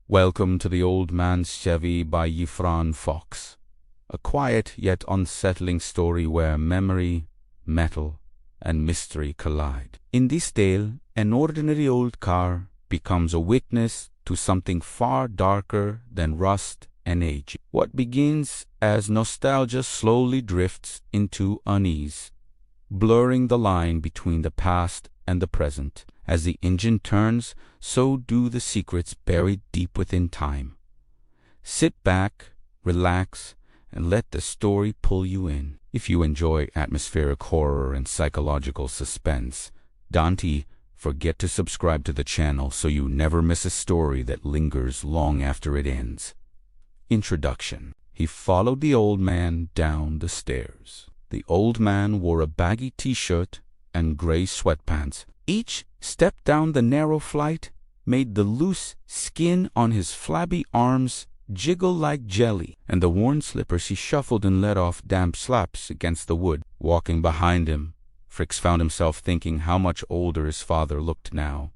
Welcome to The Old Man's Chevy by Yiffran Fox, a quiet yet unsettling story where memory, metal, and mystery collide. In this tale, an ordinary old car becomes a witness to something far darker than rust and age. What begins as nostalgia slowly drifts into unease, blurring the line between the past and the present. As the engine turns, so do the secrets buried deep within time. Sit back, relax, and let the story pull you in. If you enjoy atmospheric horror and psychological suspense, don't forget to subscribe to the channel so you never miss a story that lingers long after it ends. Introduction. He followed the old man down the stairs. The old man wore a baggy t-shirt and gray sweatpants. Each step down the narrow flight made the loose skin on his flabby arms jiggle like jelly, and the worn slippers he shuffled and let off damp slaps against the wood. Walking behind him, Fricks found himself thinking how much older his father looked now.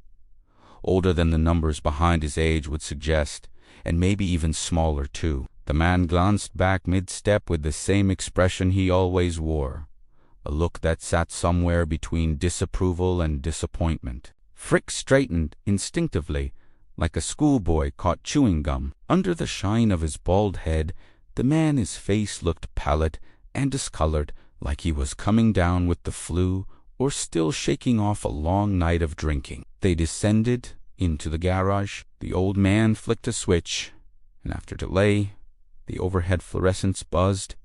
Older than the numbers behind his age would suggest, and maybe even smaller too. The man glanced back mid-step with the same expression he always wore, a look that sat somewhere between disapproval and disappointment. Fricks straightened instinctively, like a schoolboy caught chewing gum. Under the shine of his bald head, the man's face looked pallid and discolored, like he was coming down with the flu or still shaking off a long night of drinking. They descended into the garage. The old man flicked a switch, and after delay, the overhead fluorescents buzzed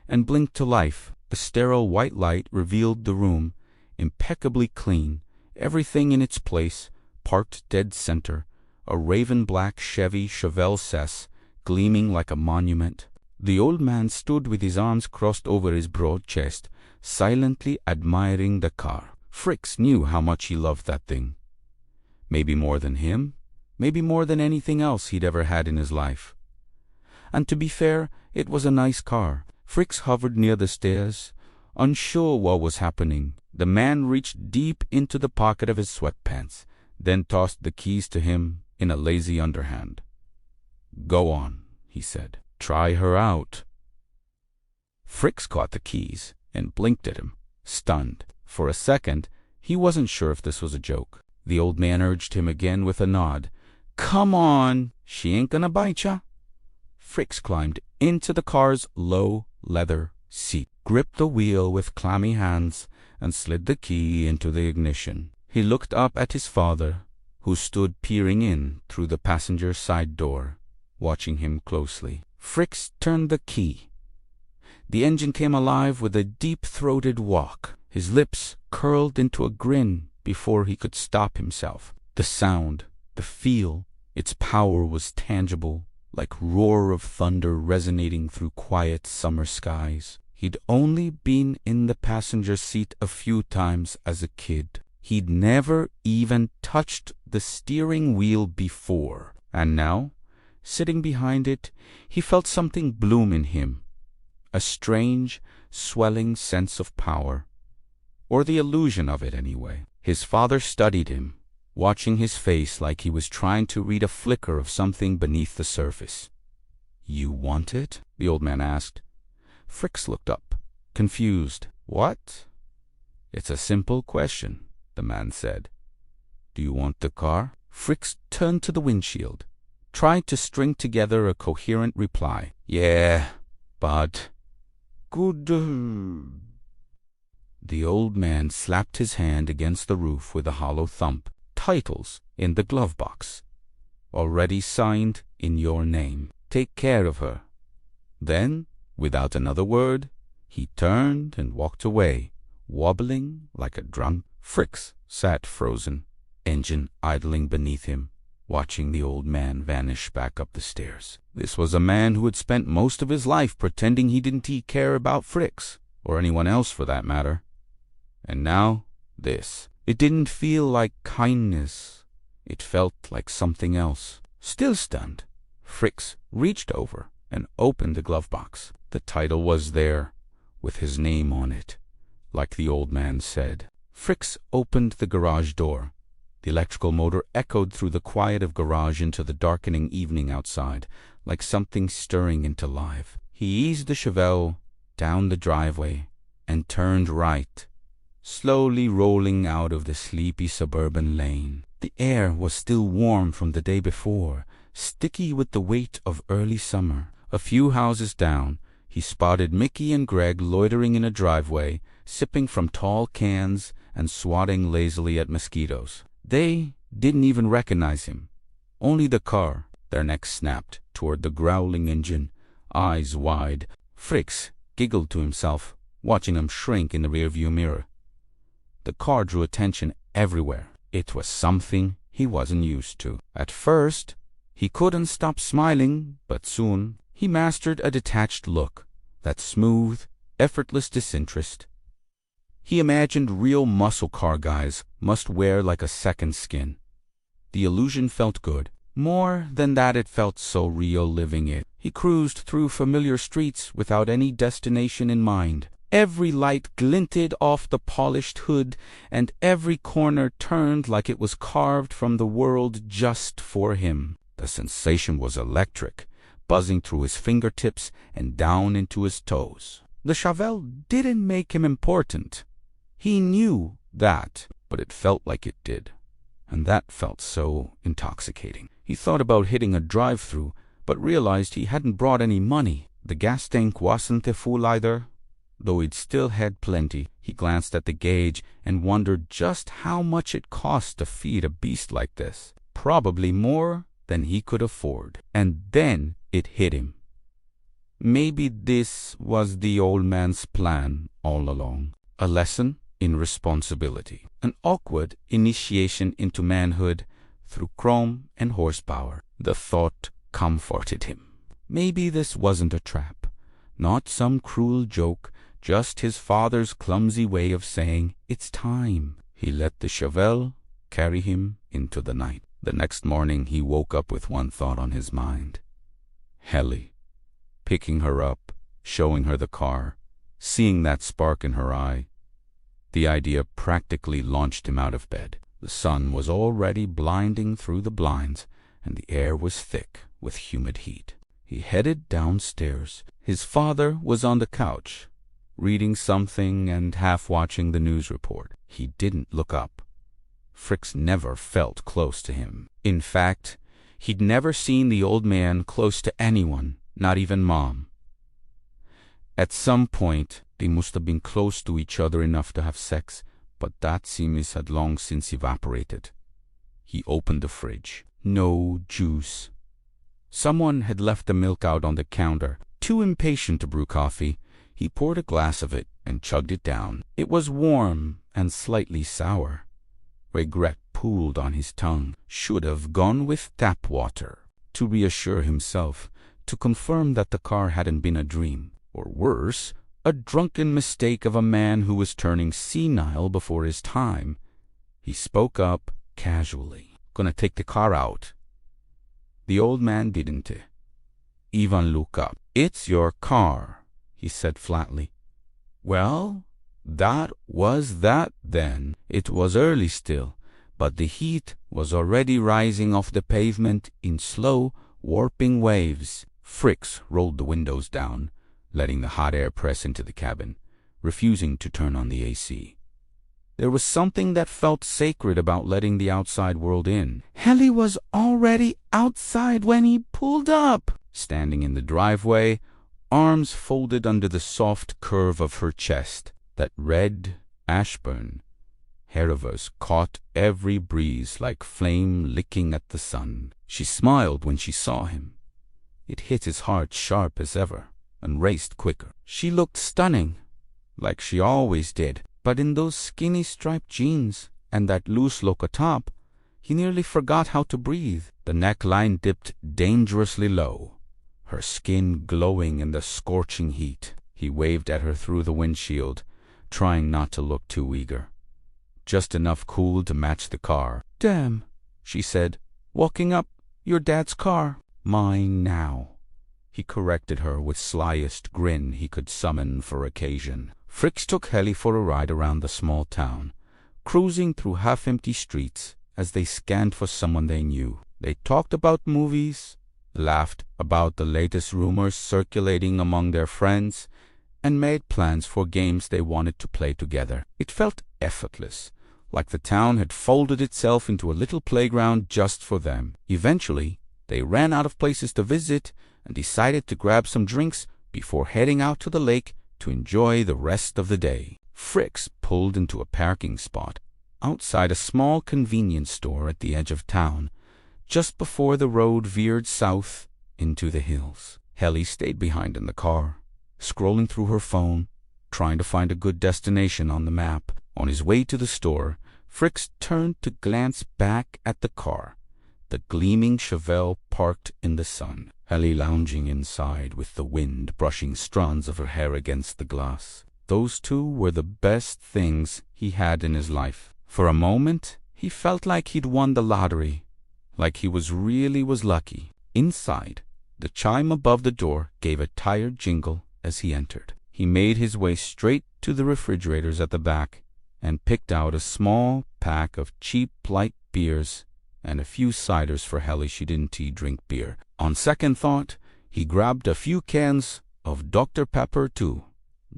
and blinked to life. The sterile white light revealed the room, impeccably clean, everything in its place, parked dead center, a raven-black Chevy Chevelle cess gleaming like a monument. The old man stood with his arms crossed over his broad chest, silently admiring the car. Fricks knew how much he loved that thing. Maybe more than him, maybe more than anything else he'd ever had in his life. And to be fair, it was a nice car. Fricks hovered near the stairs, unsure what was happening. The man reached deep into the pocket of his sweatpants, then tossed the keys to him in a lazy underhand. "Go on," he said. "Try her out." Fricks caught the keys and blinked at him, stunned. For a second, he wasn't sure if this was a joke. The old man urged him again with a nod. "Come on, she ain't gonna bite ya." Fricks climbed into the car's low leather seat, gripped the wheel with clammy hands, and slid the key into the ignition. He looked up at his father, who stood peering in through the passenger side door, watching him closely. Fricks turned the key. The engine came alive with a deep-throated walk. His lips curled into a grin before he could stop himself. The sound, the feel, its power was tangible, like roar of thunder resonating through quiet summer skies. He'd only been in the passenger seat a few times as a kid. He'd never even touched the steering wheel before. And now, sitting behind it, he felt something bloom in him. A strange, swelling sense of power. Or the illusion of it, anyway. His father studied him, watching his face like he was trying to read a flicker of something beneath the surface. "You want it?" the old man asked. Fricks looked up, confused. "What?" "It's a simple question," the man said. "Do you want the car?" Fricks turned to the windshield, tried to string together a coherent reply. "Yeah, but good." The old man slapped his hand against the roof with a hollow thump. "Titles in the glove box. Already signed in your name. Take care of her." Then, without another word, he turned and walked away, wobbling like a drum. Fricks sat frozen, engine idling beneath him, watching the old man vanish back up the stairs. This was a man who had spent most of his life pretending he didn't care about Fricks, or anyone else for that matter. And now, this. It didn't feel like kindness. It felt like something else. Still stunned, Fricks reached over and opened the glove box. The title was there, with his name on it, like the old man said. Fricks opened the garage door, The electrical motor echoed through the quiet of garage into the darkening evening outside, like something stirring into life. He eased the Chevelle down the driveway and turned right, slowly rolling out of the sleepy suburban lane. The air was still warm from the day before, sticky with the weight of early summer. A few houses down, he spotted Mickey and Greg loitering in a driveway, sipping from tall cans and swatting lazily at mosquitoes. They didn't even recognize him, only the car. Their necks snapped toward the growling engine, eyes wide. Fritz giggled to himself, watching them shrink in the rearview mirror. The car drew attention everywhere. It was something he wasn't used to. At first, he couldn't stop smiling, but soon he mastered a detached look, that smooth, effortless disinterest. He imagined real muscle car guys must wear like a second skin. The illusion felt good. More than that, it felt so real living it. He cruised through familiar streets without any destination in mind. Every light glinted off the polished hood, and every corner turned like it was carved from the world just for him. The sensation was electric, buzzing through his fingertips and down into his toes. The Chevelle didn't make him important. He knew that, but it felt like it did, and that felt so intoxicating. He thought about hitting a drive-through, but realized he hadn't brought any money. The gas tank wasn't full either, though he'd still had plenty. He glanced at the gauge and wondered just how much it cost to feed a beast like this. Probably more than he could afford. And then it hit him. Maybe this was the old man's plan all along. A lesson in responsibility. An awkward initiation into manhood through chrome and horsepower. The thought comforted him. Maybe this wasn't a trap, not some cruel joke, just his father's clumsy way of saying, "It's time." He let the Chevelle carry him into the night. The next morning he woke up with one thought on his mind. Helly. Picking her up, showing her the car, seeing that spark in her eye. The idea practically launched him out of bed. The sun was already blinding through the blinds, and the air was thick with humid heat. He headed downstairs. His father was on the couch, reading something and half watching the news report. He didn't look up. Fritz never felt close to him. In fact, he'd never seen the old man close to anyone, not even Mom. At some point, they must have been close to each other enough to have sex, but that seems had long since evaporated. He opened the fridge. No juice. Someone had left the milk out on the counter. Too impatient to brew coffee, he poured a glass of it and chugged it down. It was warm and slightly sour. Regret pooled on his tongue. Should have gone with tap water. To reassure himself, to confirm that the car hadn't been a dream. Or worse, a drunken mistake of a man who was turning senile before his time. He spoke up casually. "Gonna take the car out." The old man didn't even look up. "It's your car," he said flatly. Well, that was that then. It was early still, but the heat was already rising off the pavement in slow, warping waves. Fritz rolled the windows down, letting the hot air press into the cabin, refusing to turn on the AC. There was something that felt sacred about letting the outside world in. Helly was already outside when he pulled up. Standing in the driveway, arms folded under the soft curve of her chest, that red ashburn hair of hers caught every breeze like flame licking at the sun. She smiled when she saw him. It hit his heart sharp as ever, and raced quicker. She looked stunning, like she always did, but in those skinny striped jeans and that loose loco top, he nearly forgot how to breathe. The neckline dipped dangerously low, her skin glowing in the scorching heat. He waved at her through the windshield, trying not to look too eager. Just enough cool to match the car. "Damn," she said, "walking up your dad's car." "Mine now," he corrected her with slyest grin he could summon for occasion. Fritz took Helly for a ride around the small town, cruising through half-empty streets as they scanned for someone they knew. They talked about movies, laughed about the latest rumors circulating among their friends, and made plans for games they wanted to play together. It felt effortless, like the town had folded itself into a little playground just for them. Eventually, they ran out of places to visit and decided to grab some drinks before heading out to the lake to enjoy the rest of the day. Fricks pulled into a parking spot outside a small convenience store at the edge of town, just before the road veered south into the hills. Helly stayed behind in the car, scrolling through her phone, trying to find a good destination on the map. On his way to the store, Fricks turned to glance back at the car, the gleaming Chevelle parked in the sun. Helly lounging inside with the wind brushing strands of her hair against the glass. Those two were the best things he had in his life. For a moment, he felt like he'd won the lottery, like he was lucky. Inside, the chime above the door gave a tired jingle as he entered. He made his way straight to the refrigerators at the back and picked out a small pack of cheap light beers and a few ciders for Helly. She didn't drink beer. On second thought, he grabbed a few cans of Dr. Pepper too,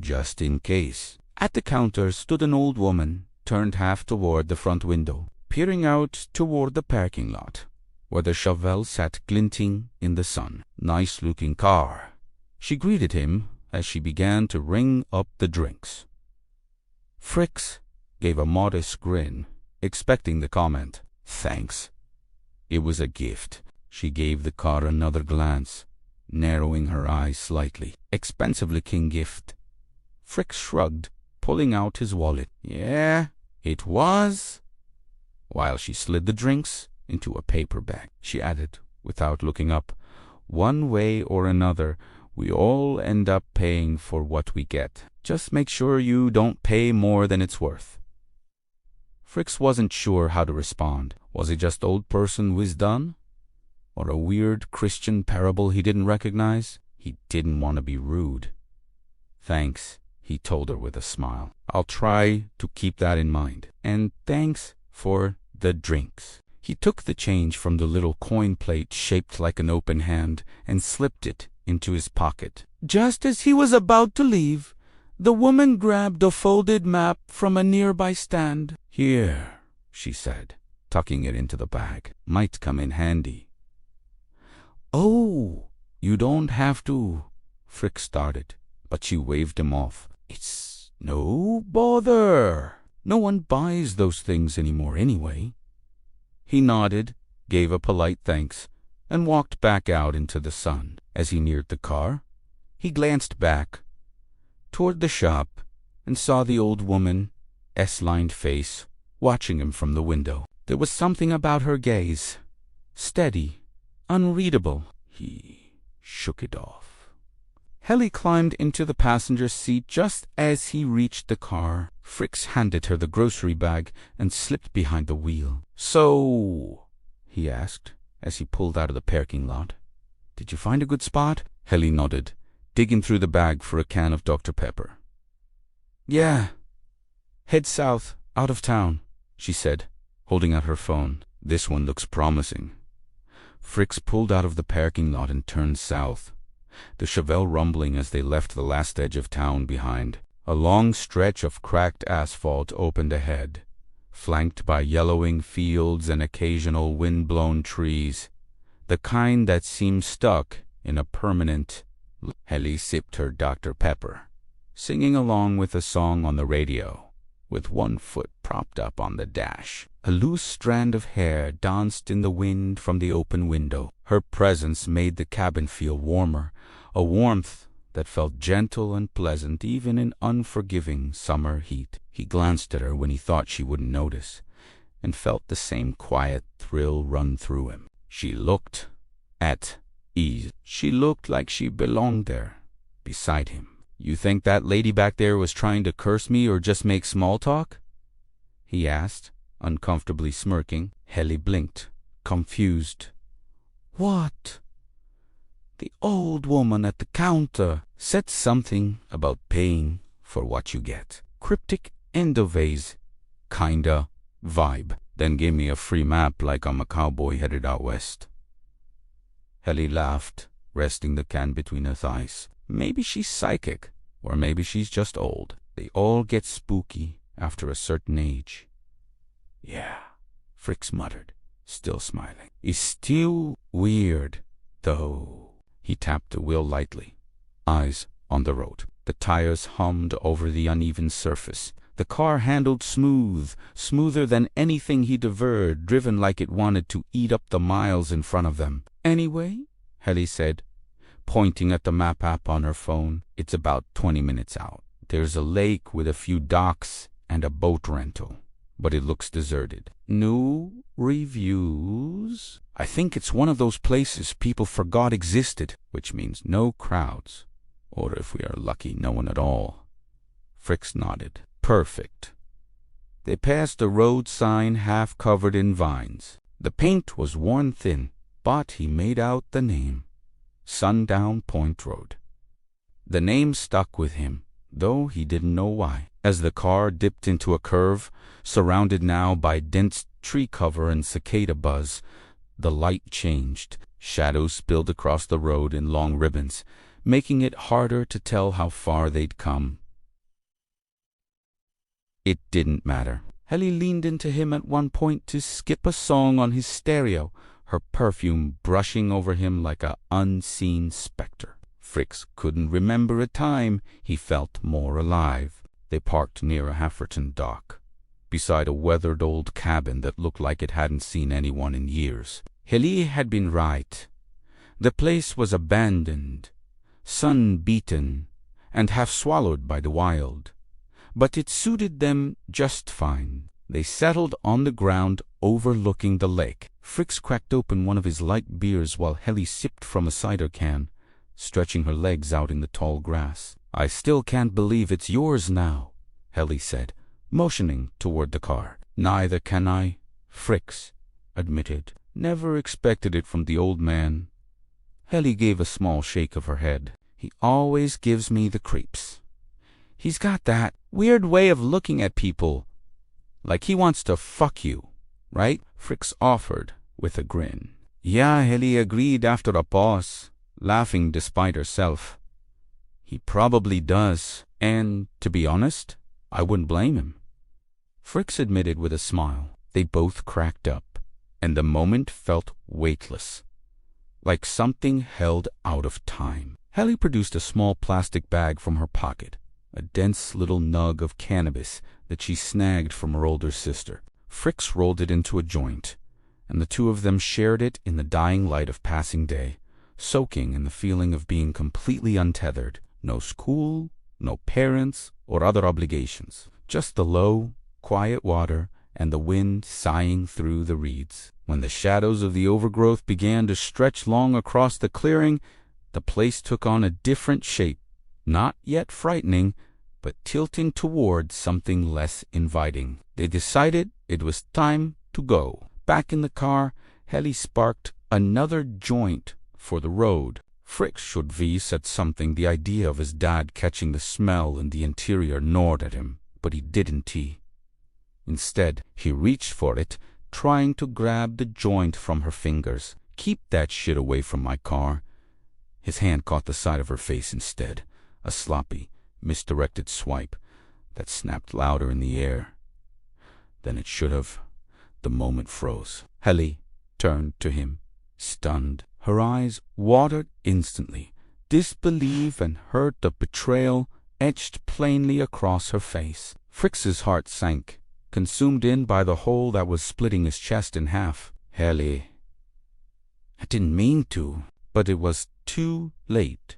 just in case. At the counter stood an old woman, turned half toward the front window, peering out toward the parking lot, where the Chevelle sat glinting in the sun. Nice-looking car. She greeted him as she began to ring up the drinks. Fricks gave a modest grin, expecting the comment, "Thanks." It was a gift. She gave the car another glance, narrowing her eyes slightly. Expensive-looking gift. Fricks shrugged, pulling out his wallet. "Yeah, it was." While she slid the drinks into a paper bag, she added, without looking up, "One way or another, we all end up paying for what we get. Just make sure you don't pay more than it's worth." Fricks wasn't sure how to respond. Was it just old person wisdom? Or a weird Christian parable he didn't recognize? He didn't want to be rude. "Thanks," he told her with a smile. "I'll try to keep that in mind. And thanks for the drinks." He took the change from the little coin plate shaped like an open hand and slipped it into his pocket. Just as he was about to leave, the woman grabbed a folded map from a nearby stand. "Here," she said, tucking it into the bag. "Might come in handy." "Oh, you don't have to," Frick started, but she waved him off. "It's no bother. No one buys those things anymore anyway." He nodded, gave a polite thanks, and walked back out into the sun. As he neared the car, he glanced back toward the shop and saw the old woman, S-lined face, watching him from the window. There was something about her gaze, steady, unreadable. He shook it off. Helly climbed into the passenger seat just as he reached the car. Fricks handed her the grocery bag and slipped behind the wheel. "So," he asked as he pulled out of the parking lot, "did you find a good spot?" Helly nodded, digging through the bag for a can of Dr. Pepper. "Yeah. Head south, out of town," she said, holding out her phone. "This one looks promising." Fricks pulled out of the parking lot and turned south, the Chevelle rumbling as they left the last edge of town behind. A long stretch of cracked asphalt opened ahead, flanked by yellowing fields and occasional wind-blown trees, the kind that seemed stuck in a permanent. Helly sipped her Dr. Pepper, singing along with a song on the radio, with one foot propped up on the dash. A loose strand of hair danced in the wind from the open window. Her presence made the cabin feel warmer, a warmth that felt gentle and pleasant even in unforgiving summer heat. He glanced at her when he thought she wouldn't notice, and felt the same quiet thrill run through him. She looked at ease. She looked like she belonged there, beside him. "You think that lady back there was trying to curse me or just make small talk?" he asked, uncomfortably smirking. Helly blinked, confused. "What?" "The old woman at the counter said something about paying for what you get. Cryptic endovase, kinda vibe, then gave me a free map like I'm a cowboy headed out west. Helly laughed, resting the can between her thighs. Maybe she's psychic, or maybe she's just old. They all get spooky after a certain age. Yeah, Fricks muttered, still smiling. It's still weird, though. He tapped the wheel lightly, eyes on the road. The tires hummed over the uneven surface. The car handled smooth, smoother than anything he'd ever driven, like it wanted to eat up the miles in front of them. Anyway, Helly said, pointing at the map app on her phone, it's about 20 minutes out. There's a lake with a few docks and a boat rental, but it looks deserted. No reviews? I think it's one of those places people forgot existed, which means no crowds. Or if we are lucky, no one at all. Fricks nodded. Perfect. They passed a road sign half covered in vines. The paint was worn thin, but he made out the name. Sundown Point Road. The name stuck with him, though he didn't know why. As the car dipped into a curve, surrounded now by dense tree cover and cicada buzz, the light changed. Shadows spilled across the road in long ribbons, making it harder to tell how far they'd come. It didn't matter. Helly leaned into him at one point to skip a song on his stereo, her perfume brushing over him like an unseen specter. Fricks couldn't remember a time he felt more alive. They parked near a Hafferton dock, beside a weathered old cabin that looked like it hadn't seen anyone in years. Helly had been right. The place was abandoned, sun-beaten, and half swallowed by the wild. But it suited them just fine. They settled on the ground overlooking the lake. Fricks cracked open one of his light beers while Helly sipped from a cider can, stretching her legs out in the tall grass. I still can't believe it's yours now, Helly said, motioning toward the car. Neither can I, Fricks admitted. Never expected it from the old man. Helly gave a small shake of her head. He always gives me the creeps. He's got that weird way of looking at people, like he wants to fuck you, right? Fricks offered with a grin. Yeah, Helly agreed after a pause, laughing despite herself. He probably does, and, to be honest, I wouldn't blame him. Fricks admitted with a smile. They both cracked up, and the moment felt weightless, like something held out of time. Helly produced a small plastic bag from her pocket, a dense little nug of cannabis that she snagged from her older sister. Fricks rolled it into a joint, and the two of them shared it in the dying light of passing day, soaking in the feeling of being completely untethered. No school, no parents or other obligations, just the low, quiet water and the wind sighing through the reeds. When the shadows of the overgrowth began to stretch long across the clearing, the place took on a different shape, not yet frightening, but tilting toward something less inviting. They decided it was time to go. Back in the car, Helly sparked another joint for the road. Fricks should V said something, the idea of his dad catching the smell in the interior gnawed at him, but he didn't. Instead, he reached for it, trying to grab the joint from her fingers. Keep that shit away from my car. His hand caught the side of her face instead, a sloppy, misdirected swipe that snapped louder in the air than it should have. The moment froze. Helly turned to him, stunned. Her eyes watered instantly. Disbelief and hurt of betrayal etched plainly across her face. Fricks's heart sank, consumed in by the hole that was splitting his chest in half. Helly, I didn't mean to, but it was too late.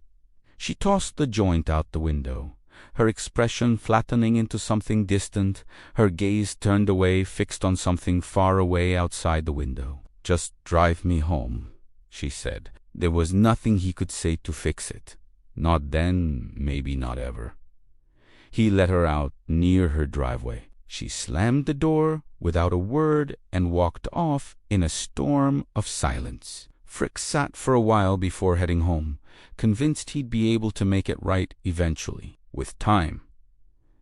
She tossed the joint out the window, her expression flattening into something distant, her gaze turned away, fixed on something far away outside the window. Just drive me home, she said. There was nothing he could say to fix it. Not then, maybe not ever. He let her out near her driveway. She slammed the door without a word and walked off in a storm of silence. Fricks sat for a while before heading home, convinced he'd be able to make it right eventually, with time.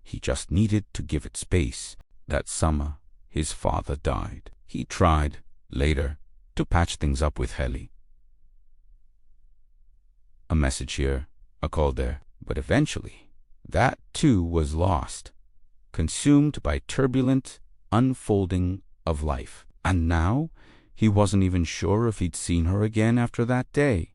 He just needed to give it space. That summer, his father died. He tried, later, to patch things up with Heli. A message here, a call there, but eventually, that too was lost, consumed by turbulent unfolding of life. And now, he wasn't even sure if he'd seen her again after that day.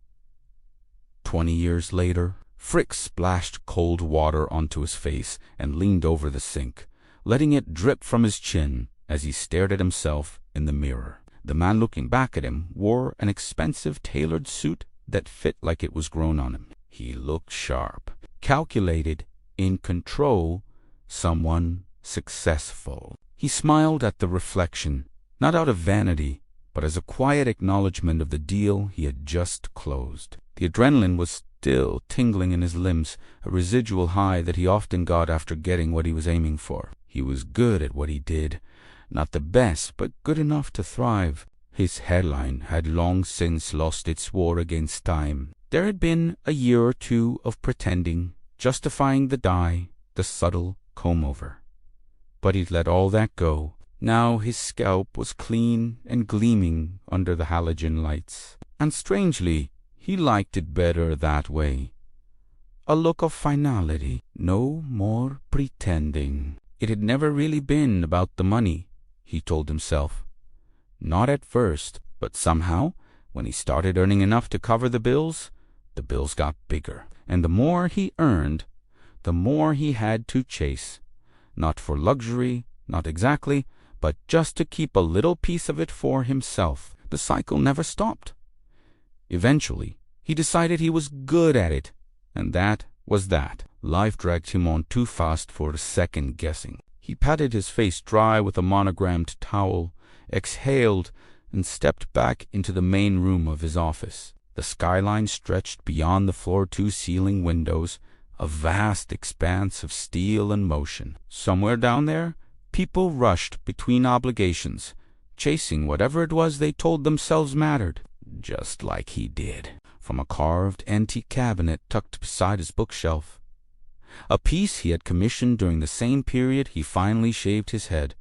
20 years later, Frick splashed cold water onto his face and leaned over the sink, letting it drip from his chin as he stared at himself in the mirror. The man looking back at him wore an expensive tailored suit that fit like it was grown on him. He looked sharp, calculated, in control, someone successful. He smiled at the reflection, not out of vanity, but as a quiet acknowledgement of the deal he had just closed. The adrenaline was still tingling in his limbs, a residual high that he often got after getting what he was aiming for. He was good at what he did, not the best, but good enough to thrive. His hairline had long since lost its war against time. There had been a year or two of pretending, justifying the dye, the subtle comb-over. But he'd let all that go. Now his scalp was clean and gleaming under the halogen lights. And strangely, he liked it better that way. A look of finality, no more pretending. It had never really been about the money, he told himself. Not at first, but somehow, when he started earning enough to cover the bills got bigger. And the more he earned, the more he had to chase. Not for luxury, not exactly, but just to keep a little piece of it for himself. The cycle never stopped. Eventually, he decided he was good at it, and that was that. Life dragged him on too fast for second guessing. He patted his face dry with a monogrammed towel, exhaled, and stepped back into the main room of his office. The skyline stretched beyond the floor-to-ceiling windows, a vast expanse of steel and motion. Somewhere down there, people rushed between obligations, chasing whatever it was they told themselves mattered, just like he did. From a carved antique cabinet tucked beside his bookshelf, a piece he had commissioned during the same period he finally shaved his head,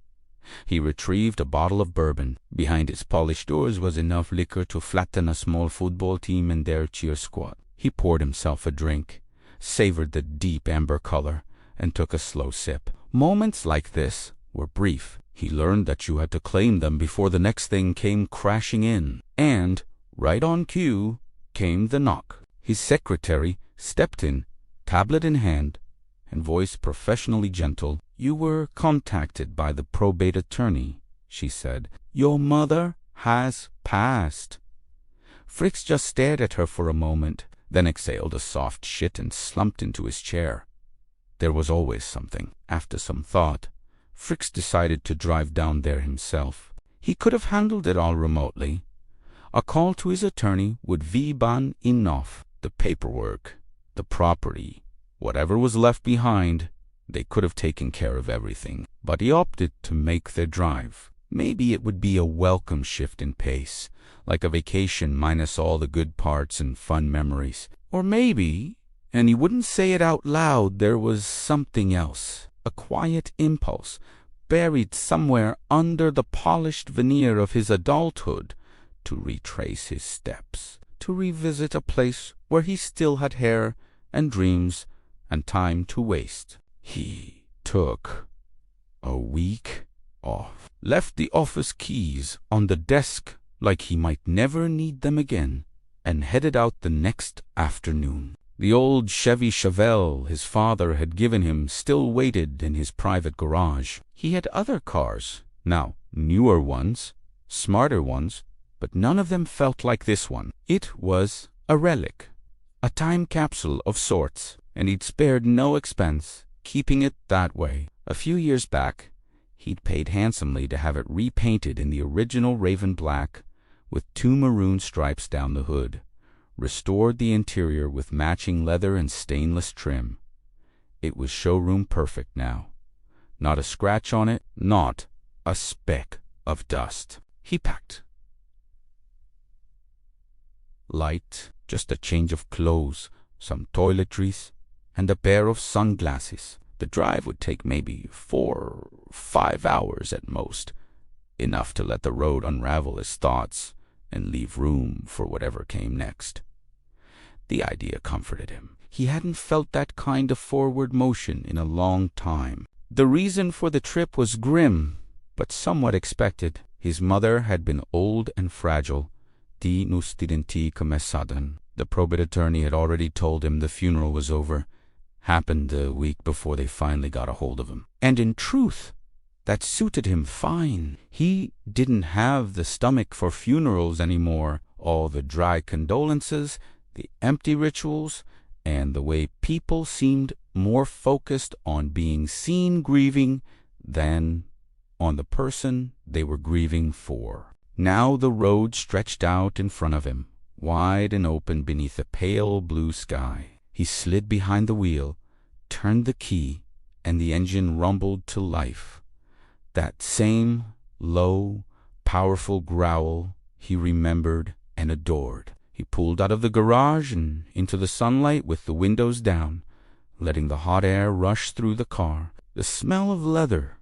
he retrieved a bottle of bourbon. Behind its polished doors was enough liquor to flatten a small football team in their cheer squad. He poured himself a drink, savored the deep amber color, and took a slow sip. Moments like this were brief. He learned that you had to claim them before the next thing came crashing in. And, right on cue, came the knock. His secretary stepped in, tablet in hand, and voice professionally gentle. "You were contacted by the probate attorney," she said. "Your mother has passed." Fricks just stared at her for a moment, then exhaled a soft shit and slumped into his chair. There was always something. After some thought, Fricks decided to drive down there himself. He could have handled it all remotely. A call to his attorney would been enough. The paperwork, the property, whatever was left behind, they could have taken care of everything. But he opted to make their drive. Maybe it would be a welcome shift in pace, like a vacation minus all the good parts and fun memories. Or maybe, and he wouldn't say it out loud, there was something else, a quiet impulse, buried somewhere under the polished veneer of his adulthood, to retrace his steps, to revisit a place where he still had hair and dreams and time to waste. He took a week off, left the office keys on the desk like he might never need them again, and headed out the next afternoon. The old Chevy Chevelle his father had given him still waited in his private garage. He had other cars, now newer ones, smarter ones, but none of them felt like this one. It was a relic, a time capsule of sorts, and he'd spared no expense keeping it that way. A few years back, he'd paid handsomely to have it repainted in the original raven black with 2 maroon stripes down the hood, restored the interior with matching leather and stainless trim. It was showroom perfect now. Not a scratch on it, not a speck of dust. He packed light, just a change of clothes, some toiletries, and a pair of sunglasses. The drive would take maybe 4 or 5 hours at most, enough to let the road unravel his thoughts and leave room for whatever came next. The idea comforted him. He hadn't felt that kind of forward motion in a long time. The reason for the trip was grim, but somewhat expected. His mother had been old and fragile. Die nu studenti começadan. The probate attorney had already told him the funeral was over. Happened a week before they finally got a hold of him. And in truth, that suited him fine. He didn't have the stomach for funerals anymore. All the dry condolences, the empty rituals, and the way people seemed more focused on being seen grieving than on the person they were grieving for. Now the road stretched out in front of him, wide and open beneath a pale blue sky. He slid behind the wheel, turned the key, and the engine rumbled to life. That same low, powerful growl he remembered and adored. He pulled out of the garage and into the sunlight with the windows down, letting the hot air rush through the car. The smell of leather,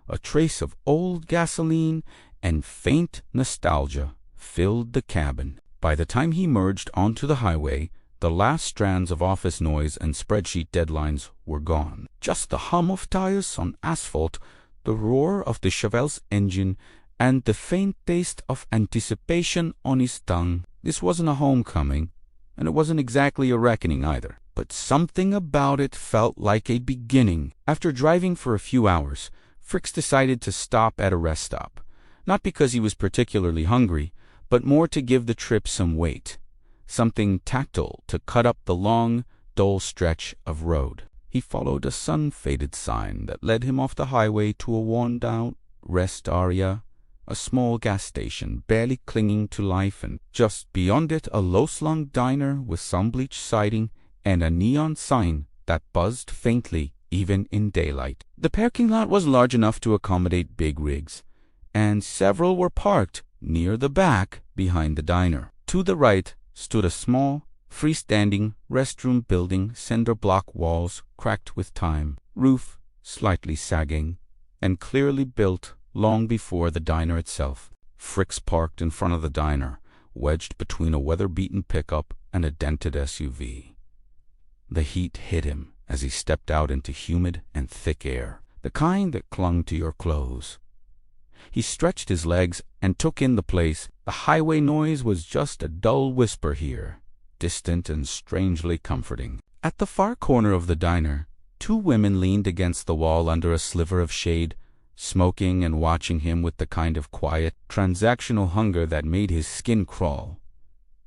a trace of old gasoline, and faint nostalgia filled the cabin. By the time he merged onto the highway, the last strands of office noise and spreadsheet deadlines were gone. Just the hum of tires on asphalt, the roar of the Chevelle's engine, and the faint taste of anticipation on his tongue. This wasn't a homecoming, and it wasn't exactly a reckoning either. But something about it felt like a beginning. After driving for a few hours, Fricks decided to stop at a rest stop. Not because he was particularly hungry, but more to give the trip some weight. Something tactile to cut up the long, dull stretch of road. He followed a sun-faded sign that led him off the highway to a worn-out rest area, a small gas station barely clinging to life, and just beyond it a low-slung diner with sun-bleached siding and a neon sign that buzzed faintly even in daylight. The parking lot was large enough to accommodate big rigs, and several were parked near the back behind the diner. To the right stood a small, freestanding restroom building, cinder block walls cracked with time, roof slightly sagging, and clearly built long before the diner itself. Fricks parked in front of the diner, wedged between a weather-beaten pickup and a dented SUV. The heat hit him as he stepped out into humid and thick air, the kind that clung to your clothes. He stretched his legs and took in the place. The highway noise was just a dull whisper here, distant and strangely comforting. At the far corner of the diner, two women leaned against the wall under a sliver of shade, smoking and watching him with the kind of quiet, transactional hunger that made his skin crawl.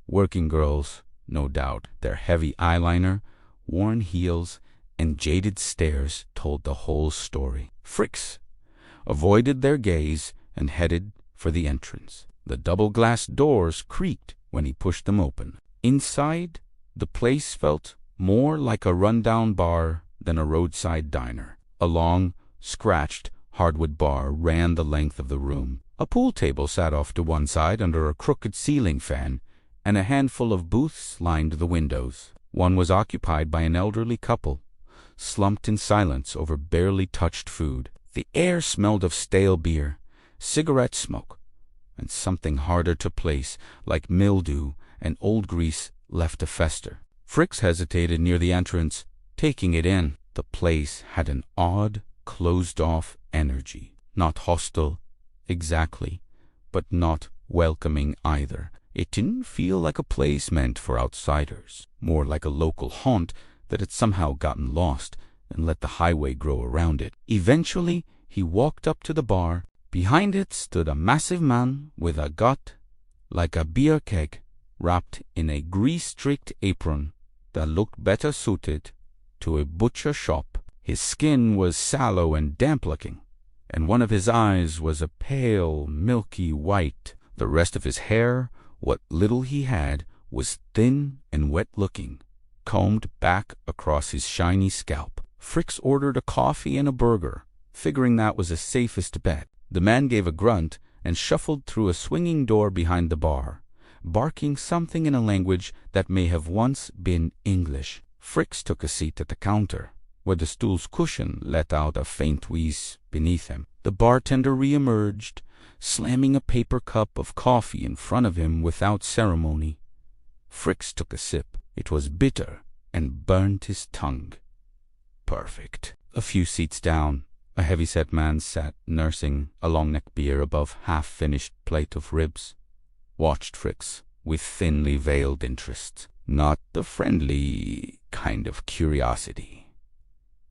Working girls, no doubt. Their heavy eyeliner, worn heels, and jaded stares told the whole story. Fricks avoided their gaze and headed for the entrance. The double-glass doors creaked when he pushed them open. Inside, the place felt more like a rundown bar than a roadside diner. A long, scratched hardwood bar ran the length of the room. A pool table sat off to one side under a crooked ceiling fan, and a handful of booths lined the windows. One was occupied by an elderly couple, slumped in silence over barely touched food. The air smelled of stale beer, cigarette smoke, and something harder to place, like mildew and old grease left to fester. Fricks hesitated near the entrance, taking it in. The place had an odd, closed-off energy. Not hostile, exactly, but not welcoming either. It didn't feel like a place meant for outsiders, more like a local haunt that had somehow gotten lost and let the highway grow around it. Eventually, he walked up to the bar. Behind it stood a massive man with a gut like a beer keg, wrapped in a grease-streaked apron that looked better suited to a butcher shop. His skin was sallow and damp-looking, and one of his eyes was a pale, milky white. The rest of his hair, what little he had, was thin and wet-looking, combed back across his shiny scalp. Fricks ordered a coffee and a burger, figuring that was the safest bet. The man gave a grunt and shuffled through a swinging door behind the bar, barking something in a language that may have once been English. Fricks took a seat at the counter, where the stool's cushion let out a faint wheeze beneath him. The bartender re-emerged, slamming a paper cup of coffee in front of him without ceremony. Fricks took a sip. It was bitter and burned his tongue. Perfect. A few seats down, a heavy-set man sat nursing a long-neck beer above half-finished plate of ribs. Watched Fricks with thinly veiled interest. Not the friendly kind of curiosity.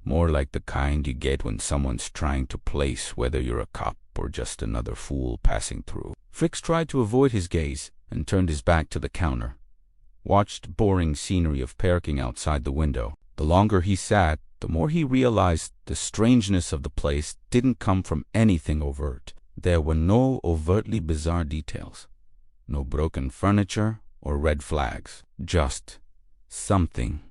More like the kind you get when someone's trying to place whether you're a cop or just another fool passing through. Fricks tried to avoid his gaze and turned his back to the counter. Watched boring scenery of parking outside the window. The longer he sat, the more he realized the strangeness of the place didn't come from anything overt. There were no overtly bizarre details. No broken furniture or red flags. Just something.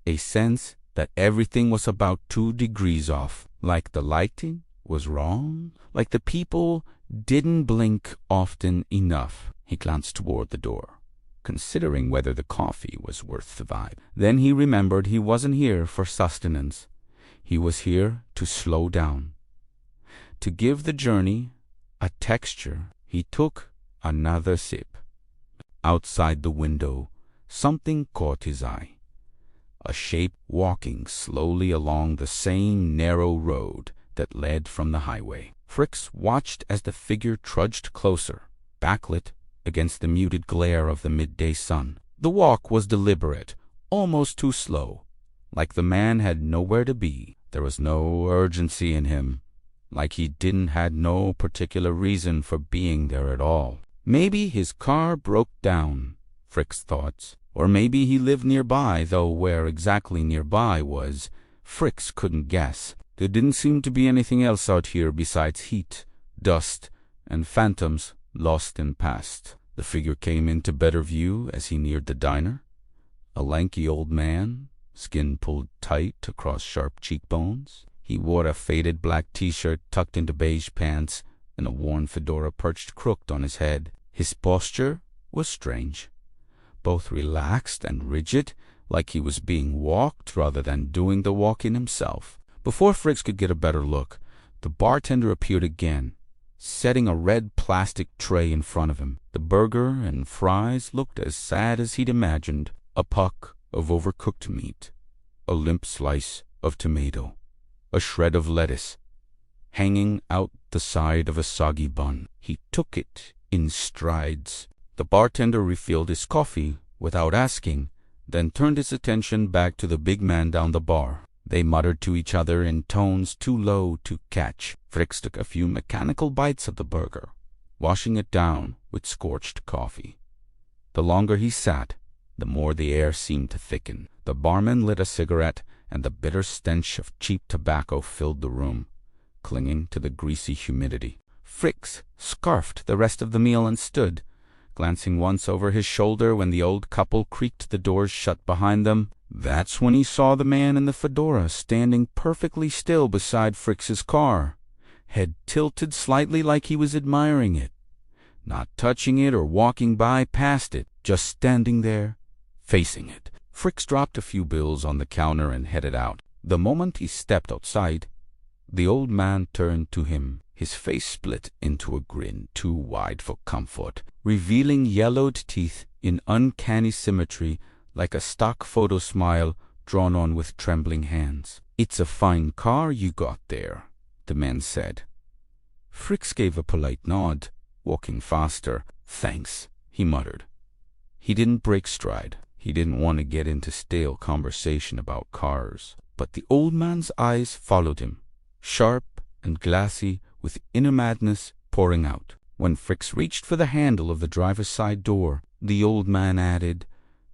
A sense that everything was about 2 degrees off. Like the lighting was wrong. Like the people didn't blink often enough. He glanced toward the door, considering whether the coffee was worth the vibe. Then he remembered he wasn't here for sustenance. He was here to slow down, to give the journey a texture. He took another sip. Outside the window, something caught his eye. A shape walking slowly along the same narrow road that led from the highway. Fricks watched as the figure trudged closer, backlit against the muted glare of the midday sun. The walk was deliberate, almost too slow, like the man had nowhere to be. There was no urgency in him, like he had no particular reason for being there at all. Maybe his car broke down, Fricks thought, or maybe he lived nearby, though where exactly nearby was, Fricks couldn't guess. There didn't seem to be anything else out here besides heat, dust, and phantoms lost in past. The figure came into better view as he neared the diner. A lanky old man, skin pulled tight across sharp cheekbones. He wore a faded black t-shirt tucked into beige pants and a worn fedora perched crooked on his head. His posture was strange, both relaxed and rigid, like he was being walked rather than doing the walking himself. Before Fricks could get a better look, the bartender appeared again, setting a red plastic tray in front of him. The burger and fries looked as sad as he'd imagined. A puck of overcooked meat, a limp slice of tomato, a shred of lettuce, hanging out the side of a soggy bun. He took it in strides. The bartender refilled his coffee without asking, then turned his attention back to the big man down the bar. They muttered to each other in tones too low to catch. Fricks took a few mechanical bites of the burger, washing it down with scorched coffee. The longer he sat, the more the air seemed to thicken. The barman lit a cigarette, and the bitter stench of cheap tobacco filled the room, clinging to the greasy humidity. Fricks scarfed the rest of the meal and stood, glancing once over his shoulder when the old couple creaked the doors shut behind them. That's when he saw the man in the fedora standing perfectly still beside Fricks's car, head tilted slightly like he was admiring it, not touching it or walking by past it, just standing there, facing it. Fricks dropped a few bills on the counter and headed out. The moment he stepped outside, the old man turned to him, his face split into a grin too wide for comfort, revealing yellowed teeth in uncanny symmetry like a stock photo smile drawn on with trembling hands. "It's a fine car you got there," the man said. Fricks gave a polite nod, walking faster. "Thanks," he muttered. He didn't break stride. He didn't want to get into stale conversation about cars. But the old man's eyes followed him, sharp and glassy, with inner madness pouring out. When Fricks reached for the handle of the driver's side door, the old man added,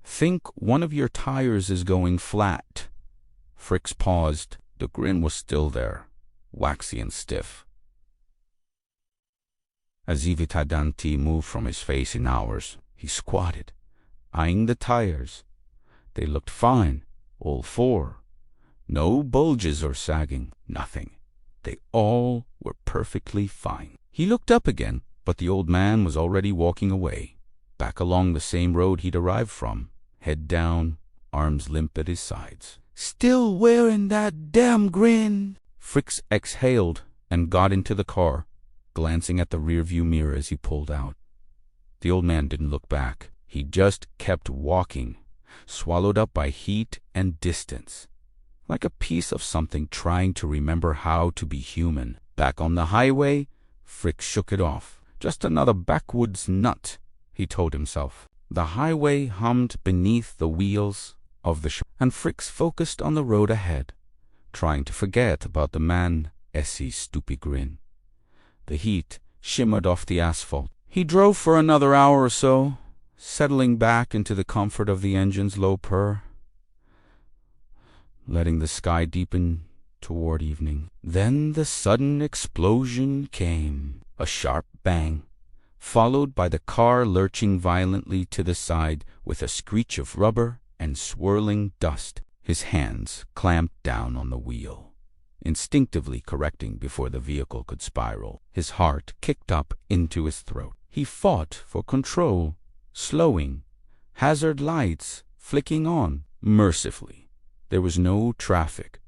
"Think one of your tires is going flat." Fricks paused. The grin was still there, waxy and stiff, as if it hadn't moved from his face in hours. He squatted, eyeing the tires. They looked fine, all four. No bulges or sagging, nothing. They all were perfectly fine. He looked up again, but the old man was already walking away, back along the same road he'd arrived from, head down, arms limp at his sides. "Still wearing that damn grin!" Fricks exhaled and got into the car, glancing at the rearview mirror as he pulled out. The old man didn't look back. He just kept walking, swallowed up by heat and distance, like a piece of something trying to remember how to be human. Back on the highway, Frick shook it off. Just another backwoods nut, he told himself. The highway hummed beneath the wheels of the and Frick's focused on the road ahead, trying to forget about the man Essie's stupid grin. The heat shimmered off the asphalt. He drove for another hour or so, settling back into the comfort of the engine's low purr, letting the sky deepen toward evening. Then the sudden explosion came, a sharp bang, followed by the car lurching violently to the side with a screech of rubber and swirling dust. His hands clamped down on the wheel, instinctively correcting before the vehicle could spiral. His heart kicked up into his throat. He fought for control, slowing, hazard lights flicking on. Mercifully, there was no traffic,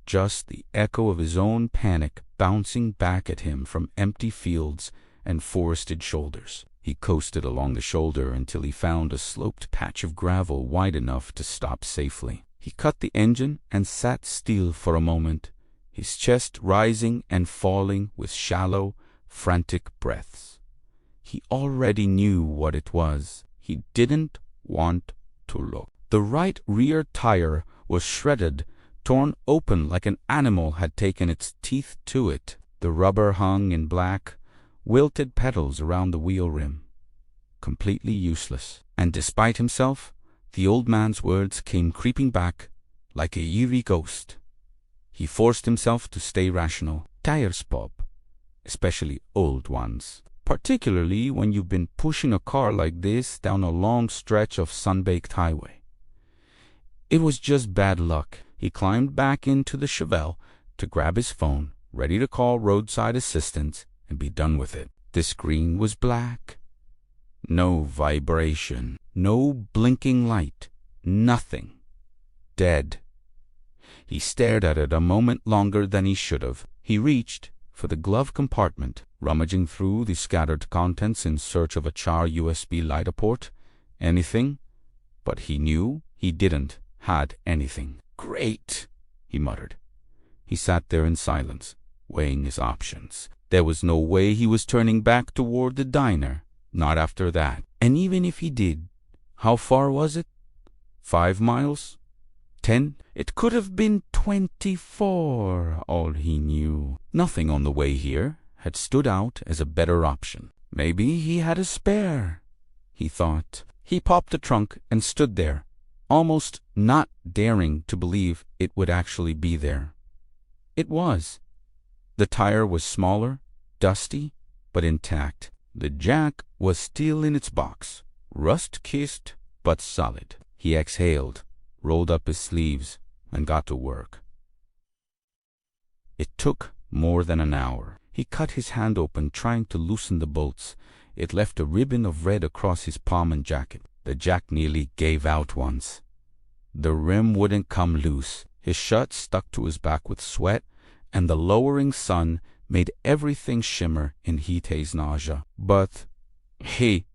just the echo of his own panic bouncing back at him from empty fields and forested shoulders. He coasted along the shoulder until he found a sloped patch of gravel wide enough to stop safely. He cut the engine and sat still for a moment, his chest rising and falling with shallow, frantic breaths. He already knew what it was. He didn't want to look. The right rear tire was shredded, torn open like an animal had taken its teeth to it. The rubber hung in black, wilted petals around the wheel rim, completely useless. And despite himself, the old man's words came creeping back like a eerie ghost. He forced himself to stay rational. Tires pop, especially old ones, particularly when you've been pushing a car like this down a long stretch of sun-baked highway. It was just bad luck. He climbed back into the Chevelle to grab his phone, ready to call roadside assistance and be done with it. The screen was black. No vibration, no blinking light, nothing. Dead. He stared at it a moment longer than he should have. He reached for the glove compartment, rummaging through the scattered contents in search of a char USB lighter port. Anything, but he knew he didn't had anything. Great, he muttered. He sat there in silence, weighing his options. There was no way he was turning back toward the diner, not after that. And even if he did, how far was it? 5 miles? 10? It could have been 24, all he knew. Nothing on the way here had stood out as a better option. Maybe he had a spare, he thought. He popped the trunk and stood there, almost not daring to believe it would actually be there. It was. The tire was smaller, dusty, but intact. The jack was still in its box, rust-kissed but solid. He exhaled, rolled up his sleeves, and got to work. It took more than an hour. He cut his hand open, trying to loosen the bolts. It left a ribbon of red across his palm and jacket. The jack nearly gave out once. The rim wouldn't come loose. His shirt stuck to his back with sweat, and the lowering sun made everything shimmer in heat haze nausea. But he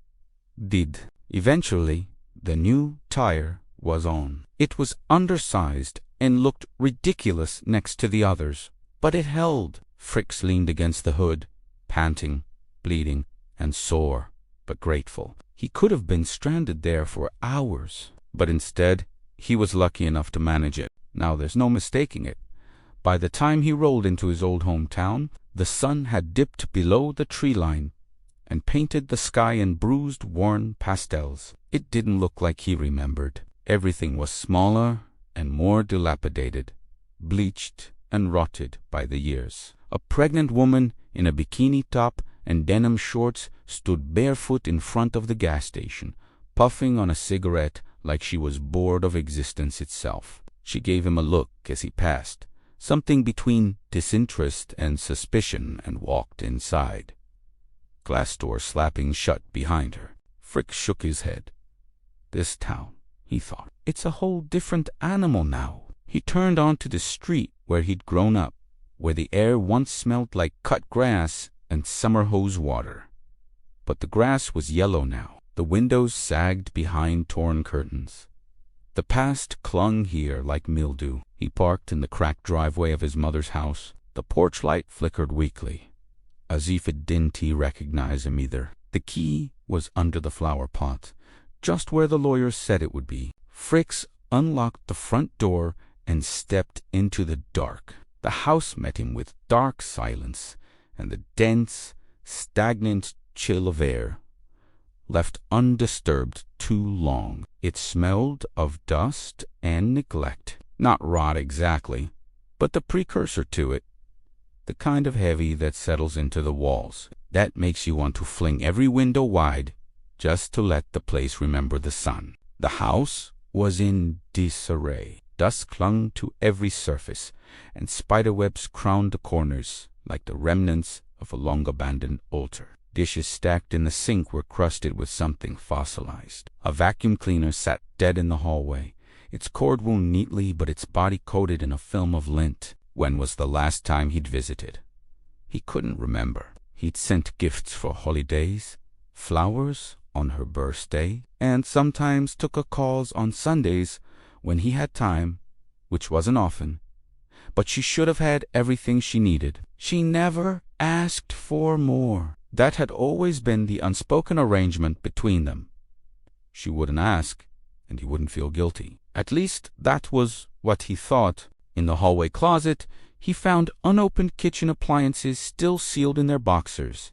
did. Eventually, the new tire was on. It was undersized and looked ridiculous next to the others, but it held. Fricks leaned against the hood, panting, bleeding, and sore, but grateful. He could have been stranded there for hours, but instead, he was lucky enough to manage it. Now there's no mistaking it. By the time he rolled into his old hometown, the sun had dipped below the tree line and painted the sky in bruised, worn pastels. It didn't look like he remembered. Everything was smaller and more dilapidated, bleached and rotted by the years. A pregnant woman in a bikini top and denim shorts stood barefoot in front of the gas station, puffing on a cigarette like she was bored of existence itself. She gave him a look as he passed, something between disinterest and suspicion, and walked inside. Glass door slapping shut behind her. Frick shook his head. This town, he thought, it's a whole different animal now. He turned onto the street where he'd grown up, where the air once smelled like cut grass and summer hose water. But the grass was yellow now. The windows sagged behind torn curtains. The past clung here like mildew. He parked in the cracked driveway of his mother's house. The porch light flickered weakly, as if it didn't recognize him either. The key was under the flower pot, just where the lawyer said it would be. Fricks unlocked the front door and stepped into the dark. The house met him with dark silence and the dense, stagnant chill of air, left undisturbed too long. It smelled of dust and neglect. Not rot exactly, but the precursor to it. The kind of heavy that settles into the walls, that makes you want to fling every window wide just to let the place remember the sun. The house was in disarray. Dust clung to every surface, and spiderwebs crowned the corners like the remnants of a long-abandoned altar. Dishes stacked in the sink were crusted with something fossilized. A vacuum cleaner sat dead in the hallway, its cord wound neatly but its body coated in a film of lint. When was the last time he'd visited? He couldn't remember. He'd sent gifts for holidays, flowers on her birthday, and sometimes took her calls on Sundays when he had time, which wasn't often. But she should have had everything she needed. She never asked for more. That had always been the unspoken arrangement between them. She wouldn't ask, and he wouldn't feel guilty. At least that was what he thought. In the hallway closet, he found unopened kitchen appliances still sealed in their boxers.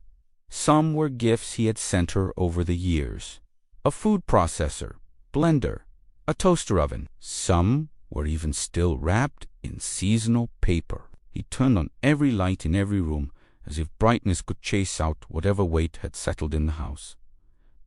Some were gifts he had sent her over the years. A food processor, blender, a toaster oven. Some were even still wrapped in seasonal paper. He turned on every light in every room, as if brightness could chase out whatever weight had settled in the house.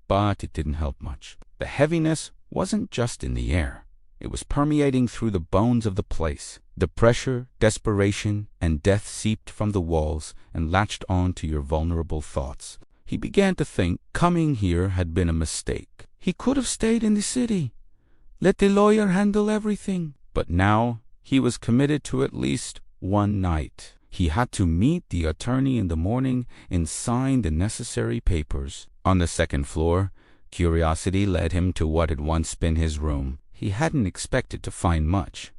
But it didn't help much. The heaviness wasn't just in the air. It was permeating through the bones of the place. The pressure, desperation, and death seeped from the walls and latched on to your vulnerable thoughts. He began to think coming here had been a mistake. He could have stayed in the city. Let the lawyer handle everything. But now he was committed to at least one night. He had to meet the attorney in the morning and sign the necessary papers. On the second floor, curiosity led him to what had once been his room. He hadn't expected to find much.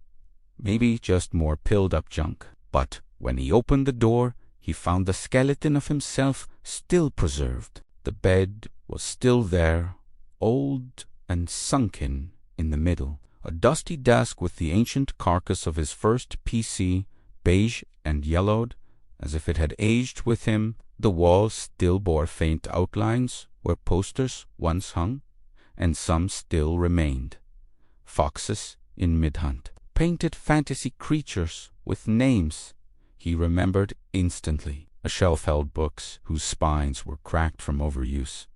Maybe just more pilled-up junk. But when he opened the door, he found the skeleton of himself still preserved. The bed was still there, old and sunken in the middle. A dusty desk with the ancient carcass of his first PC, beige and yellowed, as if it had aged with him. The walls still bore faint outlines where posters once hung, and some still remained. Foxes in mid-hunt. Painted fantasy creatures with names he remembered instantly. A shelf held books whose spines were cracked from overuse.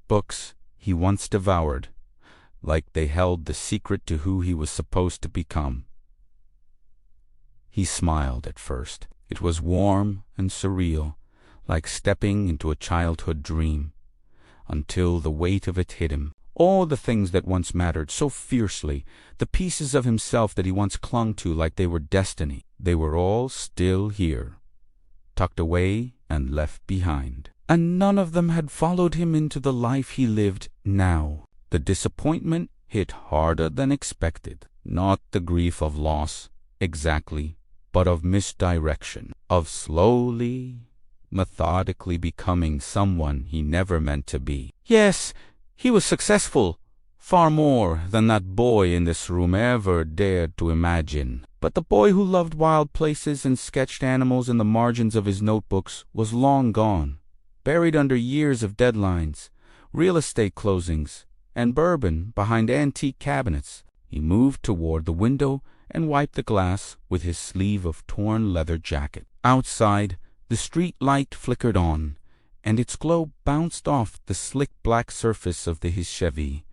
Books he once devoured, like they held the secret to who he was supposed to become. He smiled at first. It was warm and surreal, like stepping into a childhood dream, until the weight of it hit him. All the things that once mattered so fiercely, the pieces of himself that he once clung to like they were destiny, they were all still here, tucked away and left behind. And none of them had followed him into the life he lived now. The disappointment hit harder than expected. Not the grief of loss, exactly, but of misdirection, of slowly, methodically becoming someone he never meant to be. Yes, he was successful, far more than that boy in this room ever dared to imagine. But the boy who loved wild places and sketched animals in the margins of his notebooks was long gone, buried under years of deadlines, real estate closings, and bourbon behind antique cabinets. He moved toward the window and wiped the glass with his sleeve of torn leather jacket. Outside, the street light flickered on, and its glow bounced off the slick black surface of his Chevy.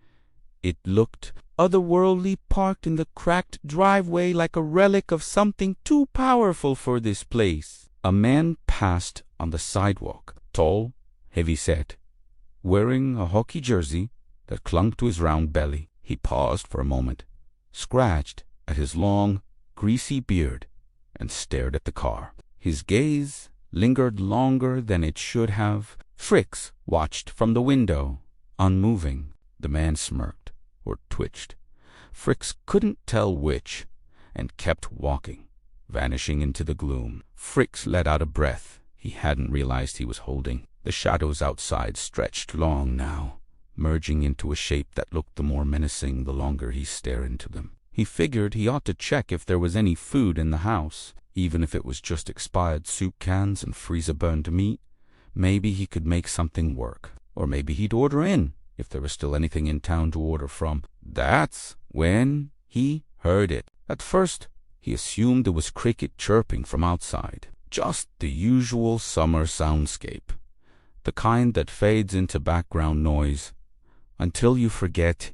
It looked otherworldly, parked in the cracked driveway like a relic of something too powerful for this place. A man passed on the sidewalk, tall, heavy-set, wearing a hockey jersey that clung to his round belly. He paused for a moment, scratched at his long, greasy beard, and stared at the car. His gaze lingered longer than it should have. Fritz watched from the window, unmoving. The man smirked or twitched. Fritz couldn't tell which, and kept walking, vanishing into the gloom. Fritz let out a breath he hadn't realized he was holding. The shadows outside stretched long now, merging into a shape that looked the more menacing the longer he stared into them. He figured he ought to check if there was any food in the house, even if it was just expired soup cans and freezer-burned meat. Maybe he could make something work. Or maybe he'd order in, if there was still anything in town to order from. That's when he heard it. At first, he assumed it was cricket chirping from outside. Just the usual summer soundscape. The kind that fades into background noise until you forget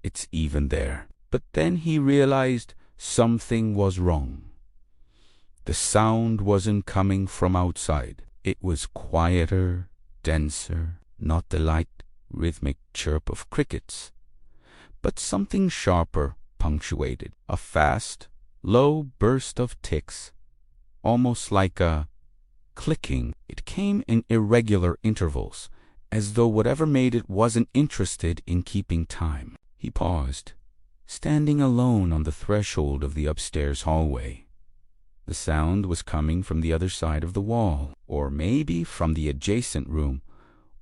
it's even there. But then he realized something was wrong. The sound wasn't coming from outside. It was quieter, denser, not the light, rhythmic chirp of crickets, but something sharper punctuated. A fast, low burst of ticks, almost like a clicking. It came in irregular intervals, as though whatever made it wasn't interested in keeping time. He paused, standing alone on the threshold of the upstairs hallway. The sound was coming from the other side of the wall, or maybe from the adjacent room,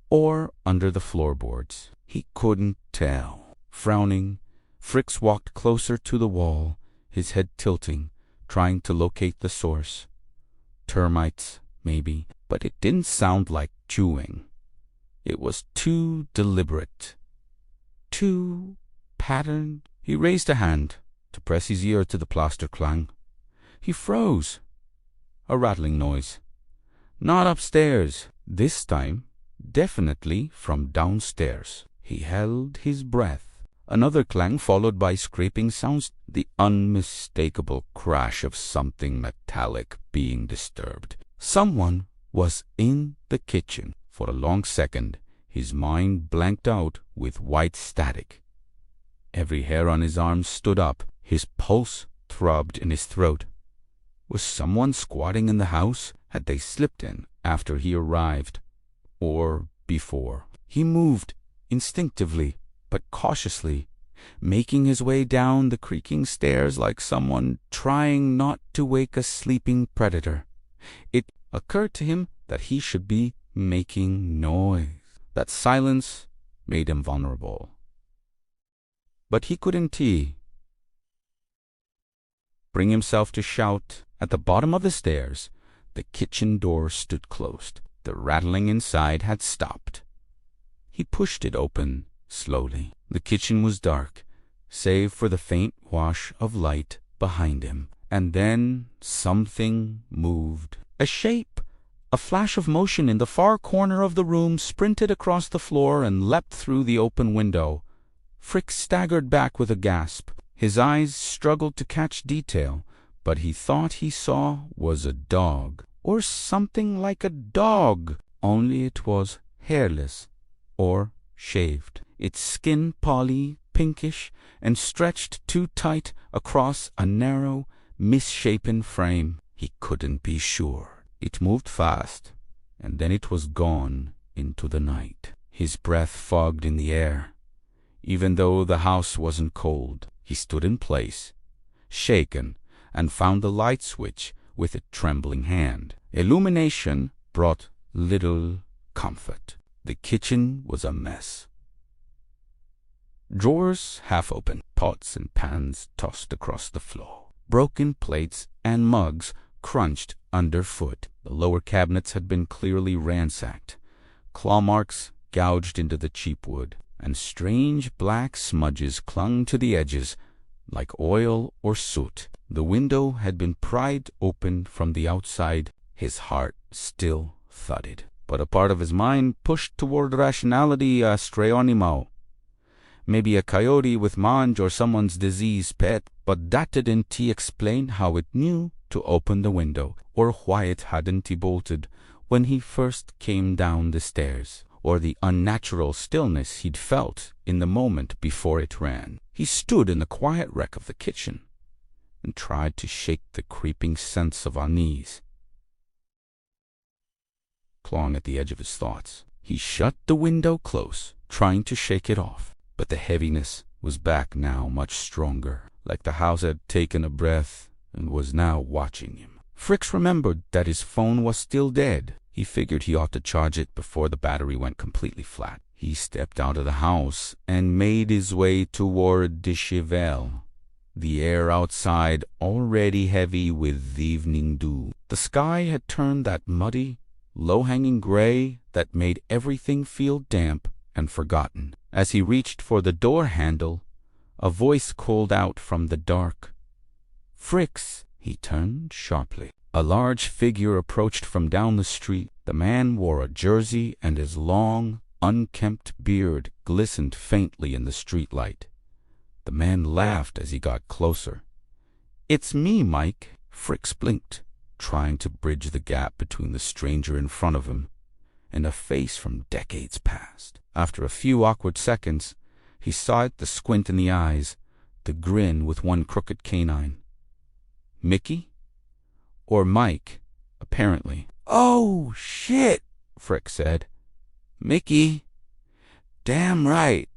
or under the floorboards. He couldn't tell. Frowning, Fritz walked closer to the wall, his head tilting, trying to locate the source. Termites, maybe, but it didn't sound like chewing. It was too deliberate, too patterned. He raised a hand to press his ear to the plaster clang. He froze. A rattling noise. Not upstairs. This time, definitely from downstairs. He held his breath. Another clang followed by scraping sounds, the unmistakable crash of something metallic being disturbed. Someone was in the kitchen. For a long second, his mind blanked out with white static. Every hair on his arm stood up. His pulse throbbed in his throat. Was someone squatting in the house? Had they slipped in after he arrived? Or before? He moved instinctively, but cautiously, making his way down the creaking stairs like someone trying not to wake a sleeping predator. It occurred to him that he should be making noise. That silence made him vulnerable. But he couldn't bring himself to shout. At the bottom of the stairs, the kitchen door stood closed. The rattling inside had stopped. He pushed it open slowly. The kitchen was dark, save for the faint wash of light behind him. And then something moved. A shape, a flash of motion in the far corner of the room, sprinted across the floor and leapt through the open window. Frick staggered back with a gasp. His eyes struggled to catch detail, but he thought he saw was a dog, or something like a dog, only it was hairless or shaved. Its skin pally, pinkish, and stretched too tight across a narrow, misshapen frame. He couldn't be sure. It moved fast, and then it was gone into the night. His breath fogged in the air. Even though the house wasn't cold, he stood in place, shaken, and found the light switch with a trembling hand. Illumination brought little comfort. The kitchen was a mess. Drawers half open, pots and pans tossed across the floor. Broken plates and mugs crunched underfoot. The lower cabinets had been clearly ransacked. Claw marks gouged into the cheap wood, and strange black smudges clung to the edges like oil or soot. The window had been pried open from the outside. His heart still thudded, but a part of his mind pushed toward rationality. A stray animal, maybe a coyote with mange or someone's diseased pet, but that didn't explain how it knew to open the window, or why it hadn't bolted when he first came down the stairs, or the unnatural stillness he'd felt in the moment before it ran. He stood in the quiet wreck of the kitchen and tried to shake the creeping sense of unease. clawing at the edge of his thoughts. He shut the window close, trying to shake it off, but the heaviness was back now, much stronger, like the house had taken a breath and was now watching him. Fricks remembered that his phone was still dead. He figured he ought to charge it before the battery went completely flat. He stepped out of the house and made his way toward the Chevy, the air outside already heavy with evening dew. The sky had turned that muddy, low-hanging gray that made everything feel damp and forgotten. As he reached for the door handle, a voice called out from the dark. "Fricks!" He turned sharply. A large figure approached from down the street. The man wore a jersey, and his long, unkempt beard glistened faintly in the streetlight. The man laughed as he got closer. "It's me, Mike." Fricks blinked, trying to bridge the gap between the stranger in front of him and a face from decades past. After a few awkward seconds, he saw it, the squint in the eyes, the grin with one crooked canine. Mickey? Or Mike, apparently. "Oh, shit," Frick said. "Mickey." "Damn right."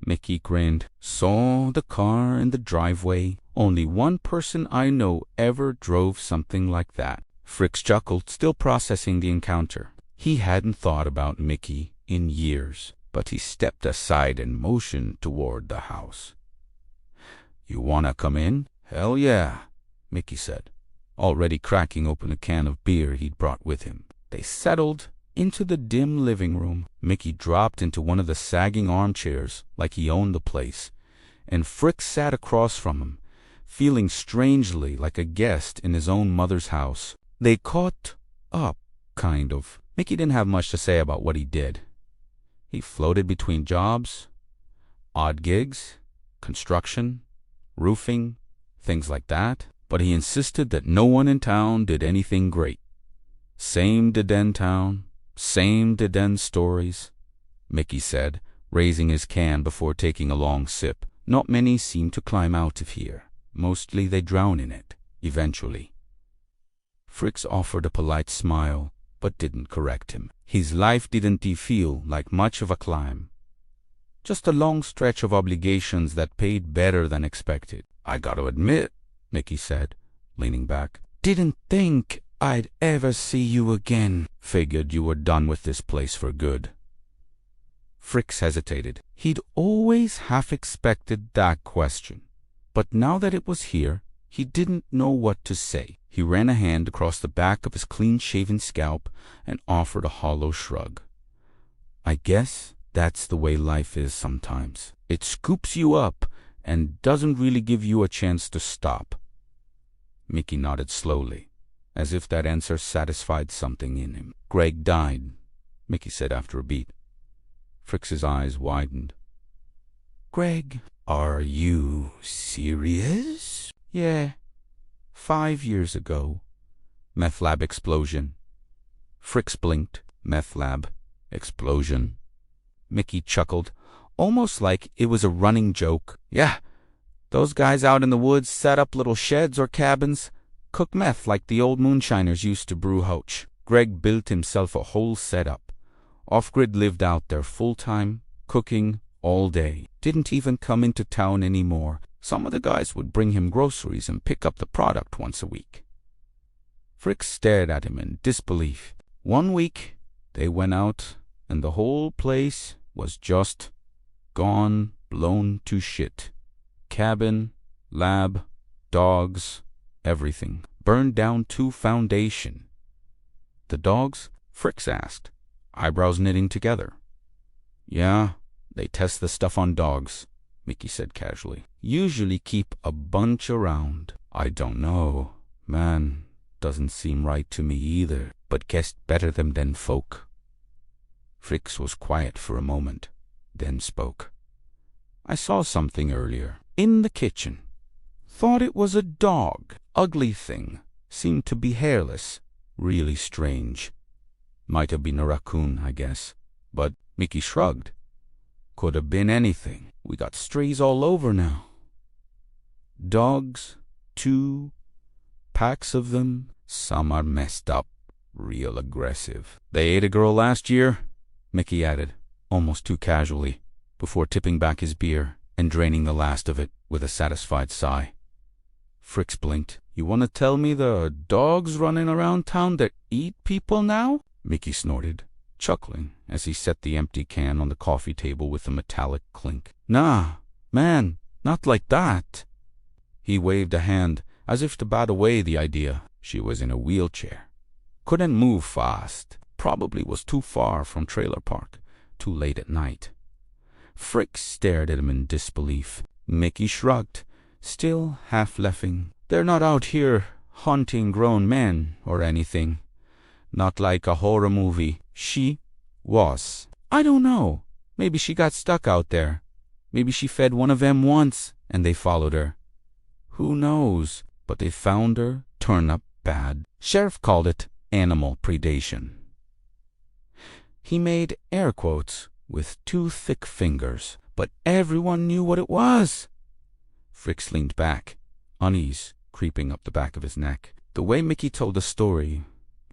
Mickey grinned. "Saw the car in the driveway. Only one person I know ever drove something like that." Fricks chuckled, still processing the encounter. He hadn't thought about Mickey in years, but he stepped aside and motioned toward the house. "You wanna come in?" "Hell yeah," Mickey said, already cracking open a can of beer he'd brought with him. They settled into the dim living room. Mickey dropped into one of the sagging armchairs like he owned the place, and Frick sat across from him, feeling strangely like a guest in his own mother's house. They caught up, kind of. Mickey didn't have much to say about what he did. He floated between jobs, odd gigs, construction, roofing, things like that, but he insisted that no one in town did anything great. Same dead-end town, same dead-end stories, Mickey said, raising his can before taking a long sip. Not many seem to climb out of here. Mostly they drown in it, eventually. Fricks offered a polite smile, but didn't correct him. His life didn't feel like much of a climb. Just a long stretch of obligations that paid better than expected. "I gotta admit," Mickey said, leaning back, "didn't think I'd ever see you again. Figured you were done with this place for good." Fricks hesitated. He'd always half expected that question, but now that it was here, he didn't know what to say. He ran a hand across the back of his clean-shaven scalp and offered a hollow shrug. "I guess that's the way life is sometimes. It scoops you up and doesn't really give you a chance to stop." Mickey nodded slowly, as if that answer satisfied something in him. "Greg died," Mickey said after a beat. Fricks's eyes widened. "Greg, are you serious?" "Yeah. 5 years ago. Meth lab explosion." Fricks blinked. Meth lab explosion. Mickey chuckled, almost like it was a running joke. "Yeah, those guys out in the woods set up little sheds or cabins, cook meth like the old moonshiners used to brew hooch. Greg built himself a whole setup. Off-grid lived out there full-time, cooking all day. Didn't even come into town anymore. Some of the guys would bring him groceries and pick up the product once a week." Frick stared at him in disbelief. One week, they went out, and the whole place was just gone, blown to shit. Cabin, lab, dogs, everything. Burned down to foundation. "The dogs?" Fricks asked, eyebrows knitting together. "Yeah, they test the stuff on dogs," Mickey said casually. "Usually keep a bunch around." "I don't know. Man, doesn't seem right to me either, but guess better than folk." Fricks was quiet for a moment, then spoke. "I saw something earlier, in the kitchen. Thought it was a dog. Ugly thing. Seemed to be hairless. Really strange. Might have been a raccoon, I guess. But," Mickey shrugged, "could have been anything. We got strays all over now. Dogs, too. Packs of them. Some are messed up. real aggressive. They ate a girl last year, Mickey added, almost too casually, before tipping back his beer and draining the last of it with a satisfied sigh. Fritz blinked. You want to tell me there are dogs running around town that eat people now? Mickey snorted, chuckling as he set the empty can on the coffee table with a metallic clink. Nah, man, not like that. He waved a hand as if to bat away the idea. She was in a wheelchair. Couldn't move fast. Probably was too far from trailer park. Too late at night. Frick stared at him in disbelief. Mickey shrugged, still half laughing. They're not out here hunting grown men or anything. Not like a horror movie. She was. I don't know. Maybe she got stuck out there. Maybe she fed one of them once and they followed her. Who knows? But they found her, turned up bad. Sheriff called it animal predation. He made air quotes with 2 thick fingers, but everyone knew what it was. Fricks leaned back, unease creeping up the back of his neck. The way Mickey told the story,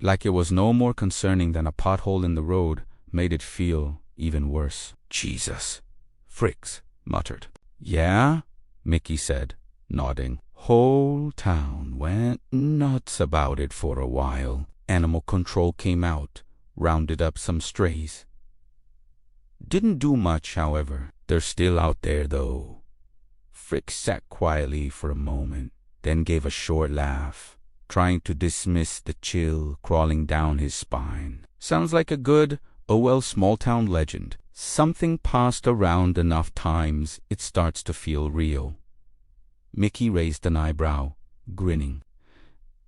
like it was no more concerning than a pothole in the road, made it feel even worse. Jesus, Fricks muttered. Yeah, Mickey said, nodding. Whole town went nuts about it for a while. Animal control came out, rounded up some strays. Didn't do much, however. They're still out there, though. Frick sat quietly for a moment, then gave a short laugh, trying to dismiss the chill crawling down his spine. Sounds like a good, small-town legend. Something passed around enough times it starts to feel real. Mickey raised an eyebrow, grinning.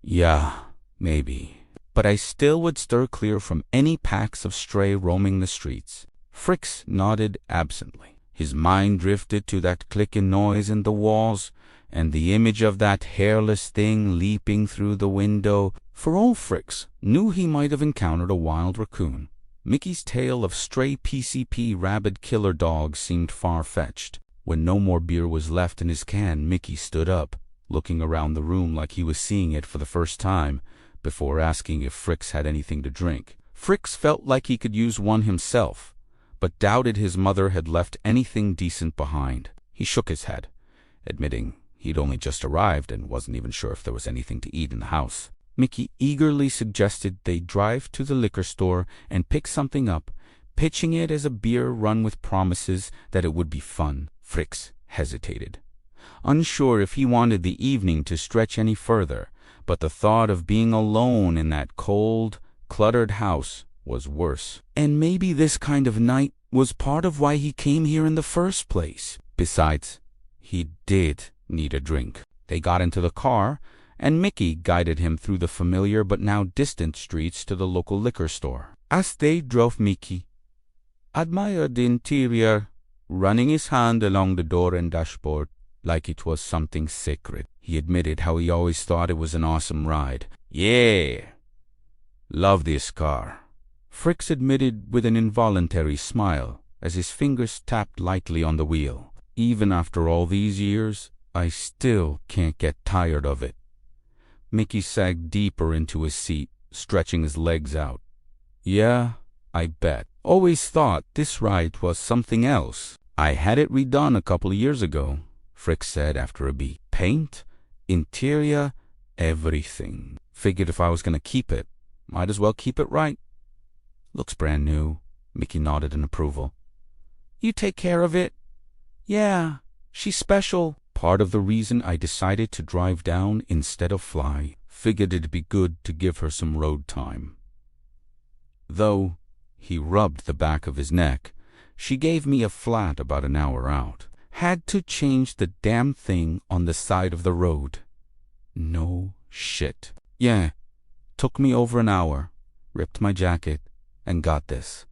Yeah, maybe. But I still would steer clear from any packs of stray roaming the streets. Fricks nodded absently. His mind drifted to that clicking noise in the walls, and the image of that hairless thing leaping through the window. For all Fricks knew he might have encountered a wild raccoon. Mickey's tale of stray PCP rabid killer dogs seemed far-fetched. When no more beer was left in his can, Mickey stood up, looking around the room like he was seeing it for the first time, before asking if Fricks had anything to drink. Fricks felt like he could use one himself, but doubted his mother had left anything decent behind. He shook his head, admitting he'd only just arrived and wasn't even sure if there was anything to eat in the house. Mickey eagerly suggested they drive to the liquor store and pick something up, pitching it as a beer run with promises that it would be fun. Fricks hesitated, unsure if he wanted the evening to stretch any further, but the thought of being alone in that cold, cluttered house was worse. And maybe this kind of night was part of why he came here in the first place. Besides, he did need a drink. They got into the car, and Mickey guided him through the familiar but now distant streets to the local liquor store. As they drove, Mickey admired the interior, running his hand along the door and dashboard like it was something sacred. He admitted how he always thought it was an awesome ride. Yeah, love this car. Fricks admitted with an involuntary smile as his fingers tapped lightly on the wheel. Even after all these years, I still can't get tired of it. Mickey sagged deeper into his seat, stretching his legs out. Yeah, I bet. Always thought this ride was something else. I had it redone a couple of years ago, Fricks said after a beat. Paint, interior, everything. Figured if I was going to keep it, might as well keep it right. Looks brand new. Mickey nodded in approval. You take care of it? Yeah, she's special. Part of the reason I decided to drive down instead of fly. Figured it'd be good to give her some road time. Though he rubbed the back of his neck, she gave me a flat about an hour out. Had to change the damn thing on the side of the road. No shit. Yeah, took me over an hour, ripped my jacket, and got this.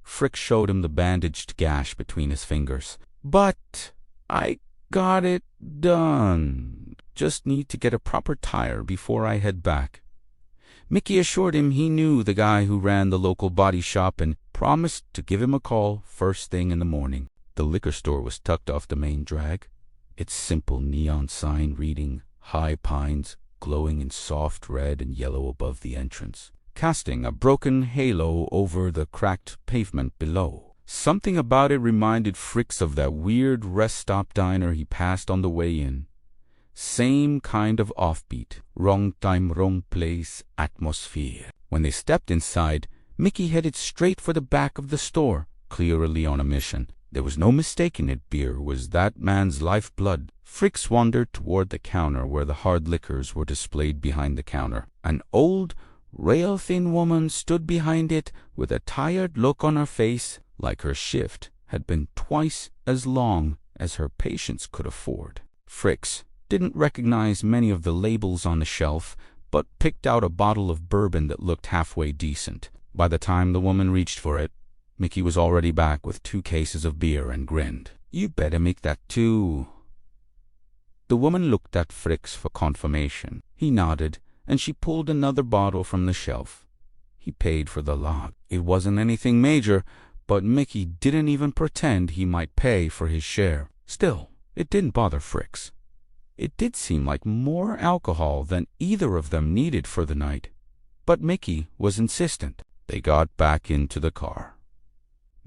Frick showed him the bandaged gash between his fingers. But I got it done. Just need to get a proper tire before I head back. Mickey assured him he knew the guy who ran the local body shop and promised to give him a call first thing in the morning. The liquor store was tucked off the main drag, its simple neon sign reading High Pines glowing in soft red and yellow above the entrance, casting a broken halo over the cracked pavement below. Something about it reminded Fricks of that weird rest-stop diner he passed on the way in. Same kind of offbeat, wrong time, wrong place atmosphere. When they stepped inside, Mickey headed straight for the back of the store, clearly on a mission. There was no mistaking it. Beer was that man's lifeblood. Fricks wandered toward the counter where the hard liquors were displayed behind the counter. An old, rail-thin woman stood behind it with a tired look on her face, like her shift had been twice as long as her patience could afford. Fricks didn't recognize many of the labels on the shelf, but picked out a bottle of bourbon that looked halfway decent. By the time the woman reached for it, Mickey was already back with 2 cases of beer and grinned. "You better make that 2. The woman looked at Fricks for confirmation. He nodded, and she pulled another bottle from the shelf. He paid for the lot. It wasn't anything major, but Mickey didn't even pretend he might pay for his share. Still, it didn't bother Fricks. It did seem like more alcohol than either of them needed for the night, but Mickey was insistent. They got back into the car.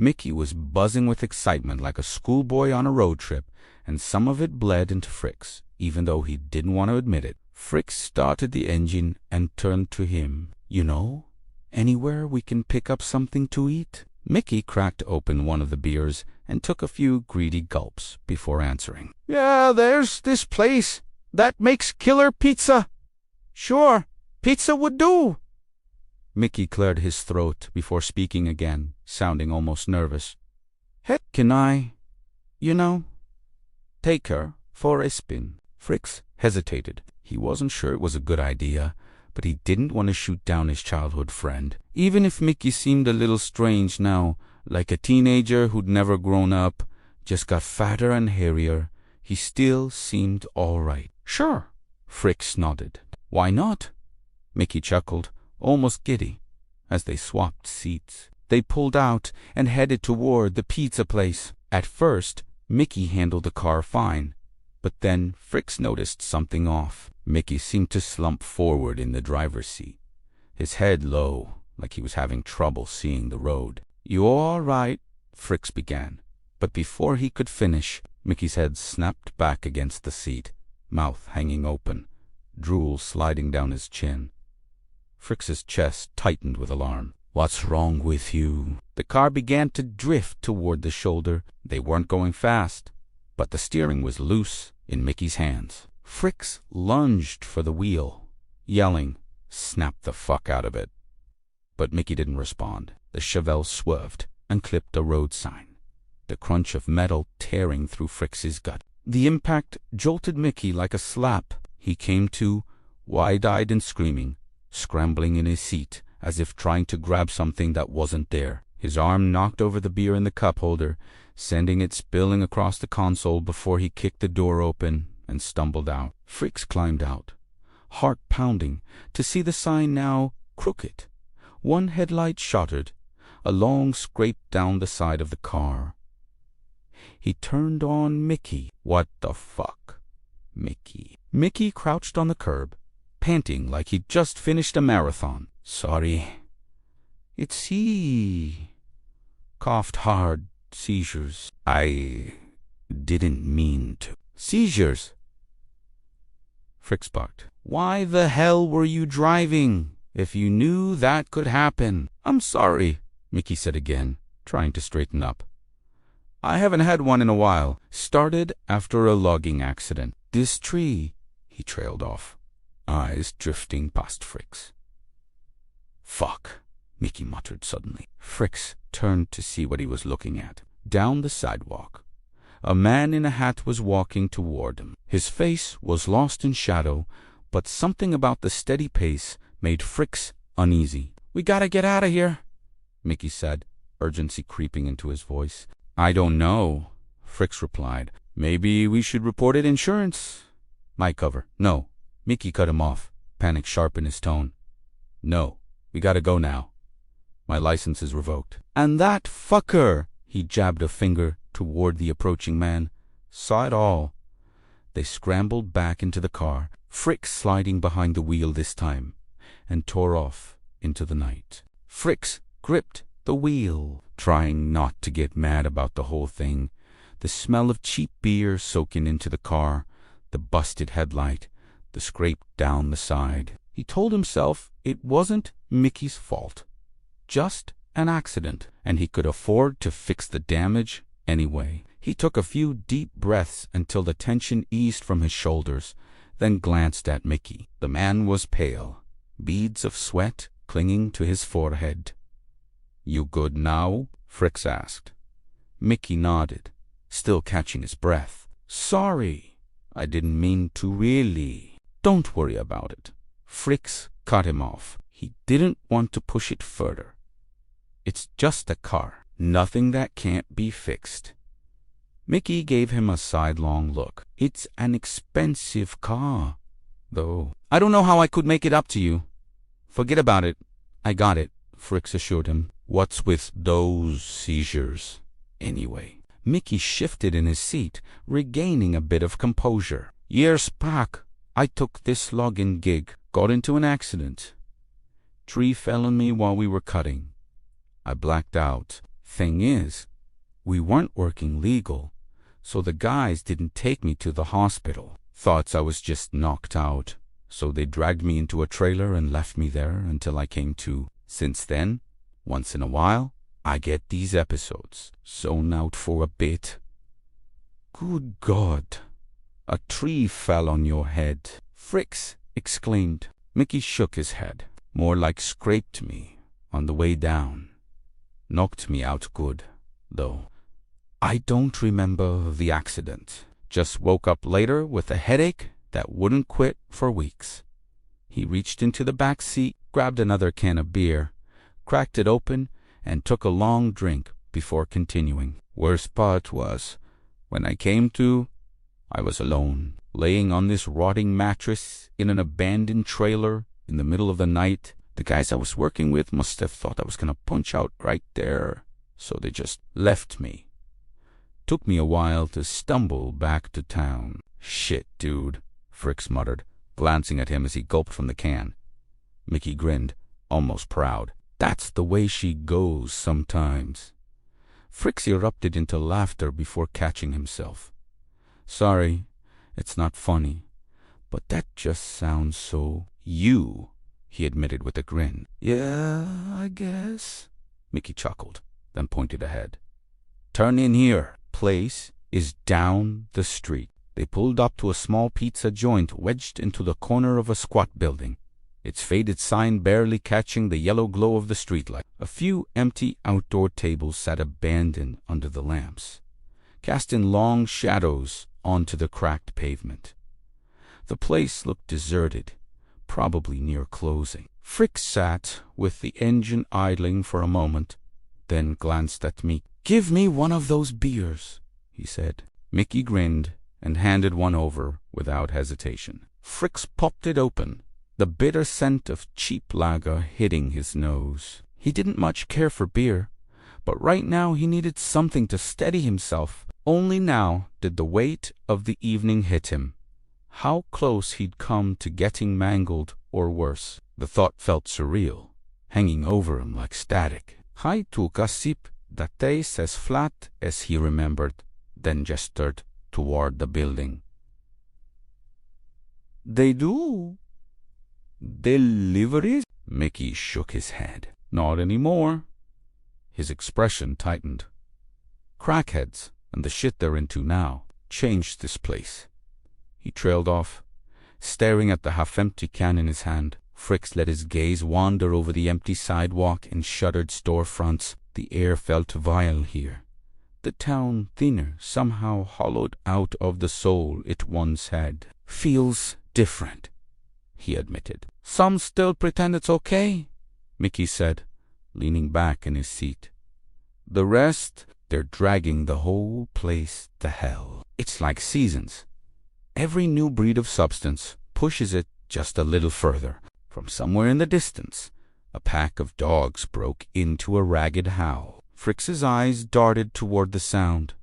Mickey was buzzing with excitement like a schoolboy on a road trip, and some of it bled into Fricks, even though he didn't want to admit it. Fricks started the engine and turned to him. "You know, anywhere we can pick up something to eat?" Mickey cracked open one of the beers and took a few greedy gulps before answering. "Yeah, there's this place that makes killer pizza. Sure, pizza would do." Mickey cleared his throat before speaking again, sounding almost nervous. "Heck, can I, take her for a spin?" Fricks hesitated. He wasn't sure it was a good idea, but he didn't want to shoot down his childhood friend. Even if Mickey seemed a little strange now, like a teenager who'd never grown up, just got fatter and hairier, he still seemed all right. "Sure," Fricks nodded. "Why not?" Mickey chuckled, almost giddy, as they swapped seats. They pulled out and headed toward the pizza place. At first, Mickey handled the car fine, but then Fricks noticed something off. Mickey seemed to slump forward in the driver's seat, his head low, like he was having trouble seeing the road. "You all right?" Fricks began, but before he could finish, Mickey's head snapped back against the seat, mouth hanging open, drool sliding down his chin. Fricks's chest tightened with alarm. "What's wrong with you?" The car began to drift toward the shoulder. They weren't going fast, but the steering was loose in Mickey's hands. Fricks lunged for the wheel, yelling, "Snap the fuck out of it." But Mickey didn't respond. The Chevelle swerved and clipped a road sign, the crunch of metal tearing through Fricks's gut. The impact jolted Mickey like a slap. He came to, wide-eyed and screaming, scrambling in his seat as if trying to grab something that wasn't there. His arm knocked over the beer in the cup holder, sending it spilling across the console before he kicked the door open and stumbled out. Fricks climbed out, heart pounding, to see the sign now crooked, one headlight shattered, a long scrape down the side of the car. He turned on Mickey. "What the fuck, Mickey?" Mickey crouched on the curb, panting like he'd just finished a marathon. "Sorry. It's he." Coughed hard. "Seizures. I didn't mean to." "Seizures?" Fricks barked. "Why the hell were you driving if you knew that could happen?" "I'm sorry," Mickey said again, trying to straighten up. "I haven't had one in a while. Started after a logging accident." "This tree," he trailed off, eyes drifting past Fricks. "Fuck," Mickey muttered suddenly. Fricks turned to see what he was looking at. Down the sidewalk, a man in a hat was walking toward him. His face was lost in shadow, but something about the steady pace made Fricks uneasy. "We gotta get out of here," Mickey said, urgency creeping into his voice. "I don't know," Fricks replied. "Maybe we should report it insurance." "My cover." "No." Mickey cut him off, panic sharp in his tone. "No, we gotta go now. My license is revoked." "And that fucker," he jabbed a finger toward the approaching man, "saw it all." They scrambled back into the car, Frick sliding behind the wheel this time, and tore off into the night. Fricks gripped the wheel, trying not to get mad about the whole thing. The smell of cheap beer soaking into the car, the busted headlight, the scrape down the side. He told himself it wasn't Mickey's fault, just an accident, and he could afford to fix the damage anyway. He took a few deep breaths until the tension eased from his shoulders, then glanced at Mickey. The man was pale, beads of sweat clinging to his forehead. "You good now?" Fricks asked. Mickey nodded, still catching his breath. "Sorry, I didn't mean to really." "Don't worry about it." Fricks cut him off. He didn't want to push it further. "It's just a car, nothing that can't be fixed." Mickey gave him a sidelong look. "It's an expensive car, though. I don't know how I could make it up to you." "Forget about it. I got it," Fricks assured him. "What's with those seizures, anyway?" Mickey shifted in his seat, regaining a bit of composure. "Years back, I took this logging gig. Got into an accident. Tree fell on me while we were cutting. I blacked out. Thing is, we weren't working legal, so the guys didn't take me to the hospital. Thought I was just knocked out, so they dragged me into a trailer and left me there until I came to. Since then, once in a while, I get these episodes. Zoned out for a bit." "Good God, a tree fell on your head," Fricks exclaimed. Mickey shook his head. "More like scraped me on the way down. Knocked me out good, though. I don't remember the accident. Just woke up later with a headache that wouldn't quit for weeks." He reached into the back seat, grabbed another can of beer, cracked it open, and took a long drink before continuing. "Worst part was, when I came to, I was alone, laying on this rotting mattress in an abandoned trailer in the middle of the night. The guys I was working with must have thought I was going to punch out right there, so they just left me. Took me a while to stumble back to town." "Shit, dude," Fricks muttered, glancing at him as he gulped from the can. Mickey grinned, almost proud. "That's the way she goes sometimes." Fricks erupted into laughter before catching himself. "Sorry, it's not funny, but that just sounds so you," he admitted with a grin. "Yeah, I guess," Mickey chuckled, then pointed ahead. "Turn in here. Place is down the street." They pulled up to a small pizza joint wedged into the corner of a squat building, its faded sign barely catching the yellow glow of the streetlight. A few empty outdoor tables sat abandoned under the lamps, casting long shadows onto the cracked pavement. The place looked deserted, probably near closing. Fricks sat with the engine idling for a moment, then glanced at me. "Give me one of those beers," he said. Mickey grinned and handed one over without hesitation. Fricks popped it open, the bitter scent of cheap lager hitting his nose. He didn't much care for beer, but right now he needed something to steady himself. Only now did the weight of the evening hit him. How close he'd come to getting mangled or worse. The thought felt surreal, hanging over him like static. He took a sip that tastes as flat as he remembered, then gestured toward the building. "They do deliveries?" Mickey shook his head. "Not anymore." His expression tightened. "Crackheads and the shit they're into now changed this place." He trailed off, staring at the half-empty can in his hand. Fricks let his gaze wander over the empty sidewalk and shuttered storefronts. The air felt vile here. The town thinner, somehow hollowed out of the soul it once had. "Feels different," he admitted. "Some still pretend it's okay," Mickey said, leaning back in his seat. "The rest, they're dragging the whole place to hell. It's like seasons. Every new breed of substance pushes it just a little further. From somewhere in the distance, a pack of dogs broke into a ragged howl." Fricks's eyes darted toward the sound,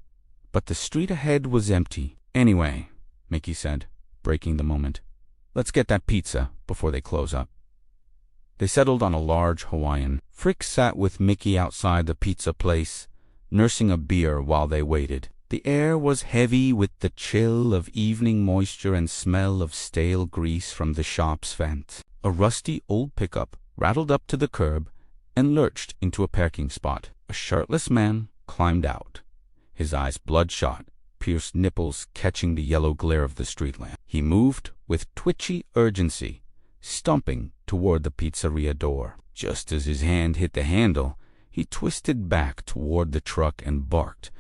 but the street ahead was empty. "Anyway," Mickey said, breaking the moment, Let's get that pizza before they close up. They settled on a large Hawaiian. Frick sat with Mickey outside the pizza place, nursing a beer while they waited. The air was heavy with the chill of evening moisture and smell of stale grease from the shop's vent. A rusty old pickup rattled up to the curb and lurched into a parking spot. A shirtless man climbed out, his eyes bloodshot, pierced nipples catching the yellow glare of the street lamp. He moved with twitchy urgency, stomping toward the pizzeria door. Just as his hand hit the handle, he twisted back toward the truck and barked,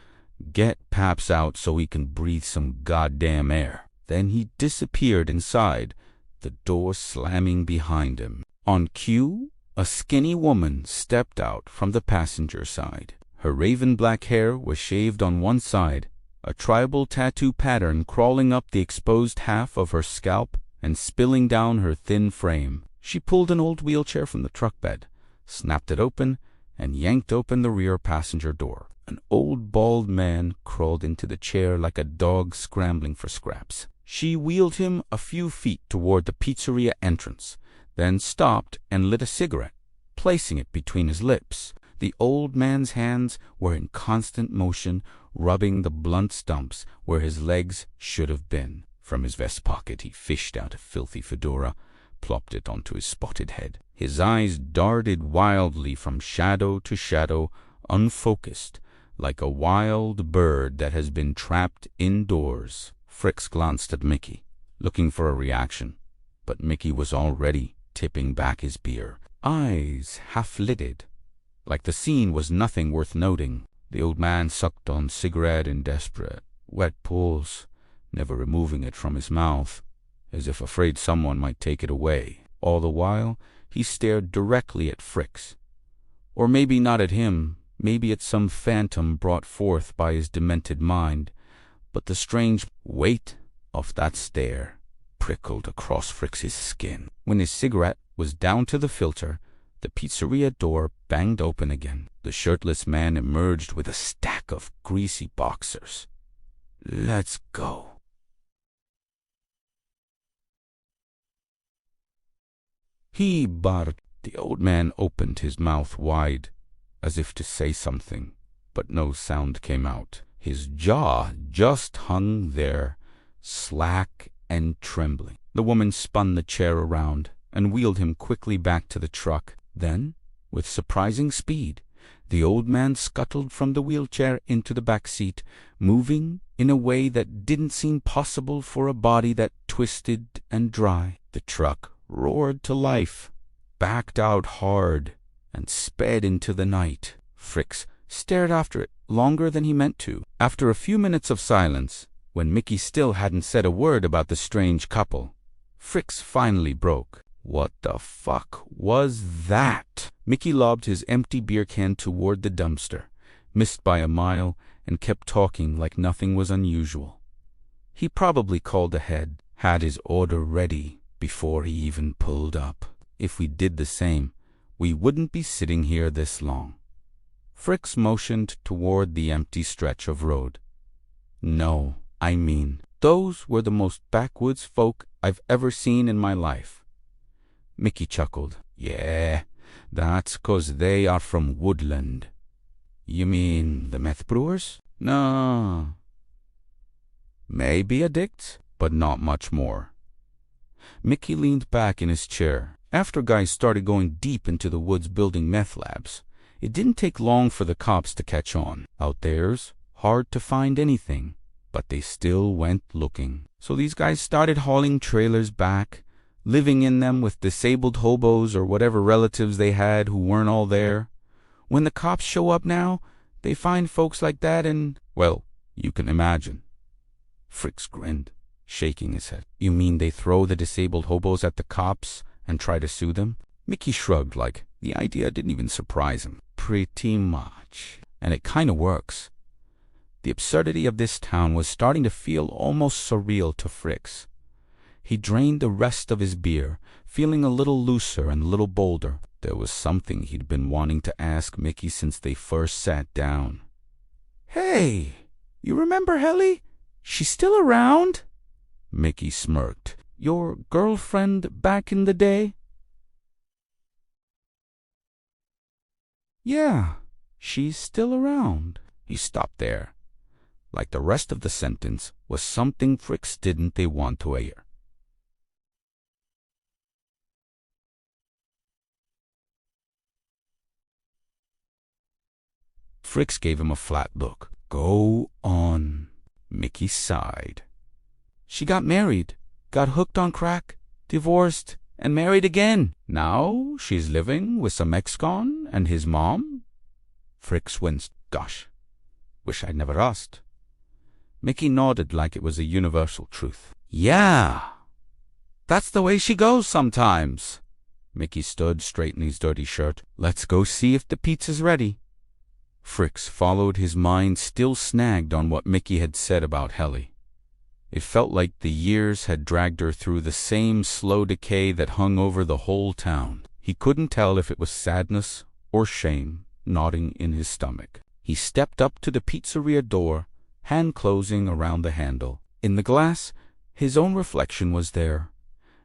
"Get Paps out so he can breathe some goddamn air." Then he disappeared inside, the door slamming behind him. On cue, a skinny woman stepped out from the passenger side. Her raven black hair was shaved on one side, a tribal tattoo pattern crawling up the exposed half of her scalp and spilling down her thin frame. She pulled an old wheelchair from the truck bed, snapped it open, and yanked open the rear passenger door. An old bald man crawled into the chair like a dog scrambling for scraps. She wheeled him a few feet toward the pizzeria entrance, then stopped and lit a cigarette, placing it between his lips. The old man's hands were in constant motion, rubbing the blunt stumps where his legs should have been. From his vest pocket he fished out a filthy fedora, plopped it onto his spotted head. His eyes darted wildly from shadow to shadow, unfocused, like a wild bird that has been trapped indoors. Fricks glanced at Mickey, looking for a reaction, but Mickey was already tipping back his beer, eyes half-lidded, like the scene was nothing worth noting. The old man sucked on cigarette in desperate, wet pulls, never removing it from his mouth, as if afraid someone might take it away. All the while, he stared directly at Fricks. Or maybe not at him, maybe at some phantom brought forth by his demented mind, but the strange weight of that stare prickled across Fricks's skin. When his cigarette was down to the filter, the pizzeria door banged open again. The shirtless man emerged with a stack of greasy boxers. "Let's go." He barked. The old man opened his mouth wide, as if to say something, but no sound came out. His jaw just hung there, slack and trembling. The woman spun the chair around and wheeled him quickly back to the truck. Then, with surprising speed, the old man scuttled from the wheelchair into the back seat, moving in a way that didn't seem possible for a body that twisted and dry. The truck roared to life, backed out hard, and sped into the night. Fricks stared after it longer than he meant to. After a few minutes of silence, when Mickey still hadn't said a word about the strange couple, Fricks finally broke. "What the fuck was that?" Mickey lobbed his empty beer can toward the dumpster, missed by a mile, and kept talking like nothing was unusual. He probably called ahead, had his order ready before he even pulled up. If we did the same, we wouldn't be sitting here this long. Fricks motioned toward the empty stretch of road. "No, I mean, those were the most backwoods folk I've ever seen in my life." Mickey chuckled. "Yeah, that's 'cause they are from Woodland." "You mean the meth brewers?" "No. Maybe addicts, but not much more." Mickey leaned back in his chair. After guys started going deep into the woods building meth labs, it didn't take long for the cops to catch on. Out there's hard to find anything, but they still went looking. So these guys started hauling trailers back, living in them with disabled hobos or whatever relatives they had who weren't all there. When the cops show up now, they find folks like that and, well, you can imagine. Fricks grinned, shaking his head. "You mean they throw the disabled hobos at the cops and try to sue them?" Mickey shrugged like the idea didn't even surprise him. "Pretty much. And it kind of works." The absurdity of this town was starting to feel almost surreal to Fricks. He drained the rest of his beer, feeling a little looser and a little bolder. There was something he'd been wanting to ask Mickey since they first sat down. "Hey, you remember Helly? She's still around?" Mickey smirked. Your girlfriend back in the day?" "Yeah, she's still around." He stopped there. Like the rest of the sentence was something Fricks didn't they want to hear. Fricks gave him a flat look. "Go on." Mickey sighed. "She got married, got hooked on crack, divorced, and married again. Now she's living with some ex-con and his mom." Fricks winced. "Gosh, wish I'd never asked." Mickey nodded like it was a universal truth. "Yeah, that's the way she goes sometimes." Mickey stood straight in his dirty shirt. "Let's go see if the pizza's ready." Fricks followed, his mind still snagged on what Mickey had said about Helly. It felt like the years had dragged her through the same slow decay that hung over the whole town. He couldn't tell if it was sadness or shame gnawing in his stomach. He stepped up to the pizzeria door, hand closing around the handle. In the glass, his own reflection was there,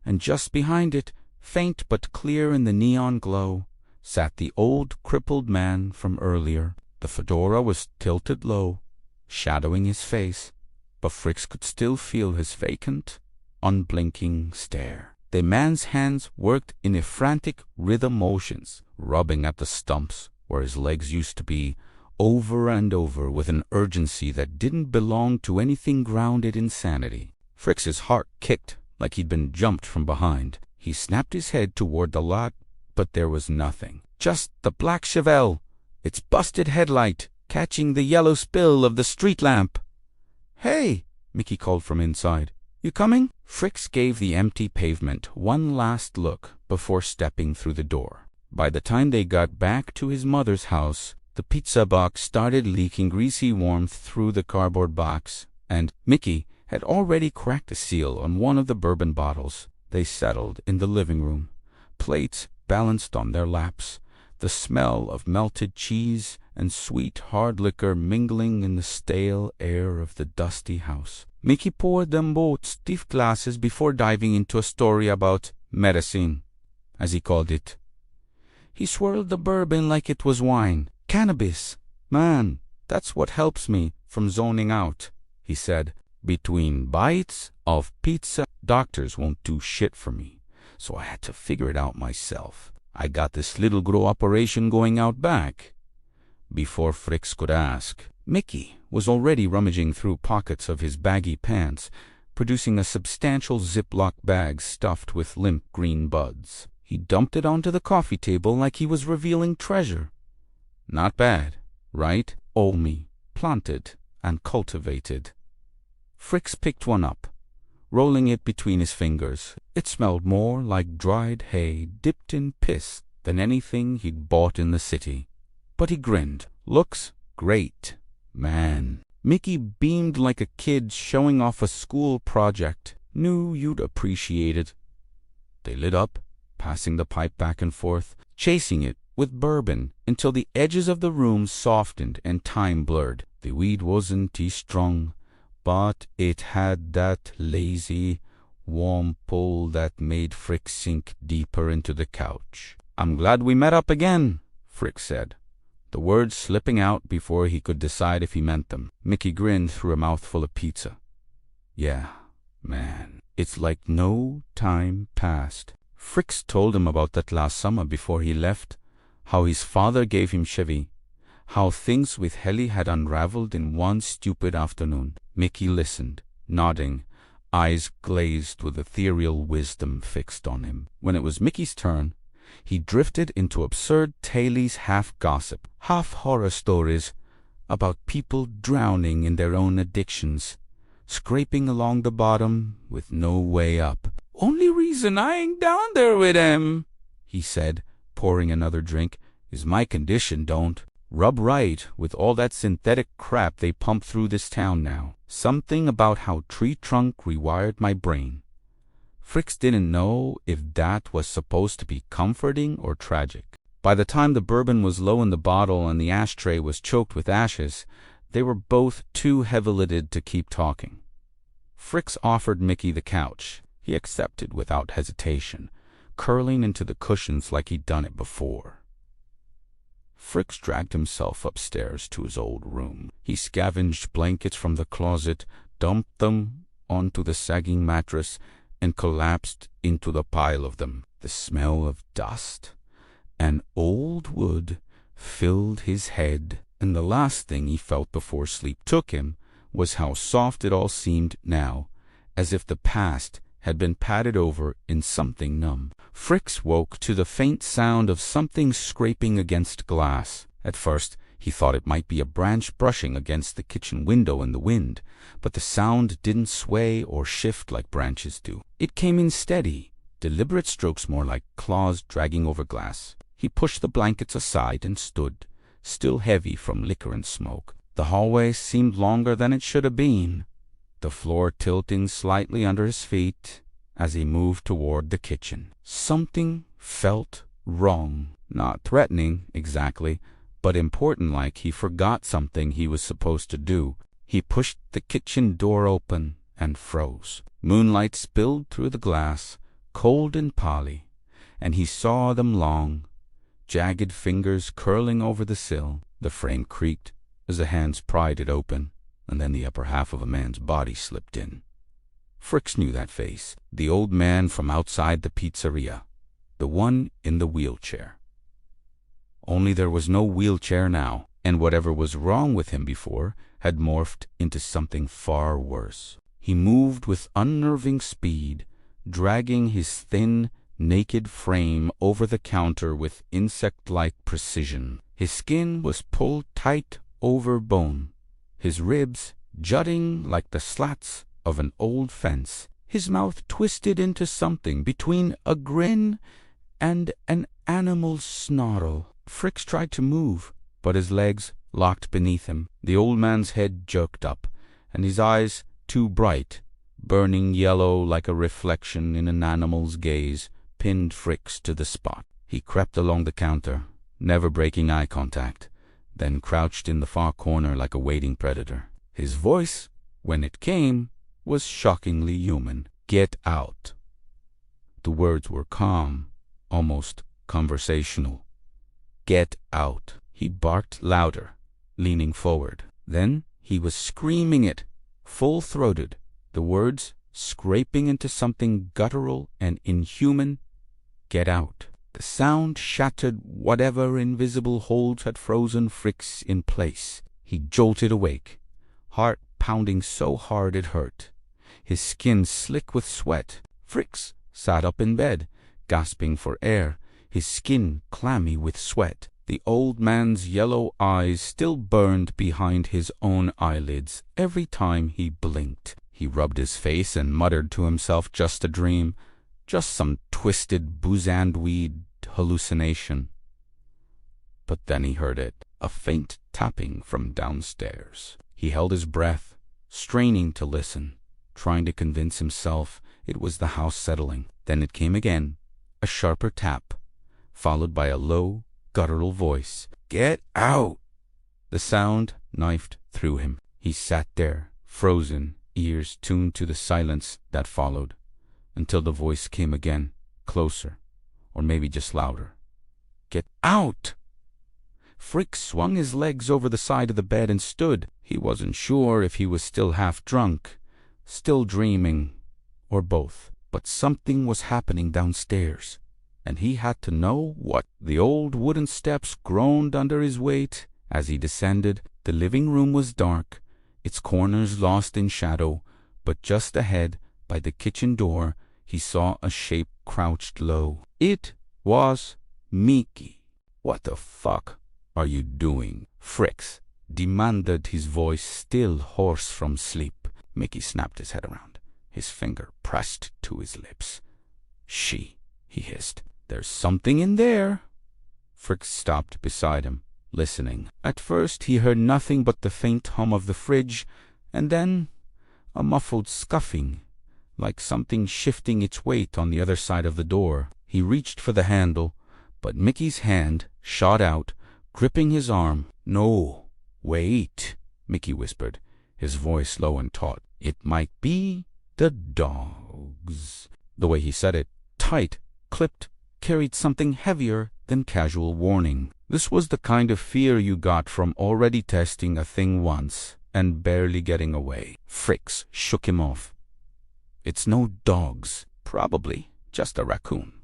and just behind it, faint but clear in the neon glow, sat the old crippled man from earlier. The fedora was tilted low, shadowing his face, but Fricks could still feel his vacant, unblinking stare. The man's hands worked in frantic rhythm motions, rubbing at the stumps where his legs used to be, over and over with an urgency that didn't belong to anything grounded in sanity. Fricks's heart kicked like he'd been jumped from behind. He snapped his head toward the lot, but there was nothing. Just the black Chevelle, its busted headlight catching the yellow spill of the street lamp. "Hey," Mickey called from inside. "You coming?" Fricks gave the empty pavement one last look before stepping through the door. By the time they got back to his mother's house, the pizza box started leaking greasy warmth through the cardboard box, and Mickey had already cracked the seal on one of the bourbon bottles. They settled in the living room, plates balanced on their laps, the smell of melted cheese and sweet hard liquor mingling in the stale air of the dusty house. Mickey poured them both stiff glasses before diving into a story about medicine, as he called it. He swirled the bourbon like it was wine. "Cannabis, man, that's what helps me from zoning out," he said. "Between bites of pizza, doctors won't do shit for me, so I had to figure it out myself. I got this little grow operation going out back." Before Fricks could ask, Mickey was already rummaging through pockets of his baggy pants, producing a substantial Ziploc bag stuffed with limp green buds. He dumped it onto the coffee table like he was revealing treasure. "Not bad, right? Olmy, planted and cultivated." Fricks picked one up, rolling it between his fingers. It smelled more like dried hay dipped in piss than anything he'd bought in the city. But he grinned. "Looks great, man." Mickey beamed like a kid showing off a school project. "Knew you'd appreciate it." They lit up, passing the pipe back and forth, chasing it with bourbon until the edges of the room softened and time blurred. The weed wasn't too strong, but it had that lazy, warm pull that made Fricks sink deeper into the couch. "I'm glad we met up again," Fricks said, the words slipping out before he could decide if he meant them. Mickey grinned through a mouthful of pizza. "Yeah, man, it's like no time passed." Fricks told him about that last summer before he left, how his father gave him Chevy, how things with Helly had unraveled in one stupid afternoon. Mickey listened, nodding, eyes glazed with ethereal wisdom fixed on him. When it was Mickey's turn, he drifted into absurd tales, half gossip, half horror stories about people drowning in their own addictions, scraping along the bottom with no way up. "Only reason I ain't down there with him," he said, pouring another drink, "is my condition don't rub right with all that synthetic crap they pump through this town now. Something about how tree trunk rewired my brain." Fricks didn't know if that was supposed to be comforting or tragic. By the time the bourbon was low in the bottle and the ashtray was choked with ashes, they were both too heavy-lidded to keep talking. Fricks offered Mickey the couch. he accepted without hesitation, curling into the cushions like he'd done it before. Fricks dragged himself upstairs to his old room. He scavenged blankets from the closet, dumped them onto the sagging mattress, and collapsed into the pile of them. The smell of dust and old wood filled his head, and the last thing he felt before sleep took him was how soft it all seemed now, as if the past had been padded over in something numb. Fricks woke to the faint sound of something scraping against glass. At first he thought it might be a branch brushing against the kitchen window in the wind, but the sound didn't sway or shift like branches do. It came in steady, deliberate strokes, more like claws dragging over glass. He pushed the blankets aside and stood, still heavy from liquor and smoke. The hallway seemed longer than it should have been, the floor tilting slightly under his feet as he moved toward the kitchen. Something felt wrong. Not threatening, exactly, but important, like he forgot something he was supposed to do. He pushed the kitchen door open and froze. Moonlight spilled through the glass, cold and poly, and he saw them long, jagged fingers curling over the sill. The frame creaked as the hands pried it open, and then the upper half of a man's body slipped in. Fricks knew that face, the old man from outside the pizzeria, the one in the wheelchair. Only there was no wheelchair now, and whatever was wrong with him before had morphed into something far worse. He moved with unnerving speed, dragging his thin, naked frame over the counter with insect-like precision. His skin was pulled tight over bone, his ribs jutting like the slats of an old fence, his mouth twisted into something between a grin and an animal's snarl. Fricks tried to move, but his legs locked beneath him. The old man's head jerked up, and his eyes, too bright, burning yellow like a reflection in an animal's gaze, pinned Fricks to the spot. He crept along the counter, never breaking eye contact, then crouched in the far corner like a waiting predator. His voice, when it came, was shockingly human. "Get out." The words were calm, almost conversational. "Get out." He barked louder, leaning forward. Then he was screaming it, full-throated, the words scraping into something guttural and inhuman. "Get out." The sound shattered whatever invisible holds had frozen Fricks in place. He jolted awake, heart pounding so hard it hurt, his skin slick with sweat. Fricks sat up in bed, gasping for air, his skin clammy with sweat. The old man's yellow eyes still burned behind his own eyelids every time he blinked. He rubbed his face and muttered to himself, "Just a dream, just some twisted bouzandweed hallucination." But then he heard it, a faint tapping from downstairs. He held his breath, straining to listen, trying to convince himself it was the house settling. Then it came again, a sharper tap, followed by a low, guttural voice. "Get out!" The sound knifed through him. He sat there, frozen, ears tuned to the silence that followed, until the voice came again, closer, or maybe just louder. "Get out!" Fricks swung his legs over the side of the bed and stood. He wasn't sure if he was still half drunk, still dreaming, or both. But something was happening downstairs, and he had to know what. The old wooden steps groaned under his weight as he descended. The living room was dark, its corners lost in shadow, but just ahead, by the kitchen door, he saw a shape crouched low. It was Mickey. "What the fuck are you doing?" Fricks demanded, his voice still hoarse from sleep. Mickey snapped his head around, his finger pressed to his lips. "She," he hissed. "There's something in there." Fricks stopped beside him, listening. At first he heard nothing but the faint hum of the fridge, and then a muffled scuffing, like something shifting its weight on the other side of the door. He reached for the handle, but Mickey's hand shot out, gripping his arm. "No, wait," Mickey whispered, his voice low and taut. "It might be the dogs." The way he said it, tight, clipped, carried something heavier than casual warning. This was the kind of fear you got from already testing a thing once and barely getting away. Fricks shook him off. It's no dogs, probably just a raccoon.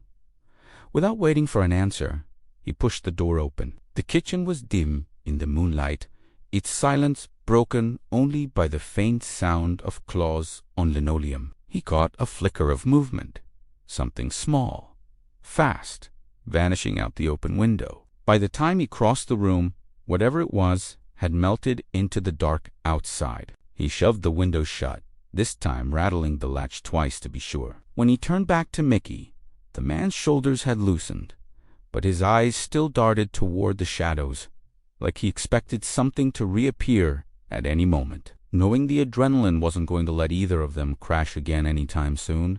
Without waiting for an answer, he pushed the door open. The kitchen was dim in the moonlight, its silence broken only by the faint sound of claws on linoleum. He caught a flicker of movement, something small, fast, vanishing out the open window. By the time he crossed the room, whatever it was had melted into the dark outside. He shoved the window shut, this time rattling the latch twice to be sure. When he turned back to Mickey, the man's shoulders had loosened, but his eyes still darted toward the shadows, like he expected something to reappear at any moment. Knowing the adrenaline wasn't going to let either of them crash again anytime soon,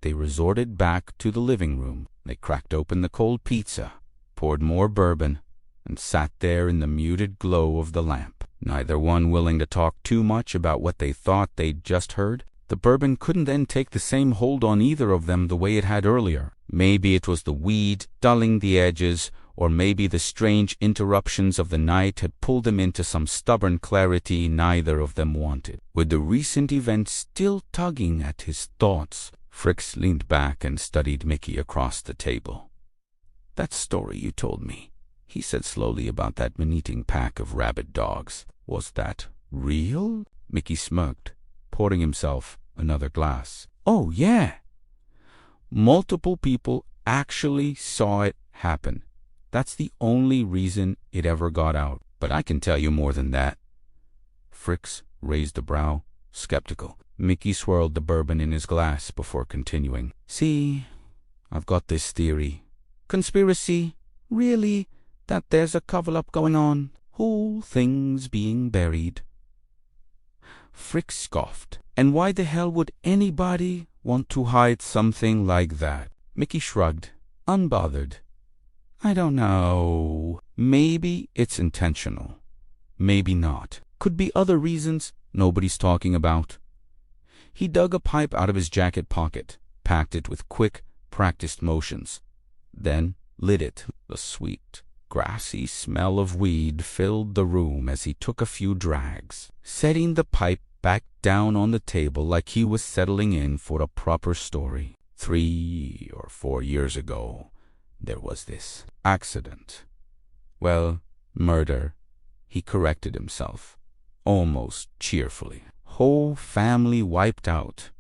they resorted back to the living room. They cracked open the cold pizza, poured more bourbon, and sat there in the muted glow of the lamp, neither one willing to talk too much about what they thought they'd just heard. The bourbon couldn't then take the same hold on either of them the way it had earlier. Maybe it was the weed dulling the edges, or maybe the strange interruptions of the night had pulled them into some stubborn clarity neither of them wanted. With the recent events still tugging at his thoughts, Fricks leaned back and studied Mickey across the table. "That story you told me," he said slowly, "about that man-eating pack of rabid dogs, was that real?" Mickey smirked, pouring himself another glass. "Oh, yeah. Multiple people actually saw it happen. That's the only reason it ever got out. But I can tell you more than that." Fricks raised a brow, skeptical. Mickey swirled the bourbon in his glass before continuing. "See, I've got this theory. Conspiracy, really, that there's a cover-up going on. Whole thing's being buried." Fricks scoffed. "And why the hell would anybody want to hide something like that?" Mickey shrugged, unbothered. "I don't know. Maybe it's intentional. Maybe not. Could be other reasons nobody's talking about." He dug a pipe out of his jacket pocket, packed it with quick, practiced motions, then lit it. The sweet, grassy smell of weed filled the room as he took a few drags, setting the pipe back down on the table like he was settling in for a proper story. 3 or 4 years ago, there was this accident. Well, murder, he corrected himself, almost cheerfully. Whole family wiped out.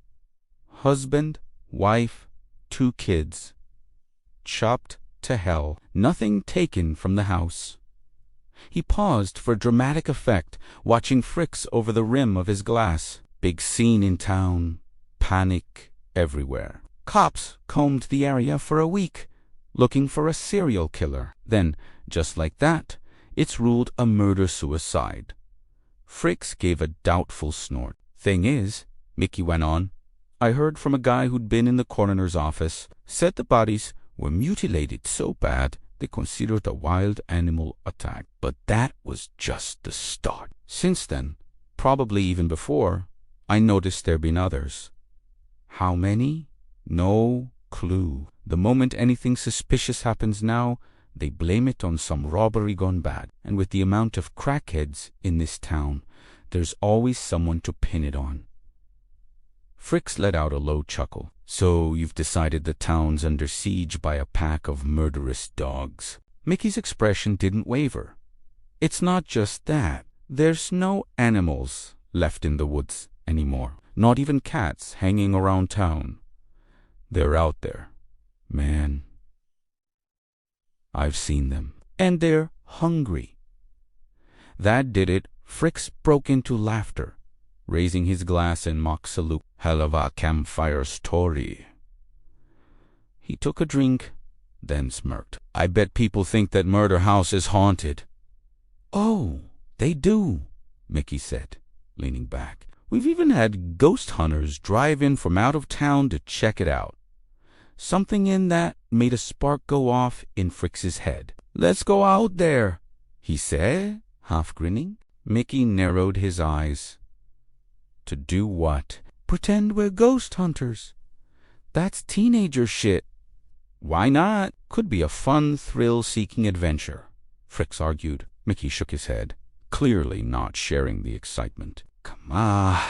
Husband, wife, 2 kids. Chopped to hell. Nothing taken from the house. He paused for dramatic effect, watching Fricks over the rim of his glass. Big scene in town. Panic everywhere. Cops combed the area for a week, looking for a serial killer. Then, just like that, it's ruled a murder-suicide. Fricks gave a doubtful snort. "Thing is," Mickey went on, "I heard from a guy who'd been in the coroner's office. Said the bodies were mutilated so bad they considered a wild animal attack. But that was just the start. Since then, probably even before, I noticed there'd been others. How many? No clue. The moment anything suspicious happens now, they blame it on some robbery gone bad. And with the amount of crackheads in this town, there's always someone to pin it on." Fricks let out a low chuckle. "So you've decided the town's under siege by a pack of murderous dogs?" Mickey's expression didn't waver. "It's not just that. There's no animals left in the woods anymore. Not even cats hanging around town. They're out there, man. I've seen them. And they're hungry." That did it. Fricks broke into laughter, raising his glass in mock salute. "Hell of a campfire story." He took a drink, then smirked. "I bet people think that Murder House is haunted." "Oh, they do," Mickey said, leaning back. "We've even had ghost hunters drive in from out of town to check it out." Something in that made a spark go off in Fricks's head. "Let's go out there," he said, half grinning. Mickey narrowed his eyes. "To do what?" "Pretend we're ghost hunters. That's teenager shit. Why not? Could be a fun, thrill-seeking adventure, Fricks argued. Mickey shook his head, clearly not sharing the excitement. Come on,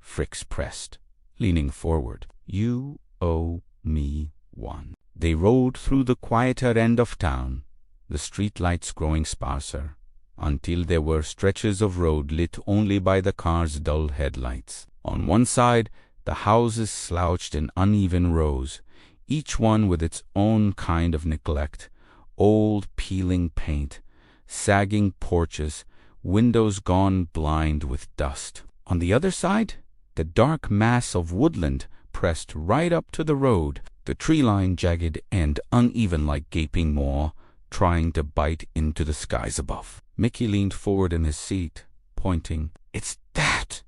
Fricks pressed, leaning forward. You owe me one. They rode through the quieter end of town, the streetlights growing sparser, until there were stretches of road lit only by the cars' dull headlights. On one side, the houses slouched in uneven rows, each one with its own kind of neglect, old peeling paint, sagging porches, windows gone blind with dust. On the other side, the dark mass of woodland pressed right up to the road, the tree line jagged and uneven like gaping maw, trying to bite into the skies above. Mickey leaned forward in his seat, pointing. It's that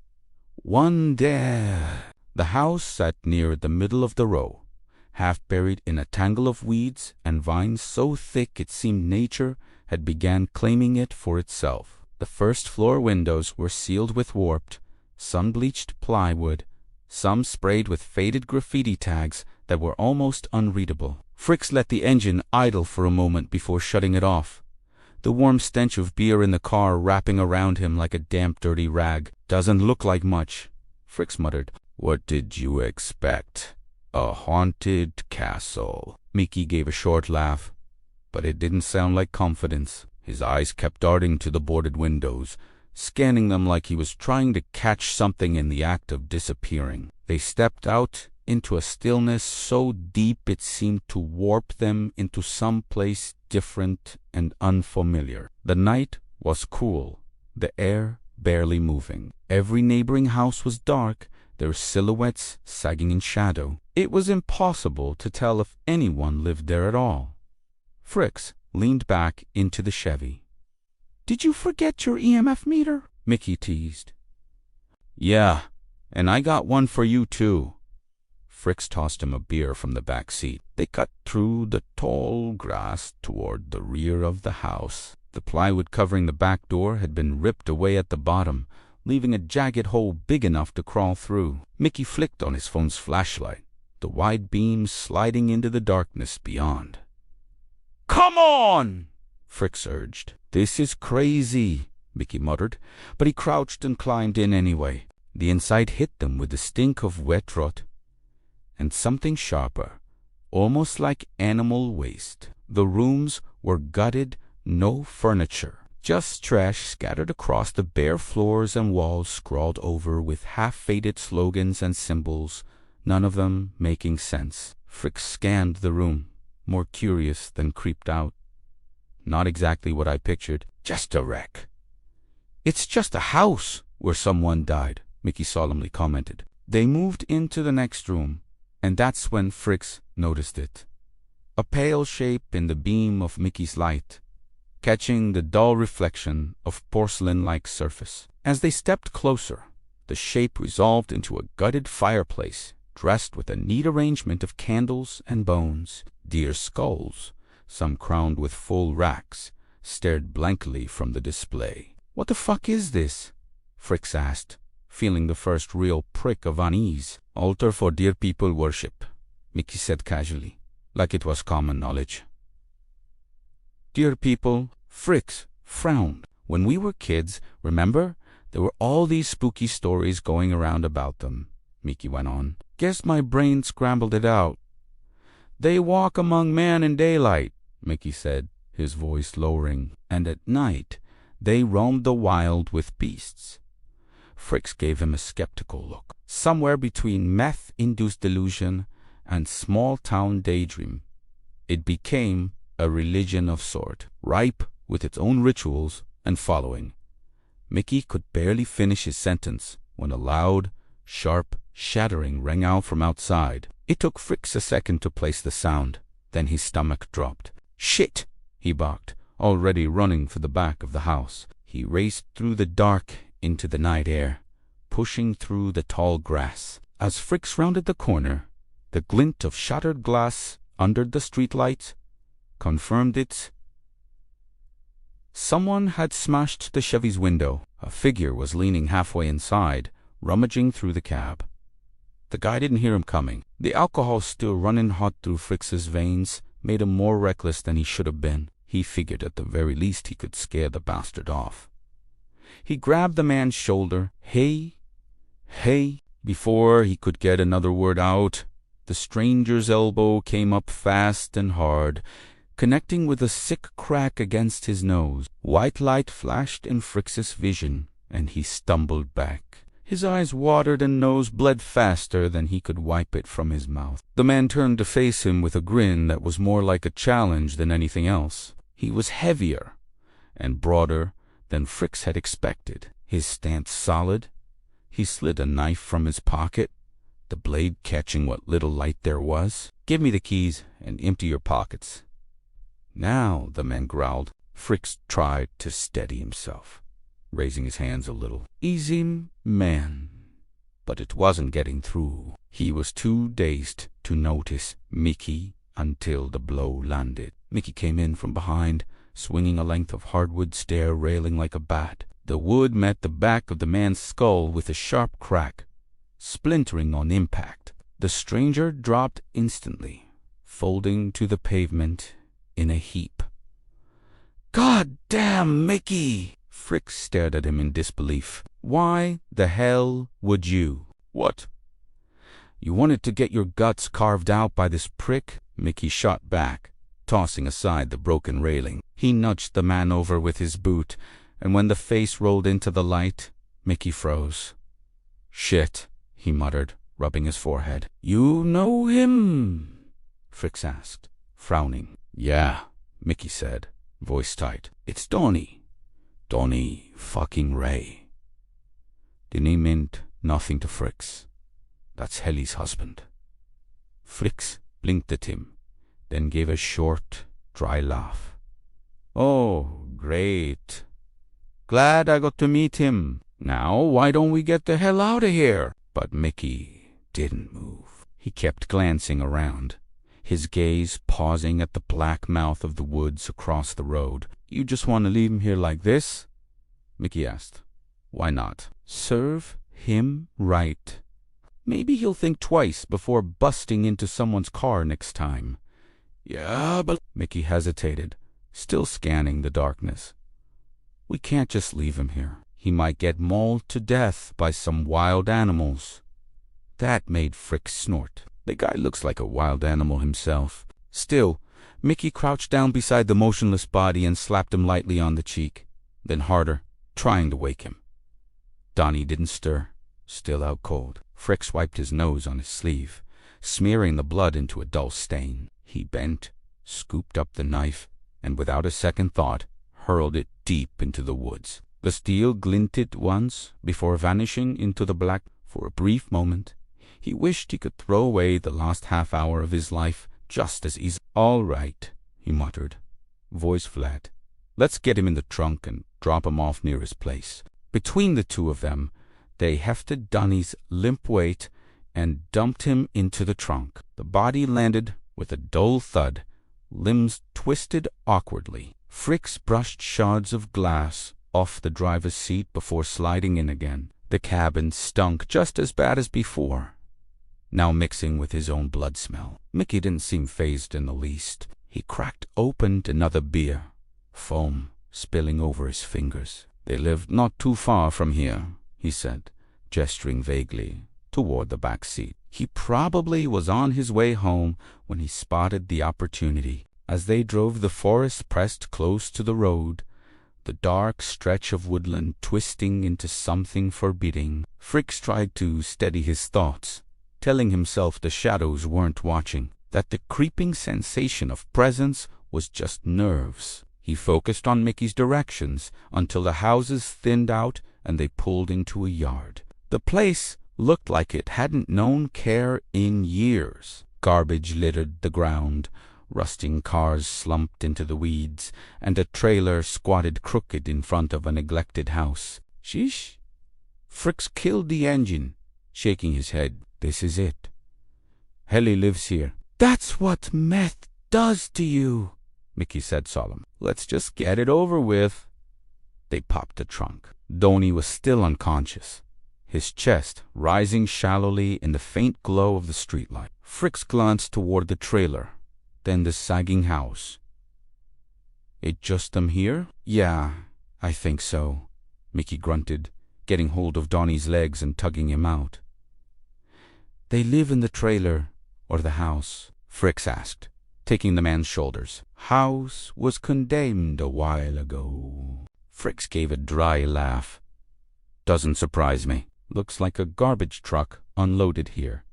one there. The house sat near the middle of the row, half buried in a tangle of weeds and vines so thick it seemed nature had began claiming it for itself. The first-floor windows were sealed with warped, sun-bleached plywood, some sprayed with faded graffiti tags that were almost unreadable. Fricks let the engine idle for a moment before shutting it off, the warm stench of beer in the car wrapping around him like a damp, dirty rag. Doesn't look like much, Fricks muttered. What did you expect? A haunted castle. Mickey gave a short laugh, but it didn't sound like confidence. His eyes kept darting to the boarded windows, scanning them like he was trying to catch something in the act of disappearing. They stepped out into a stillness so deep it seemed to warp them into some place different and unfamiliar. The night was cool, the air barely moving. Every neighboring house was dark, their silhouettes sagging in shadow. It was impossible to tell if anyone lived there at all. Fricks leaned back into the Chevy. Did you forget your EMF meter? Mickey teased. Yeah, and I got one for you too. Fricks tossed him a beer from the back seat. They cut through the tall grass toward the rear of the house. The plywood covering the back door had been ripped away at the bottom, leaving a jagged hole big enough to crawl through. Mickey flicked on his phone's flashlight, the wide beams sliding into the darkness beyond. Come on! Fricks urged. This is crazy, Mickey muttered, but he crouched and climbed in anyway. The inside hit them with the stink of wet rot and something sharper, almost like animal waste. The rooms were gutted, no furniture, just trash scattered across the bare floors and walls scrawled over with half-faded slogans and symbols, none of them making sense. Fricks scanned the room, more curious than creeped out. Not exactly what I pictured, just a wreck. It's just a house where someone died, Mickey solemnly commented. They moved into the next room, and that's when Fricks noticed it. A pale shape in the beam of Mickey's light, catching the dull reflection of porcelain-like surface. As they stepped closer, the shape resolved into a gutted fireplace, dressed with a neat arrangement of candles and bones. Deer skulls, some crowned with full racks, stared blankly from the display. What the fuck is this? Fricks asked, feeling the first real prick of unease. Altar for deer people worship, Mickey said casually, like it was common knowledge. Deer people? Fricks frowned. When we were kids, remember? There were all these spooky stories going around about them, Mickey went on. Guess my brain scrambled it out. They walk among men in daylight, Mickey said, his voice lowering, and at night they roamed the wild with beasts. Fricks gave him a skeptical look. Somewhere between meth-induced delusion and small-town daydream, it became a religion of sort, ripe with its own rituals and following. Mickey could barely finish his sentence when a loud, sharp shattering rang out from outside. It took Fricks a second to place the sound, then his stomach dropped. Shit! He barked, already running for the back of the house. He raced through the dark into the night air, pushing through the tall grass. As Fricks rounded the corner, the glint of shattered glass under the streetlights confirmed it. Someone had smashed the Chevy's window. A figure was leaning halfway inside, rummaging through the cab. The guy didn't hear him coming. The alcohol still running hot through Fritz's veins made him more reckless than he should have been. He figured at the very least he could scare the bastard off. He grabbed the man's shoulder. Hey, hey. Before he could get another word out, the stranger's elbow came up fast and hard, connecting with a sick crack against his nose. White light flashed in Fritz's vision, and he stumbled back. His eyes watered and nose bled faster than he could wipe it from his mouth. The man turned to face him with a grin that was more like a challenge than anything else. He was heavier and broader than Fritz had expected. His stance solid. He slid a knife from his pocket, the blade catching what little light there was. "Give me the keys and empty your pockets." "Now," the man growled. Fritz tried to steady himself, raising his hands a little. "Easy, man." But it wasn't getting through. He was too dazed to notice Mickey until the blow landed. Mickey came in from behind, swinging a length of hardwood stair railing like a bat. The wood met the back of the man's skull with a sharp crack, splintering on impact. The stranger dropped instantly, folding to the pavement in a heap. "God damn, Mickey!" Frick stared at him in disbelief. "Why the hell would you?" "What? You wanted to get your guts carved out by this prick?" Mickey shot back, tossing aside the broken railing. He nudged the man over with his boot, and when the face rolled into the light, Mickey froze. "Shit," he muttered, rubbing his forehead. "You know him?" Fritz asked, frowning. "Yeah," Mickey said, voice tight. "It's Donnie. Donnie fucking Ray." The name meant nothing to Fritz. "That's Helly's husband." Fritz blinked at him, then gave a short, dry laugh. "Oh, great. Glad I got to meet him. Now, why don't we get the hell out of here?" But Mickey didn't move. He kept glancing around, his gaze pausing at the black mouth of the woods across the road. "You just want to leave him here like this?" Mickey asked. "Why not? Serve him right. Maybe he'll think twice before busting into someone's car next time." "Yeah, but—" Mickey hesitated, still scanning the darkness. "We can't just leave him here. He might get mauled to death by some wild animals." That made Frick snort. The guy looks like a wild animal himself. Still, Mickey crouched down beside the motionless body and slapped him lightly on the cheek, then harder, trying to wake him. Donnie didn't stir, still out cold. Frick wiped his nose on his sleeve, smearing the blood into a dull stain. He bent, scooped up the knife, and without a second thought, hurled it deep into the woods. The steel glinted once before vanishing into the black. For a brief moment, he wished he could throw away the last half hour of his life just as easily. "All right," he muttered, voice flat. "Let's get him in the trunk and drop him off near his place." Between the two of them, they hefted Donnie's limp weight and dumped him into the trunk. The body landed with a dull thud, limbs twisted awkwardly. Fritz brushed shards of glass off the driver's seat before sliding in again. The cabin stunk just as bad as before, now mixing with his own blood smell. Mickey didn't seem fazed in the least. He cracked open another beer, foam spilling over his fingers. "They lived not too far from here," he said, gesturing vaguely toward the back seat. He probably was on his way home when he spotted the opportunity. As they drove, the forest pressed close to the road, the dark stretch of woodland twisting into something forbidding. Fritz tried to steady his thoughts, telling himself the shadows weren't watching, that the creeping sensation of presence was just nerves. He focused on Mickey's directions until the houses thinned out and they pulled into a yard. The place looked like it hadn't known care in years. Garbage littered the ground, rusting cars slumped into the weeds, and a trailer squatted crooked in front of a neglected house. "Sheesh." Fritz killed the engine, shaking his head. "This is it. Helly lives here." "That's what meth does to you," Mickey said solemn. "Let's just get it over with." They popped the trunk. Donnie was still unconscious, his chest rising shallowly in the faint glow of the streetlight. Fricks glanced toward the trailer, then the sagging house. "It just them here?" "Yeah, I think so," Mickey grunted, getting hold of Donnie's legs and tugging him out. "They live in the trailer or the house?" Fricks asked, taking the man's shoulders. "House was condemned a while ago." Fricks gave a dry laugh. "Doesn't surprise me. Looks like a garbage truck unloaded here."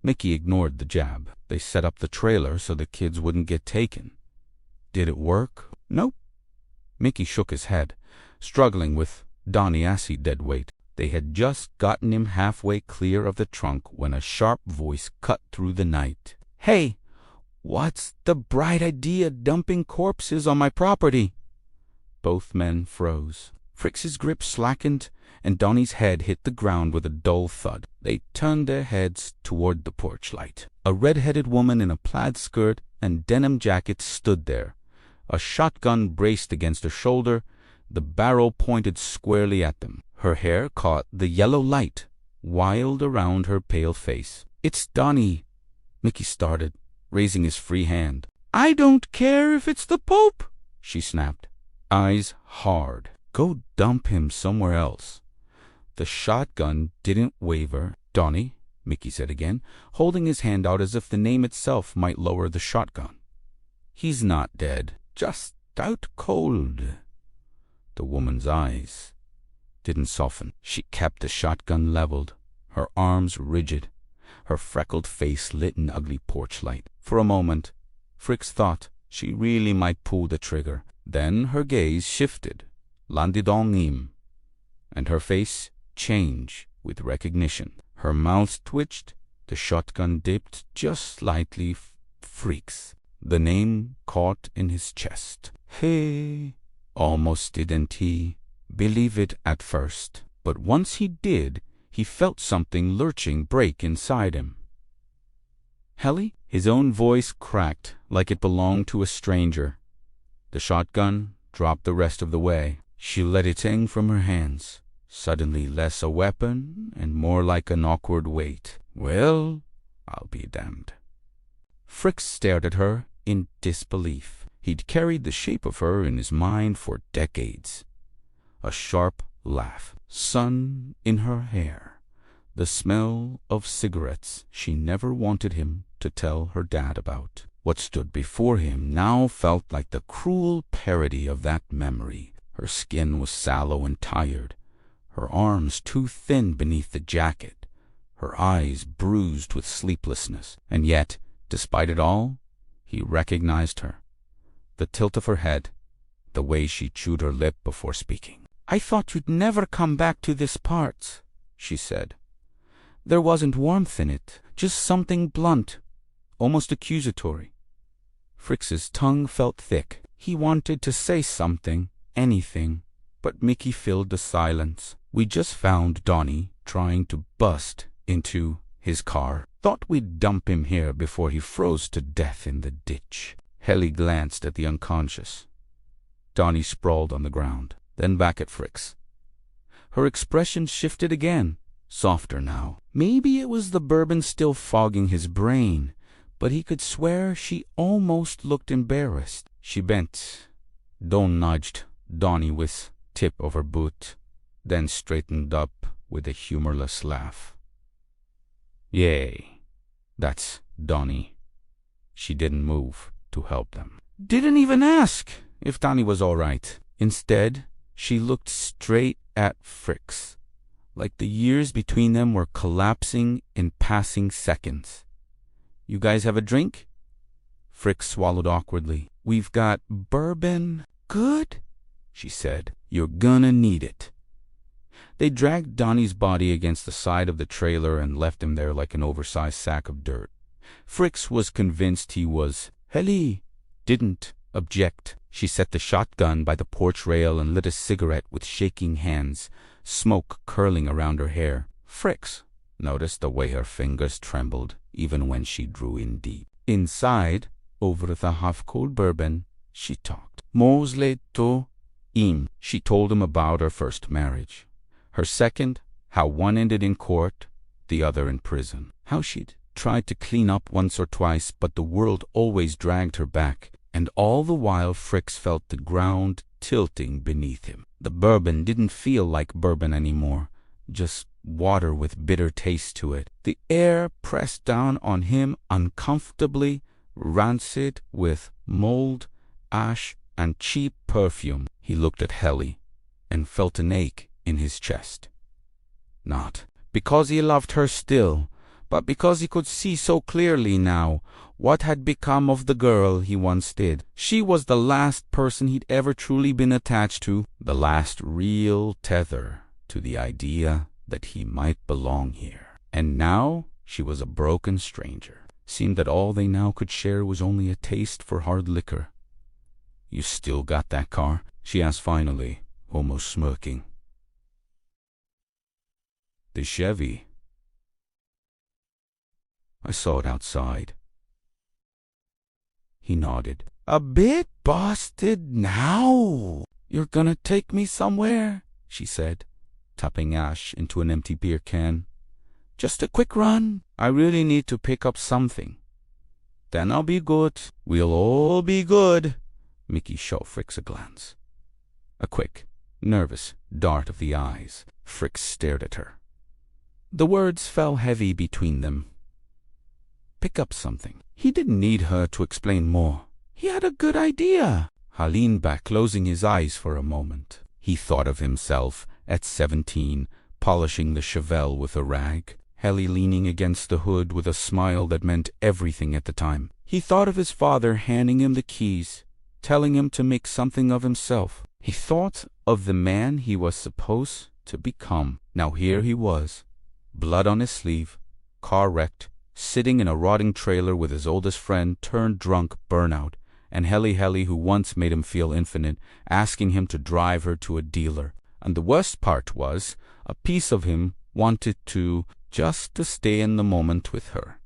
Mickey ignored the jab. They set up the trailer so the kids wouldn't get taken. Did it work? Nope. Mickey shook his head, struggling with Donnie acid dead weight. They had just gotten him halfway clear of the trunk when a sharp voice cut through the night. "Hey, what's the bright idea dumping corpses on my property?" Both men froze. Fricks's grip slackened, and Donnie's head hit the ground with a dull thud. They turned their heads toward the porch light. A red-headed woman in a plaid skirt and denim jacket stood there, a shotgun braced against her shoulder, the barrel pointed squarely at them. Her hair caught the yellow light, wild around her pale face. "It's Donnie," Mickey started, raising his free hand. "I don't care if it's the Pope," she snapped, eyes hard. "Go dump him somewhere else." The shotgun didn't waver. "Donnie," Mickey said again, holding his hand out as if the name itself might lower the shotgun. "He's not dead, just out cold." The woman's eyes didn't soften. She kept the shotgun leveled, her arms rigid, her freckled face lit in ugly porch light. For a moment, Fricks thought she really might pull the trigger. Then her gaze shifted, landed on him, and her face changed with recognition. Her mouth twitched, the shotgun dipped just slightly. Fricks. The name caught in his chest. Hey, almost didn't he believe it at first. But once he did, he felt something lurching break inside him. "Helly?" His own voice cracked like it belonged to a stranger. The shotgun dropped the rest of the way. She let it hang from her hands, suddenly less a weapon and more like an awkward weight. "Well, I'll be damned." Fricks stared at her in disbelief. He'd carried the shape of her in his mind for decades. A sharp laugh, sun in her hair, the smell of cigarettes she never wanted him to tell her dad about. What stood before him now felt like the cruel parody of that memory. Her skin was sallow and tired, her arms too thin beneath the jacket, her eyes bruised with sleeplessness. And yet, despite it all, he recognized her. The tilt of her head, the way she chewed her lip before speaking. "I thought you'd never come back to this part," she said. There wasn't warmth in it, just something blunt, almost accusatory. Fricks's tongue felt thick. He wanted to say something, anything, but Mickey filled the silence. "We just found Donnie trying to bust into his car. Thought we'd dump him here before he froze to death in the ditch." Helly glanced at the unconscious. Donnie sprawled on the ground, then back at Fricks. Her expression shifted again, softer now. Maybe it was the bourbon still fogging his brain, but he could swear she almost looked embarrassed. She bent, nudged Donnie with tip of her boot, then straightened up with a humorless laugh. "Yay, that's Donnie." She didn't move to help them. Didn't even ask if Donnie was all right. Instead, she looked straight at Fricks, like the years between them were collapsing in passing seconds. "You guys have a drink?" Fricks swallowed awkwardly. "We've got bourbon." "Good," she said. "You're gonna need it." They dragged Donnie's body against the side of the trailer and left him there like an oversized sack of dirt. Fricks was convinced he was. Helly didn't object. She set the shotgun by the porch rail and lit a cigarette with shaking hands, smoke curling around her hair. Fricks noticed the way her fingers trembled even when she drew in deep. Inside, over the half-cold bourbon, she talked. "Mosley to him." She told him about her first marriage, Her second, how one ended in court, the other in prison. How she'd tried to clean up once or twice, but the world always dragged her back, and all the while Fricks felt the ground tilting beneath him. The bourbon didn't feel like bourbon anymore, just water with bitter taste to it. The air pressed down on him uncomfortably, rancid with mold, ash, and cheap perfume. He looked at Helly and felt an ache in his chest. Not because he loved her still, but because he could see so clearly now what had become of the girl he once did. She was the last person he'd ever truly been attached to, the last real tether to the idea that he might belong here. And now she was a broken stranger. Seemed that all they now could share was only a taste for hard liquor. "You still got that car?" she asked finally, almost smirking. "The Chevy. I saw it outside." He nodded. "A bit busted now. You're gonna take me somewhere?" she said, tapping ash into an empty beer can. "Just a quick run. I really need to pick up something. Then I'll be good. We'll all be good." Mickey shot Fricks a glance. A quick, nervous dart of the eyes. Fricks stared at her. The words fell heavy between them. Pick up something. He didn't need her to explain more. He had a good idea. He leaned back, closing his eyes for a moment. He thought of himself at 17, polishing the Chevelle with a rag, Helly leaning against the hood with a smile that meant everything at the time. He thought of his father handing him the keys, telling him to make something of himself. He thought of the man he was supposed to become. Now here he was, blood on his sleeve, car wrecked, sitting in a rotting trailer with his oldest friend turned drunk burnout, and Helly, who once made him feel infinite, asking him to drive her to a dealer. And the worst part was, a piece of him wanted just to stay in the moment with her,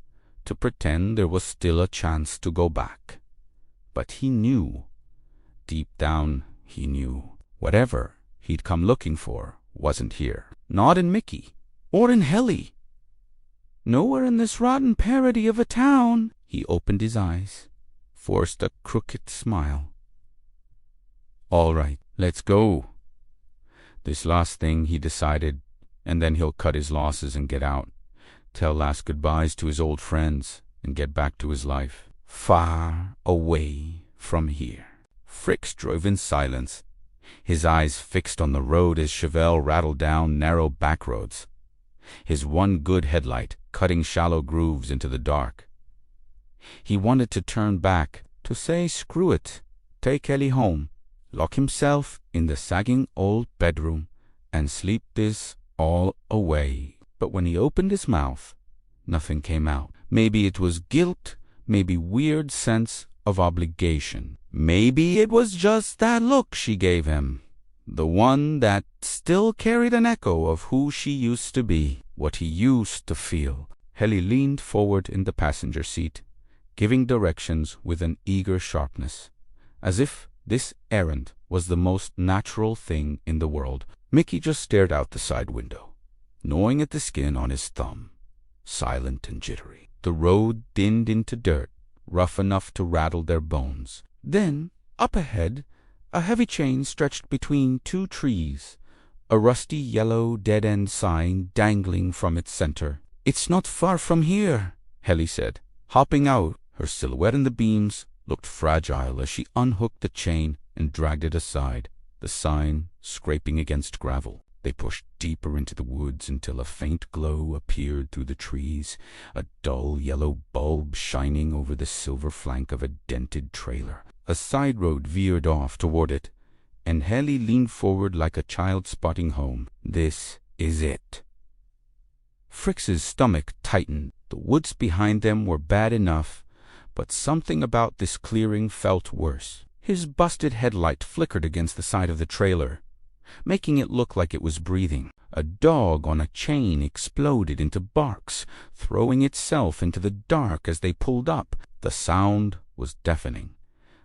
to pretend there was still a chance to go back. But he knew, deep down he knew, whatever he'd come looking for wasn't here. Not in Mickey, or in Helly. Nowhere in this rotten parody of a town. He opened his eyes, forced a crooked smile. "All right, let's go." This last thing he decided, and then he'll cut his losses and get out, tell last goodbyes to his old friends, and get back to his life. Far away from here. Fricks drove in silence, his eyes fixed on the road as Chevelle rattled down narrow back roads, his one good headlight cutting shallow grooves into the dark. He wanted to turn back, to say screw it, take Ellie home, lock himself in the sagging old bedroom, and sleep this all away. But when he opened his mouth, nothing came out. Maybe it was guilt, maybe weird sense of obligation. Maybe it was just that look she gave him, the one that still carried an echo of who she used to be, what he used to feel. Helly leaned forward in the passenger seat, giving directions with an eager sharpness, as if this errand was the most natural thing in the world. Mickey just stared out the side window, gnawing at the skin on his thumb, silent and jittery. The road thinned into dirt, rough enough to rattle their bones. Then, up ahead, a heavy chain stretched between two trees, a rusty yellow dead-end sign dangling from its center. "It's not far from here," Helly said, hopping out. Her silhouette in the beams looked fragile as she unhooked the chain and dragged it aside, the sign scraping against gravel. They pushed deeper into the woods until a faint glow appeared through the trees, a dull yellow bulb shining over the silver flank of a dented trailer. A side road veered off toward it, and Helly leaned forward like a child spotting home. This is it. Fricks's stomach tightened. The woods behind them were bad enough, but something about this clearing felt worse. His busted headlight flickered against the side of the trailer, making it look like it was breathing. A dog on a chain exploded into barks, throwing itself into the dark as they pulled up. The sound was deafening.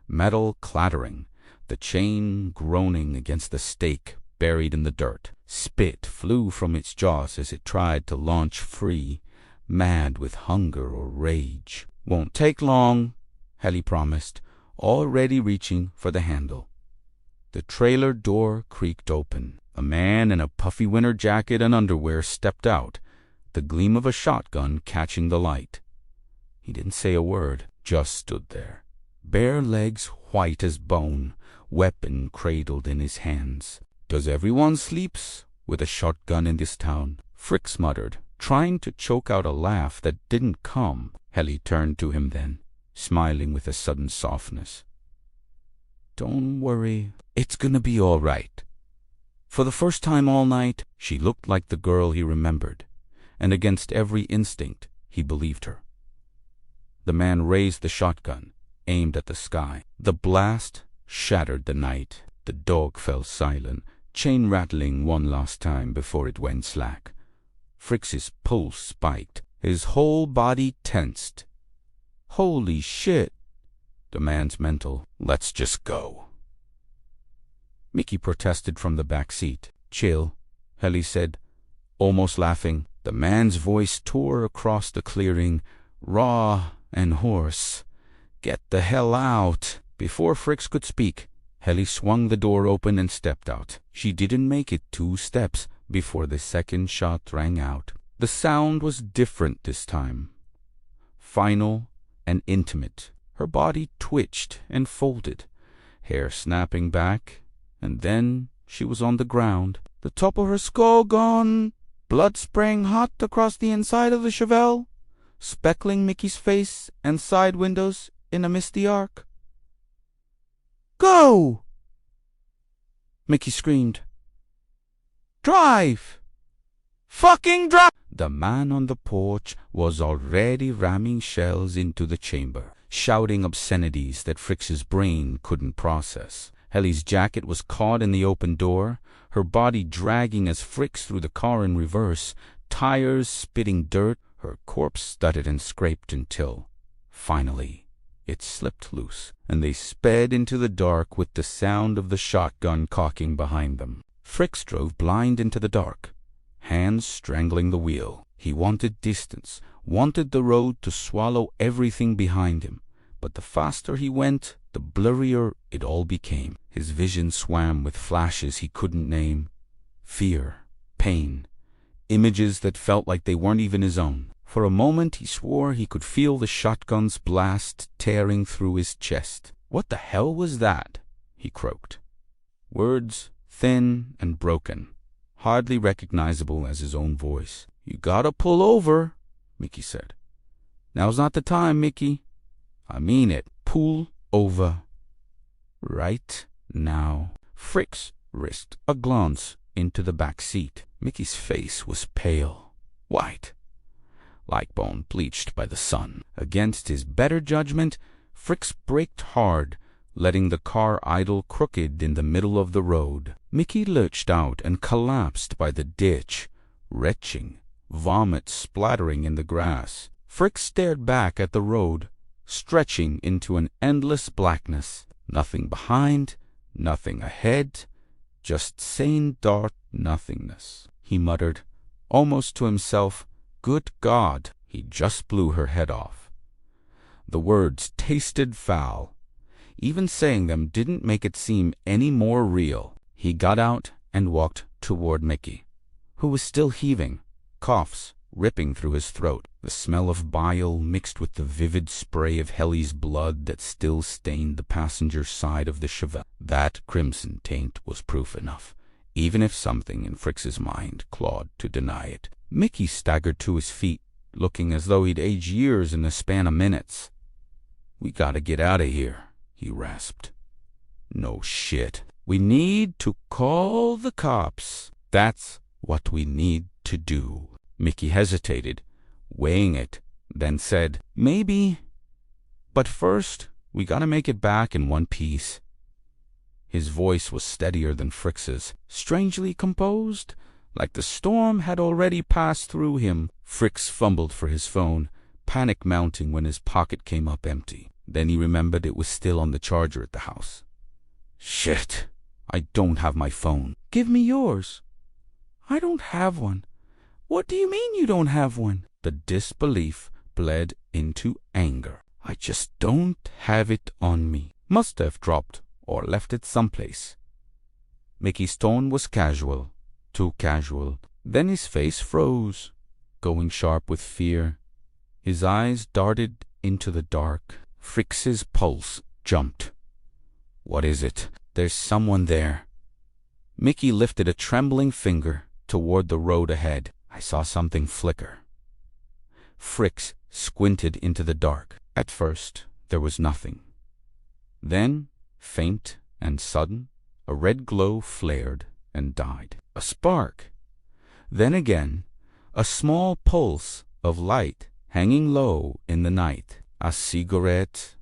Metal clattering, the chain groaning against the stake buried in the dirt. Spit flew from its jaws as it tried to launch free, mad with hunger or rage. "Won't take long," Helly promised, already reaching for the handle. The trailer door creaked open. A man in a puffy winter jacket and underwear stepped out, the gleam of a shotgun catching the light. He didn't say a word, just stood there, bare legs white as bone, weapon cradled in his hands. "Does everyone sleeps with a shotgun in this town?" Fricks muttered, trying to choke out a laugh that didn't come. Helly turned to him then, smiling with a sudden softness. "Don't worry, it's gonna be all right." For the first time all night, she looked like the girl he remembered, and against every instinct, he believed her. The man raised the shotgun, aimed at the sky. The blast shattered the night. The dog fell silent, chain rattling one last time before it went slack. Fricks's pulse spiked, his whole body tensed. "Holy shit!" The man's mental. "Let's just go." Mickey protested from the back seat. "Chill," Helly said, almost laughing. The man's voice tore across the clearing, raw and hoarse. "Get the hell out!" Before Fricks could speak, Helly swung the door open and stepped out. She didn't make it 2 steps before the second shot rang out. The sound was different this time. Final and intimate. Her body twitched and folded, hair snapping back, and then she was on the ground. The top of her skull gone, blood spraying hot across the inside of the Chevelle, speckling Mickey's face and side windows in a misty arc. "Go!" Mickey screamed. "Drive! Fucking drive!" The man on the porch was already ramming shells into the chamber, shouting obscenities that Fricks's brain couldn't process. Helly's jacket was caught in the open door, her body dragging as Fricks threw the car in reverse, tires spitting dirt, her corpse studded and scraped until, finally, it slipped loose, and they sped into the dark with the sound of the shotgun cocking behind them. Fricks drove blind into the dark, hands strangling the wheel. He wanted distance, wanted the road to swallow everything behind him. But the faster he went, the blurrier it all became. His vision swam with flashes he couldn't name. Fear, pain, images that felt like they weren't even his own. For a moment he swore he could feel the shotgun's blast tearing through his chest. "What the hell was that?" he croaked. Words thin and broken, hardly recognizable as his own voice. "You gotta pull over," Mickey said. "Now's not the time, Mickey. I mean it. Pull over. Right now." Fricks risked a glance into the back seat. Mickey's face was pale, white, like bone bleached by the sun. Against his better judgment, Fricks braked hard, letting the car idle crooked in the middle of the road. Mickey lurched out and collapsed by the ditch, retching, vomit splattering in the grass. Fricks stared back at the road, stretching into an endless blackness. Nothing behind, nothing ahead, just sane dark nothingness. He muttered, almost to himself, "Good God, he just blew her head off." The words tasted foul. Even saying them didn't make it seem any more real. He got out and walked toward Mickey, who was still heaving, coughs ripping through his throat. The smell of bile mixed with the vivid spray of Helly's blood that still stained the passenger side of the Chevelle. That crimson taint was proof enough, even if something in Fricks's mind clawed to deny it. Mickey staggered to his feet, looking as though he'd aged years in the span of minutes. "We gotta get out of here," he rasped. "No shit. We need to call the cops. That's what we need to do." Mickey hesitated, weighing it, then said, "Maybe, but first we gotta make it back in one piece." His voice was steadier than Fricks's, strangely composed, like the storm had already passed through him. Fricks fumbled for his phone, panic mounting when his pocket came up empty. Then he remembered it was still on the charger at the house. "Shit, I don't have my phone." "Give me yours." I don't have one. What do you mean you don't have one? The disbelief bled into anger. I just don't have it on me. Must have dropped or left it someplace. Mickey's tone was casual, too casual. Then his face froze, going sharp with fear. His eyes darted into the dark. Fritz's pulse jumped. What is it? There's someone there. Mickey lifted a trembling finger toward the road ahead. I saw something flicker. Fritz squinted into the dark. At first, there was nothing. Then, faint and sudden, a red glow flared and died. A spark. Then again, a small pulse of light hanging low in the night. A cigarette.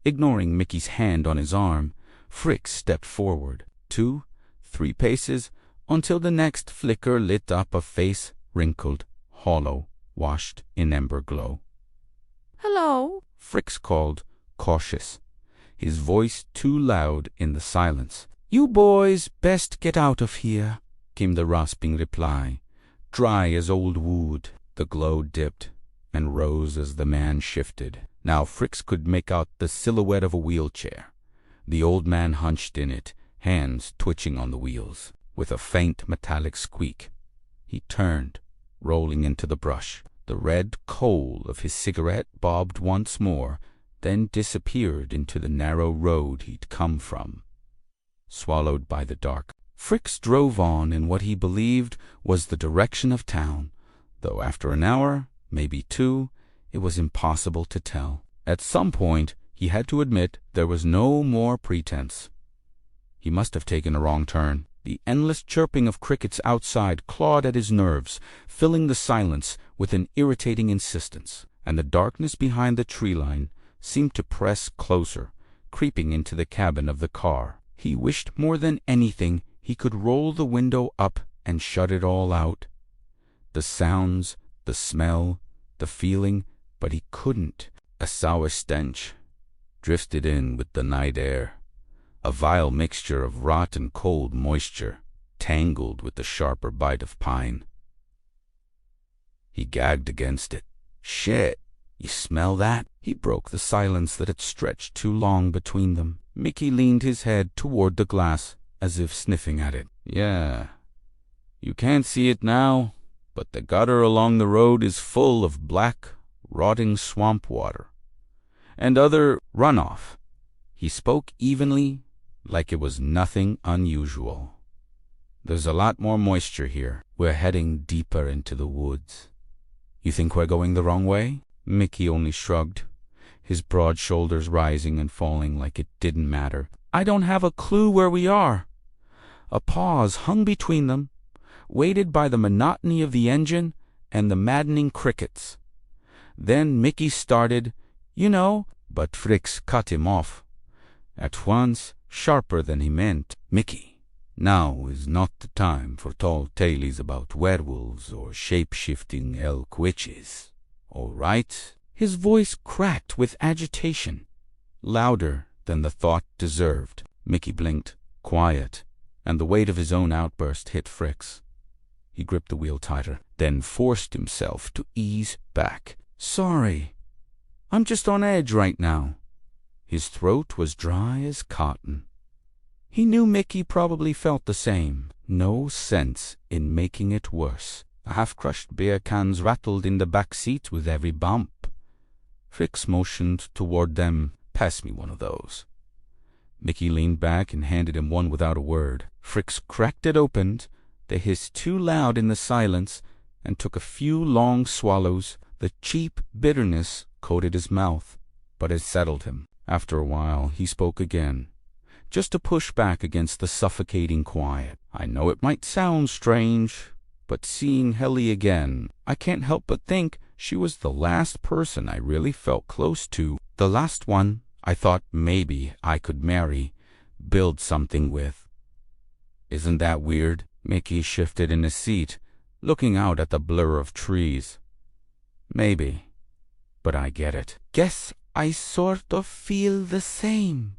Ignoring Mickey's hand on his arm, Fritz stepped forward, 2, 3 paces, until the next flicker lit up a face wrinkled, hollow, washed in ember glow. Hello, Fritz called, cautious, his voice too loud in the silence. You boys best get out of here, came the rasping reply, dry as old wood. The glow dipped and rose as the man shifted. Now Fritz could make out the silhouette of a wheelchair, the old man hunched in it, hands twitching on the wheels. With a faint metallic squeak, he turned, rolling into the brush. The red coal of his cigarette bobbed once more, then disappeared into the narrow road he'd come from, swallowed by the dark. Fritz drove on in what he believed was the direction of town, though after an hour, maybe 2, it was impossible to tell. At some point, he had to admit there was no more pretense. He must have taken a wrong turn. The endless chirping of crickets outside clawed at his nerves, filling the silence with an irritating insistence, and the darkness behind the tree line seemed to press closer, creeping into the cabin of the car. He wished more than anything he could roll the window up and shut it all out. The sounds, the smell, the feeling, but he couldn't. A sour stench drifted in with the night air, a vile mixture of rot and cold moisture, tangled with the sharper bite of pine. He gagged against it. Shit, you smell that? He broke the silence that had stretched too long between them. Mickey leaned his head toward the glass, as if sniffing at it. Yeah, you can't see it now, but the gutter along the road is full of black, rotting swamp water and other runoff. He spoke evenly, like it was nothing unusual. There's a lot more moisture here. We're heading deeper into the woods. You think we're going the wrong way? Mickey only shrugged, his broad shoulders rising and falling like it didn't matter. I don't have a clue where we are. A pause hung between them, weighted by the monotony of the engine and the maddening crickets. Then Mickey started, but Fritz cut him off. At once, sharper than he meant. Mickey, now is not the time for tall tales about werewolves or shape-shifting elk witches. All right? His voice cracked with agitation, louder than the thought deserved. Mickey blinked, quiet, and the weight of his own outburst hit Fritz. He gripped the wheel tighter, then forced himself to ease back. Sorry, I'm just on edge right now. His throat was dry as cotton. He knew Mickey probably felt the same. No sense in making it worse. The half-crushed beer cans rattled in the back seat with every bump. Fritz motioned toward them. Pass me one of those. Mickey leaned back and handed him one without a word. Fritz cracked it open. They hissed too loud in the silence and took a few long swallows. The cheap bitterness coated his mouth, but it settled him. After a while, he spoke again, just to push back against the suffocating quiet. I know it might sound strange, but seeing Helly again, I can't help but think she was the last person I really felt close to. The last one I thought maybe I could marry, build something with. Isn't that weird? Mickey shifted in his seat, looking out at the blur of trees. Maybe, but I get it. Guess I sort of feel the same.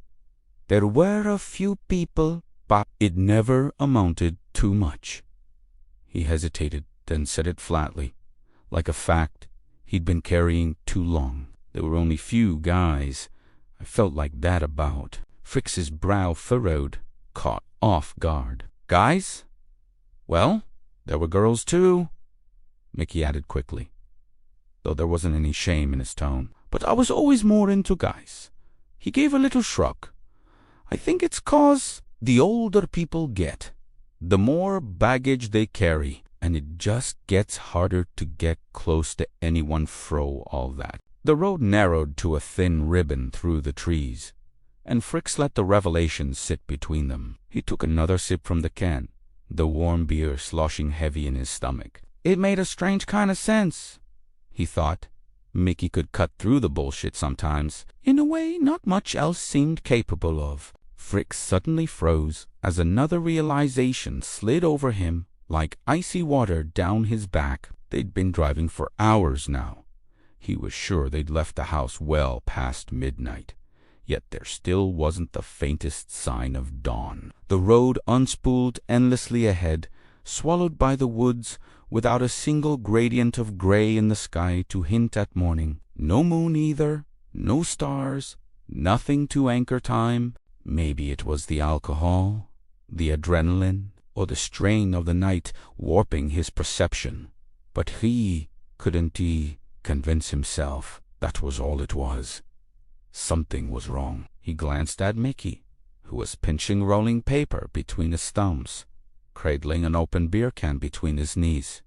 There were a few people, but it never amounted to much. He hesitated, then said it flatly, like a fact he'd been carrying too long. There were only few guys I felt like that about. Fritz's brow furrowed, caught off guard. Guys? Well, there were girls too, Mickey added quickly, though there wasn't any shame in his tone. But I was always more into guys. He gave a little shrug. I think it's 'cause the older people get, the more baggage they carry, and it just gets harder to get close to anyone fro all that. The road narrowed to a thin ribbon through the trees, and Fritz let the revelation sit between them. He took another sip from the can, the warm beer sloshing heavy in his stomach. It made a strange kind of sense, he thought. Mickey could cut through the bullshit sometimes, in a way not much else seemed capable of. Fritz suddenly froze as another realization slid over him like icy water down his back. They'd been driving for hours now. He was sure they'd left the house well past midnight, yet there still wasn't the faintest sign of dawn. The road unspooled endlessly ahead, swallowed by the woods, without a single gradient of gray in the sky to hint at morning. No moon either, no stars, nothing to anchor time. Maybe it was the alcohol, the adrenaline, or the strain of the night warping his perception. But he couldn't convince himself that was all it was. Something was wrong. He glanced at Mickey, who was pinching rolling paper between his thumbs, cradling an open beer can between his knees.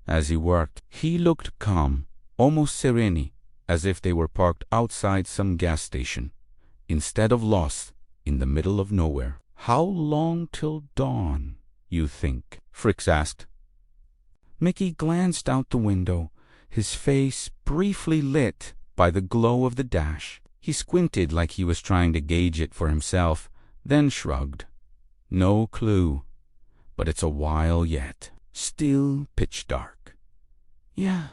As he worked, he looked calm, almost serene, as if they were parked outside some gas station, instead of lost in the middle of nowhere. How long till dawn, you think? Fritz asked. Mickey glanced out the window, his face briefly lit by the glow of the dash. He squinted like he was trying to gauge it for himself, then shrugged. No clue, but it's a while yet. Still pitch dark. Yeah.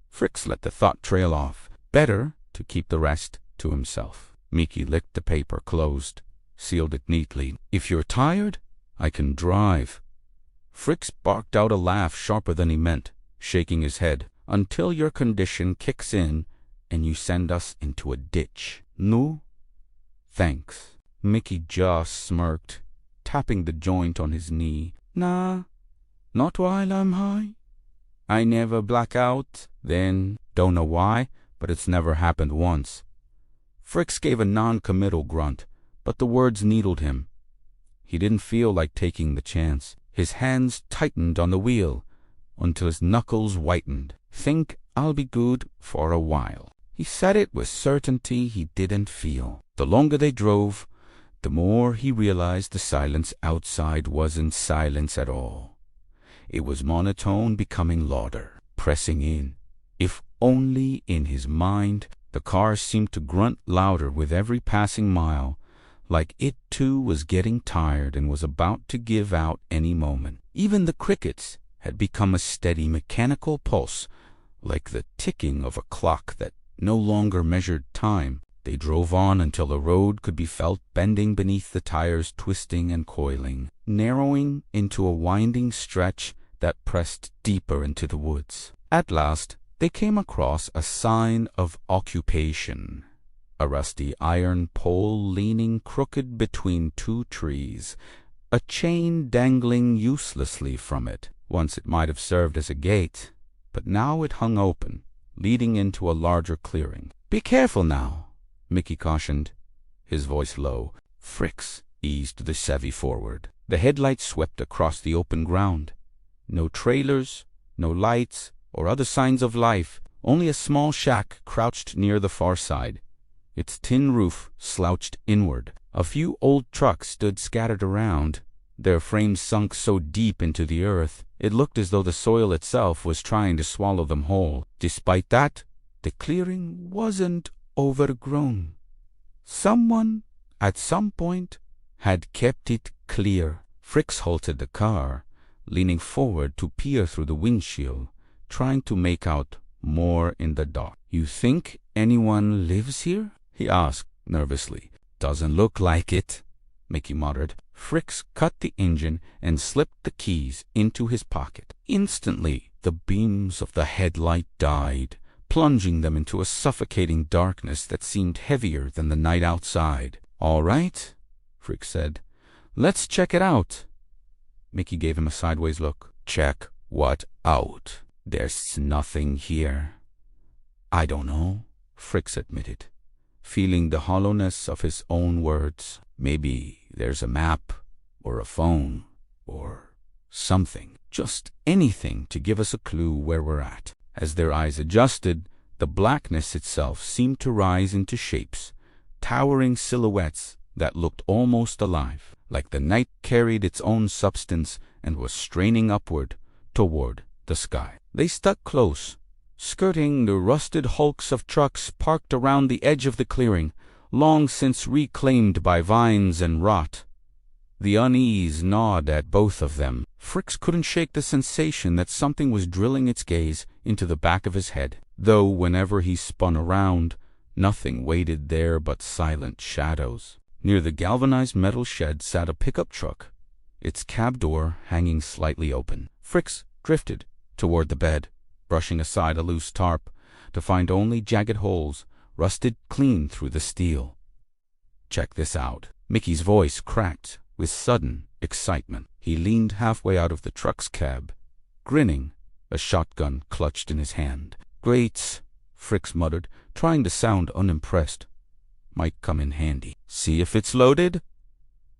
Fritz let the thought trail off. Better to keep the rest to himself. Mickey licked the paper closed, sealed it neatly. If you're tired, I can drive. Fritz barked out a laugh sharper than he meant, shaking his head. Until your condition kicks in and you send us into a ditch. No? Thanks. Mickey just smirked, tapping the joint on his knee. Nah, not while I'm high. I never black out. Then, don't know why, but it's never happened once. Fritz gave a non-committal grunt, but the words needled him. He didn't feel like taking the chance. His hands tightened on the wheel until his knuckles whitened. Think I'll be good for a while. He said it with certainty he didn't feel. The longer they drove, the more he realized the silence outside wasn't silence at all. It was monotone becoming louder, pressing in. If only in his mind, the car seemed to grunt louder with every passing mile, like it too was getting tired and was about to give out any moment. Even the crickets had become a steady mechanical pulse, like the ticking of a clock that no longer measured time. They drove on until the road could be felt bending beneath the tires, twisting and coiling, narrowing into a winding stretch that pressed deeper into the woods. At last, they came across a sign of occupation, a rusty iron pole leaning crooked between two trees, a chain dangling uselessly from it. Once it might have served as a gate, but now it hung open, leading into a larger clearing. Be careful now, Mickey cautioned, his voice low. Fritz eased the Chevy forward. The headlights swept across the open ground. No trailers, no lights, or other signs of life, only a small shack crouched near the far side, its tin roof slouched inward. A few old trucks stood scattered around, their frames sunk so deep into the earth it looked as though the soil itself was trying to swallow them whole. Despite that, the clearing wasn't overgrown. Someone, at some point, had kept it clear. Fritz halted the car, leaning forward to peer through the windshield, trying to make out more in the dark. You think anyone lives here? He asked nervously. Doesn't look like it, Mickey muttered. Fricks cut the engine and slipped the keys into his pocket. Instantly, the beams of the headlight died, plunging them into a suffocating darkness that seemed heavier than the night outside. "All right," Fricks said. "Let's check it out." Mickey gave him a sideways look. "Check what out? There's nothing here." "I don't know," Fricks admitted, feeling the hollowness of his own words. "Maybe there's a map, or a phone, or something. Just anything to give us a clue where we're at." As their eyes adjusted, the blackness itself seemed to rise into shapes, towering silhouettes that looked almost alive, like the night carried its own substance and was straining upward toward the sky. They stuck close, skirting the rusted hulks of trucks parked around the edge of the clearing, long since reclaimed by vines and rot. The unease gnawed at both of them. Fricks couldn't shake the sensation that something was drilling its gaze into the back of his head, though whenever he spun around, nothing waited there but silent shadows. Near the galvanized metal shed sat a pickup truck, its cab door hanging slightly open. Fricks drifted toward the bed, brushing aside a loose tarp, to find only jagged holes, rusted clean through the steel. "Check this out." Mickey's voice cracked with sudden excitement. He leaned halfway out of the truck's cab, grinning, a shotgun clutched in his hand. "Great," Fricks muttered, trying to sound unimpressed. "Might come in handy." "See if it's loaded?"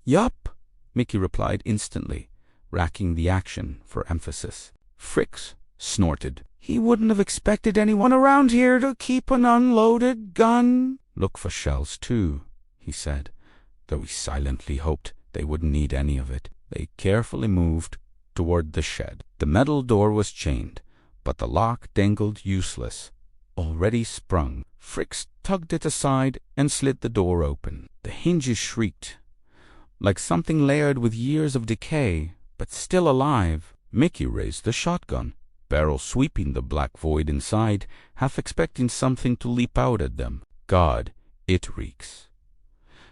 "Yup," Mickey replied instantly, racking the action for emphasis. Fricks snorted. He wouldn't have expected anyone around here to keep an unloaded gun. "Look for shells, too," he said, though he silently hoped they wouldn't need any of it. They carefully moved toward the shed. The metal door was chained, but the lock dangled useless, already sprung. Fricks tugged it aside and slid the door open. The hinges shrieked, like something layered with years of decay, but still alive. Mickey raised the shotgun, barrel sweeping the black void inside, half expecting something to leap out at them. "God, it reeks."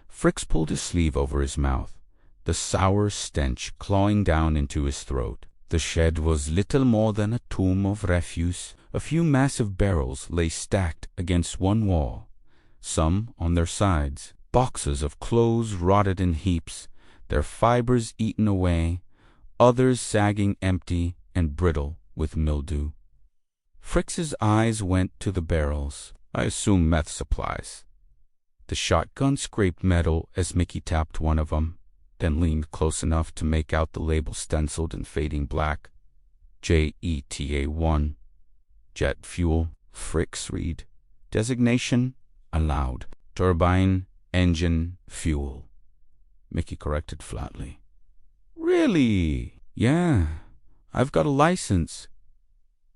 Fricks pulled his sleeve over his mouth, the sour stench clawing down into his throat. The shed was little more than a tomb of refuse. A few massive barrels lay stacked against one wall, some on their sides. Boxes of clothes rotted in heaps, their fibers eaten away, others sagging empty and brittle with mildew. Fricks's eyes went to the barrels. "I assume meth supplies." The shotgun scraped metal as Mickey tapped one of them, then leaned close enough to make out the label stenciled in fading black. JETA1. Jet fuel. Fricks read. Designation allowed. Turbine, engine, fuel. Mickey corrected flatly. "Really?" "Yeah, I've got a license."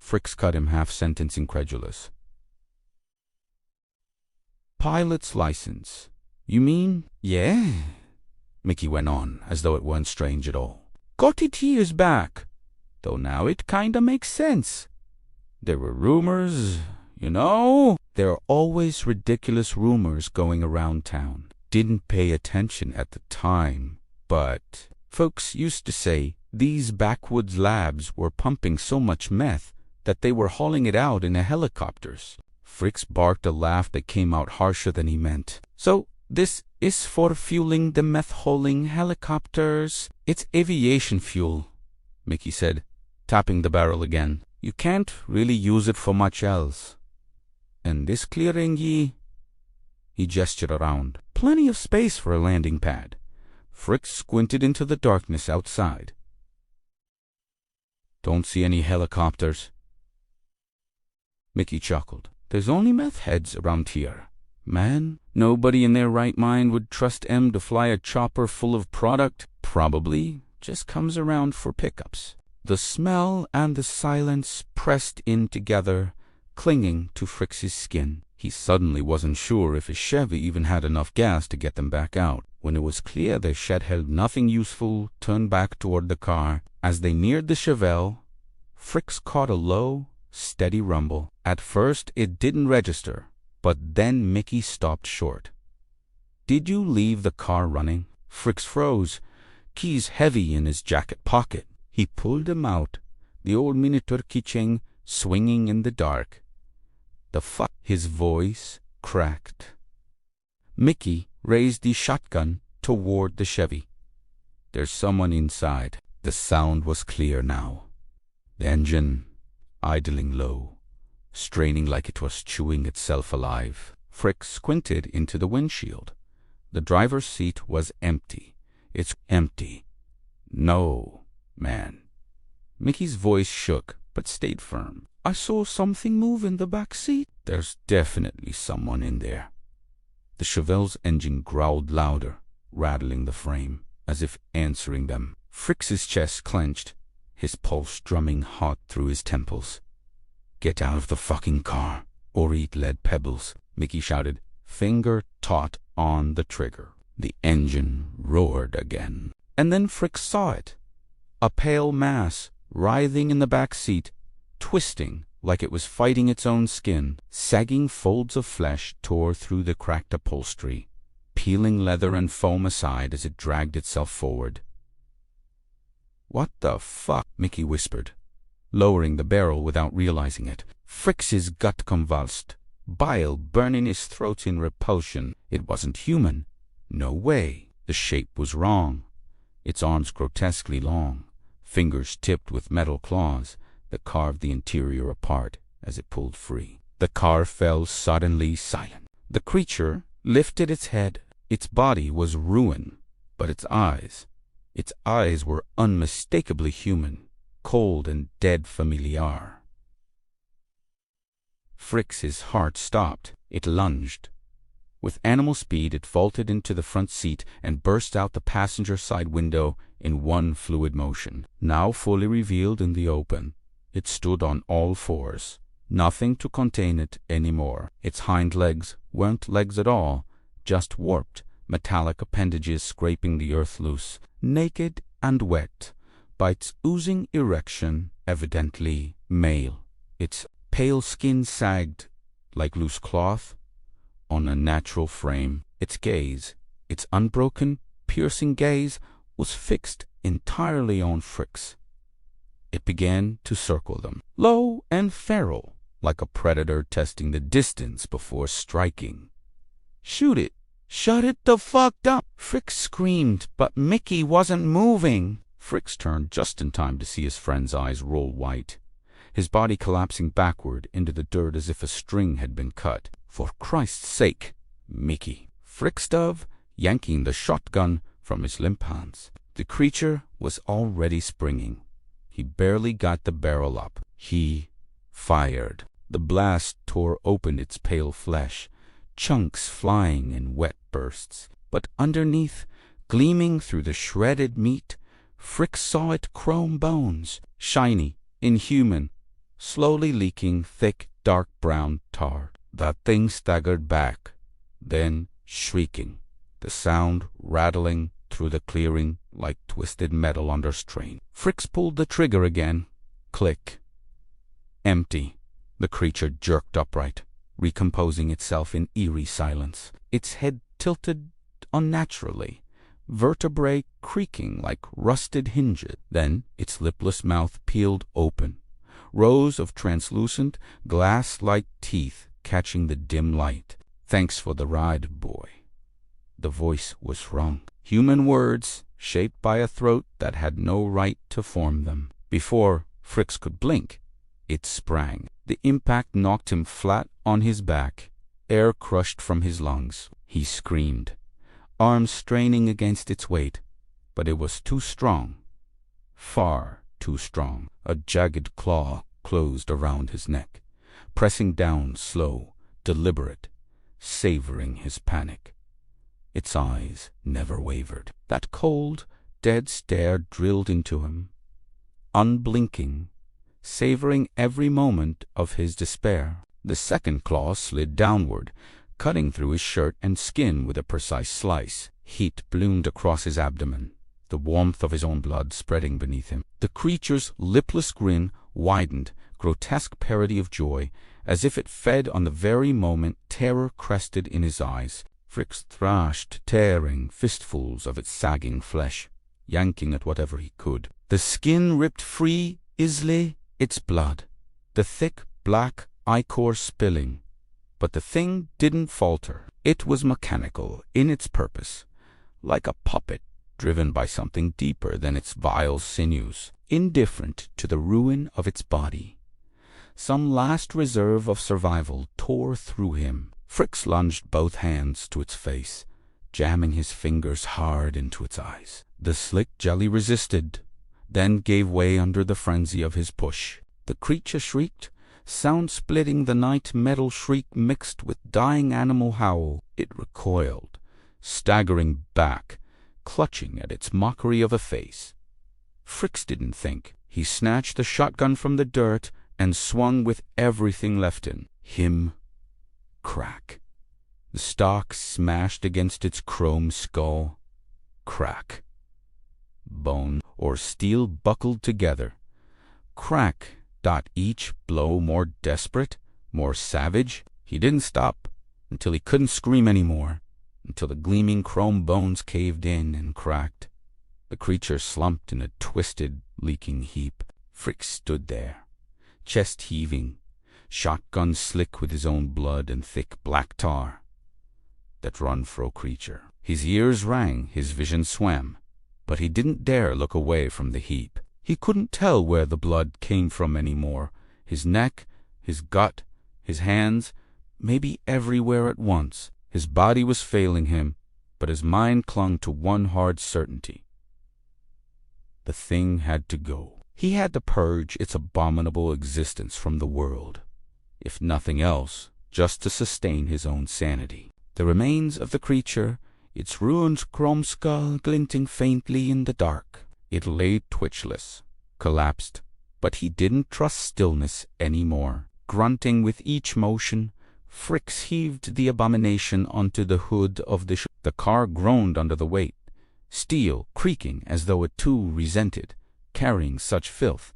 Fricks cut him half-sentence incredulous. "Pilot's license. You mean?" "Yeah," Mickey went on, as though it weren't strange at all. "Got it years back, though now it kinda makes sense. There were rumors, you know." "There are always ridiculous rumors going around town. Didn't pay attention at the time, but folks used to say these backwoods labs were pumping so much meth that they were hauling it out in helicopters." Fricks barked a laugh that came out harsher than he meant. "So this is for fueling the meth-hauling helicopters?" "It's aviation fuel," Mickey said, tapping the barrel again. "You can't really use it for much else. And this clearing, he gestured around. Plenty of space for a landing pad." Fricks squinted into the darkness outside. "Don't see any helicopters." Mickey chuckled. "There's only meth heads around here. Man, nobody in their right mind would trust M to fly a chopper full of product. Probably just comes around for pickups." The smell and the silence pressed in together, clinging to Fricks's skin. He suddenly wasn't sure if his Chevy even had enough gas to get them back out. When it was clear their shed held nothing useful, turned back toward the car. As they neared the Chevelle, Fricks caught a low, steady rumble. At first it didn't register, but then Mickey stopped short. "Did you leave the car running?" Fricks froze, keys heavy in his jacket pocket. He pulled them out, the old miniature keychain swinging in the dark. The fuck? His voice cracked. Mickey raised the shotgun toward the Chevy. There's someone inside. The sound was clear now. The engine idling low, straining like it was chewing itself alive. Frick squinted into the windshield. The driver's seat was empty. It's empty. No, man. Mickey's voice shook, but stayed firm. I saw something move in the back seat. There's definitely someone in there. The Chevelle's engine growled louder, rattling the frame, as if answering them. Frick's chest clenched, his pulse drumming hot through his temples. Get out of the fucking car, or eat lead pebbles, Mickey shouted, finger taut on the trigger. The engine roared again. And then Frick saw it. A pale mass, writhing in the back seat, twisting like it was fighting its own skin. Sagging folds of flesh tore through the cracked upholstery, peeling leather and foam aside as it dragged itself forward. What the fuck? Mickey whispered, lowering the barrel without realizing it. Frick's gut convulsed, bile burning his throat in repulsion. It wasn't human. No way. The shape was wrong. Its arms grotesquely long, fingers tipped with metal claws that carved the interior apart as it pulled free. The car fell suddenly silent. The creature lifted its head. Its body was ruin, but its eyes were unmistakably human, cold and dead familiar. Frick's heart stopped. It lunged. With animal speed, it vaulted into the front seat and burst out the passenger side window in one fluid motion. Now fully revealed in the open, it stood on all fours. Nothing to contain it anymore. Its hind legs weren't legs at all, just warped, metallic appendages scraping the earth loose. Naked and wet, by its oozing erection, evidently male. Its pale skin sagged like loose cloth on a natural frame. Its gaze, its unbroken, piercing gaze, was fixed entirely on Frick's. It began to circle them, low and feral, like a predator testing the distance before striking. Shoot it! Shut it the fuck up! Frick screamed, but Mickey wasn't moving. Frick turned just in time to see his friend's eyes roll white, his body collapsing backward into the dirt as if a string had been cut. For Christ's sake, Mickey! Frick dove, yanking the shotgun from his limp hands. The creature was already springing. He barely got the barrel up. He fired. The blast tore open its pale flesh, chunks flying in wet bursts. But underneath, gleaming through the shredded meat, Frick saw it chrome bones, shiny, inhuman, slowly leaking thick, dark brown tar. That thing staggered back, then shrieking, the sound rattling through the clearing like twisted metal under strain. Frick pulled the trigger again. Click. Empty. The creature jerked upright, recomposing itself in eerie silence. Its head tilted unnaturally, vertebrae creaking like rusted hinges. Then its lipless mouth peeled open, rows of translucent, glass-like teeth catching the dim light. Thanks for the ride, boy. The voice was wrung. Human words, shaped by a throat that had no right to form them. Before Frick could blink, it sprang. The impact knocked him flat on his back. Air crushed from his lungs. He screamed, arms straining against its weight, but it was too strong. Far too strong. A jagged claw closed around his neck, pressing down slow, deliberate, savoring his panic. Its eyes never wavered. That cold, dead stare drilled into him, unblinking, savoring every moment of his despair. The second claw slid downward, cutting through his shirt and skin with a precise slice. Heat bloomed across his abdomen, the warmth of his own blood spreading beneath him. The creature's lipless grin widened, grotesque parody of joy, as if it fed on the very moment terror crested in his eyes. Fricks thrashed, tearing fistfuls of its sagging flesh, yanking at whatever he could. The skin ripped free, easily, its blood, the thick black ichor spilling. But the thing didn't falter. It was mechanical in its purpose, like a puppet driven by something deeper than its vile sinews, indifferent to the ruin of its body. Some last reserve of survival tore through him. Fricks lunged both hands to its face, jamming his fingers hard into its eyes. The slick jelly resisted, then gave way under the frenzy of his push. The creature shrieked, sound-splitting the night metal shriek mixed with dying animal howl. It recoiled, staggering back, clutching at its mockery of a face. Fricks didn't think. He snatched the shotgun from the dirt and swung with everything left in him. Crack. The stock smashed against its chrome skull. Crack. Bone or steel buckled together. Crack. Each blow more desperate, more savage. He didn't stop until he couldn't scream any more, until the gleaming chrome bones caved in and cracked. The creature slumped in a twisted, leaking heap. Fricks stood there, chest heaving, shotgun slick with his own blood and thick black tar that run fro creature. His ears rang, his vision swam, but he didn't dare look away from the heap. He couldn't tell where the blood came from any more. His neck, his gut, his hands, maybe everywhere at once. His body was failing him, but his mind clung to one hard certainty. The thing had to go. He had to purge its abominable existence from the world, if nothing else, just to sustain his own sanity. The remains of the creature, its ruined chrome skull glinting faintly in the dark. It lay twitchless, collapsed, but he didn't trust stillness any more. Grunting with each motion, Fricks heaved the abomination onto the hood of the The car groaned under the weight, steel creaking as though it too resented carrying such filth.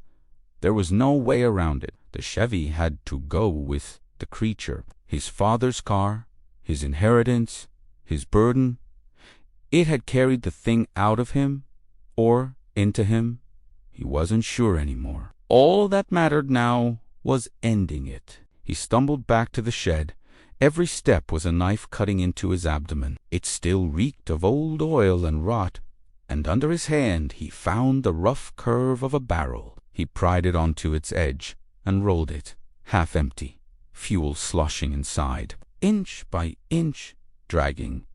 There was no way around it. The Chevy had to go with the creature. His father's car, his inheritance, his burden. It had carried the thing out of him, or into him. He wasn't sure anymore. All that mattered now was ending it. He stumbled back to the shed. Every step was a knife cutting into his abdomen. It still reeked of old oil and rot, and under his hand he found the rough curve of a barrel. He pried it onto its edge and rolled it, half empty, fuel sloshing inside. Inch by inch, dragging,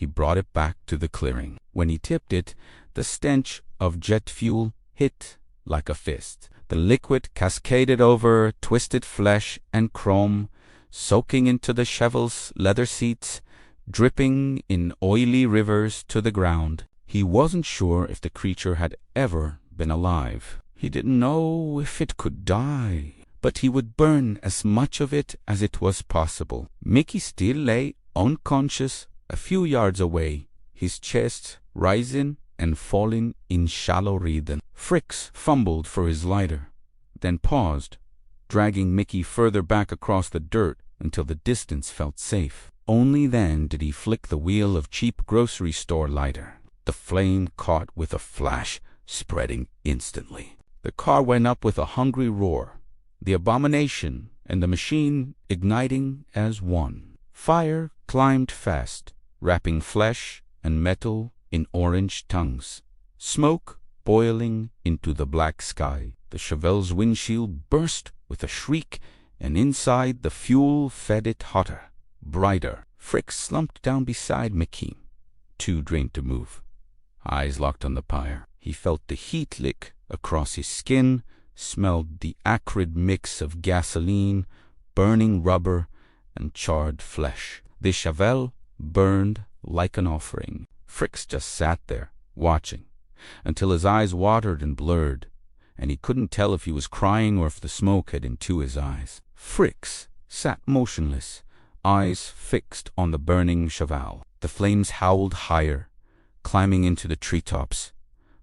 he brought it back to the clearing. When he tipped it, the stench of jet fuel hit like a fist. The liquid cascaded over twisted flesh and chrome, soaking into the Chevel's leather seats, dripping in oily rivers to the ground. He wasn't sure if the creature had ever been alive. He didn't know if it could die, but he would burn as much of it as it was possible. Mickey still lay unconscious a few yards away, his chest rising and falling in shallow rhythm. Fricks fumbled for his lighter, then paused, dragging Mickey further back across the dirt until the distance felt safe. Only then did he flick the wheel of cheap grocery store lighter. The flame caught with a flash, spreading instantly. The car went up with a hungry roar, the abomination and the machine igniting as one. Fire climbed fast, wrapping flesh and metal in orange tongues. Smoke boiling into the black sky. The Chevel's windshield burst with a shriek, and inside the fuel fed it hotter, brighter. Fricks slumped down beside Mickey, too drained to move. Eyes locked on the pyre. He felt the heat lick across his skin, smelled the acrid mix of gasoline, burning rubber, and charred flesh. The Chevel burned like an offering. Fricks just sat there, watching, until his eyes watered and blurred, and he couldn't tell if he was crying or if the smoke had into his eyes. Fricks sat motionless, eyes fixed on the burning Cheval. The flames howled higher, climbing into the treetops,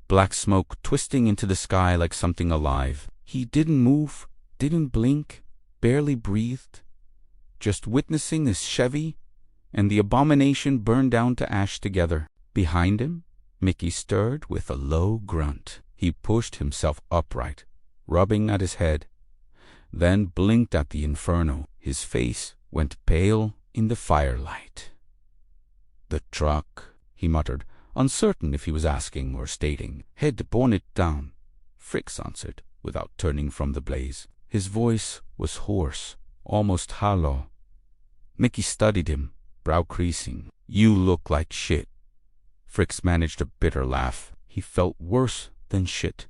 black smoke twisting into the sky like something alive. He didn't move, didn't blink, barely breathed, just witnessing his Chevy, and the abomination burned down to ash together. Behind him, Mickey stirred with a low grunt. He pushed himself upright, rubbing at his head, then blinked at the inferno. His face went pale in the firelight. "The truck," he muttered, uncertain if he was asking or stating. "Head bonnet down," Fricks answered, without turning from the blaze. His voice was hoarse, almost hollow. Mickey studied him, brow creasing. "You look like shit." Fricks managed a bitter laugh. He felt worse than shit.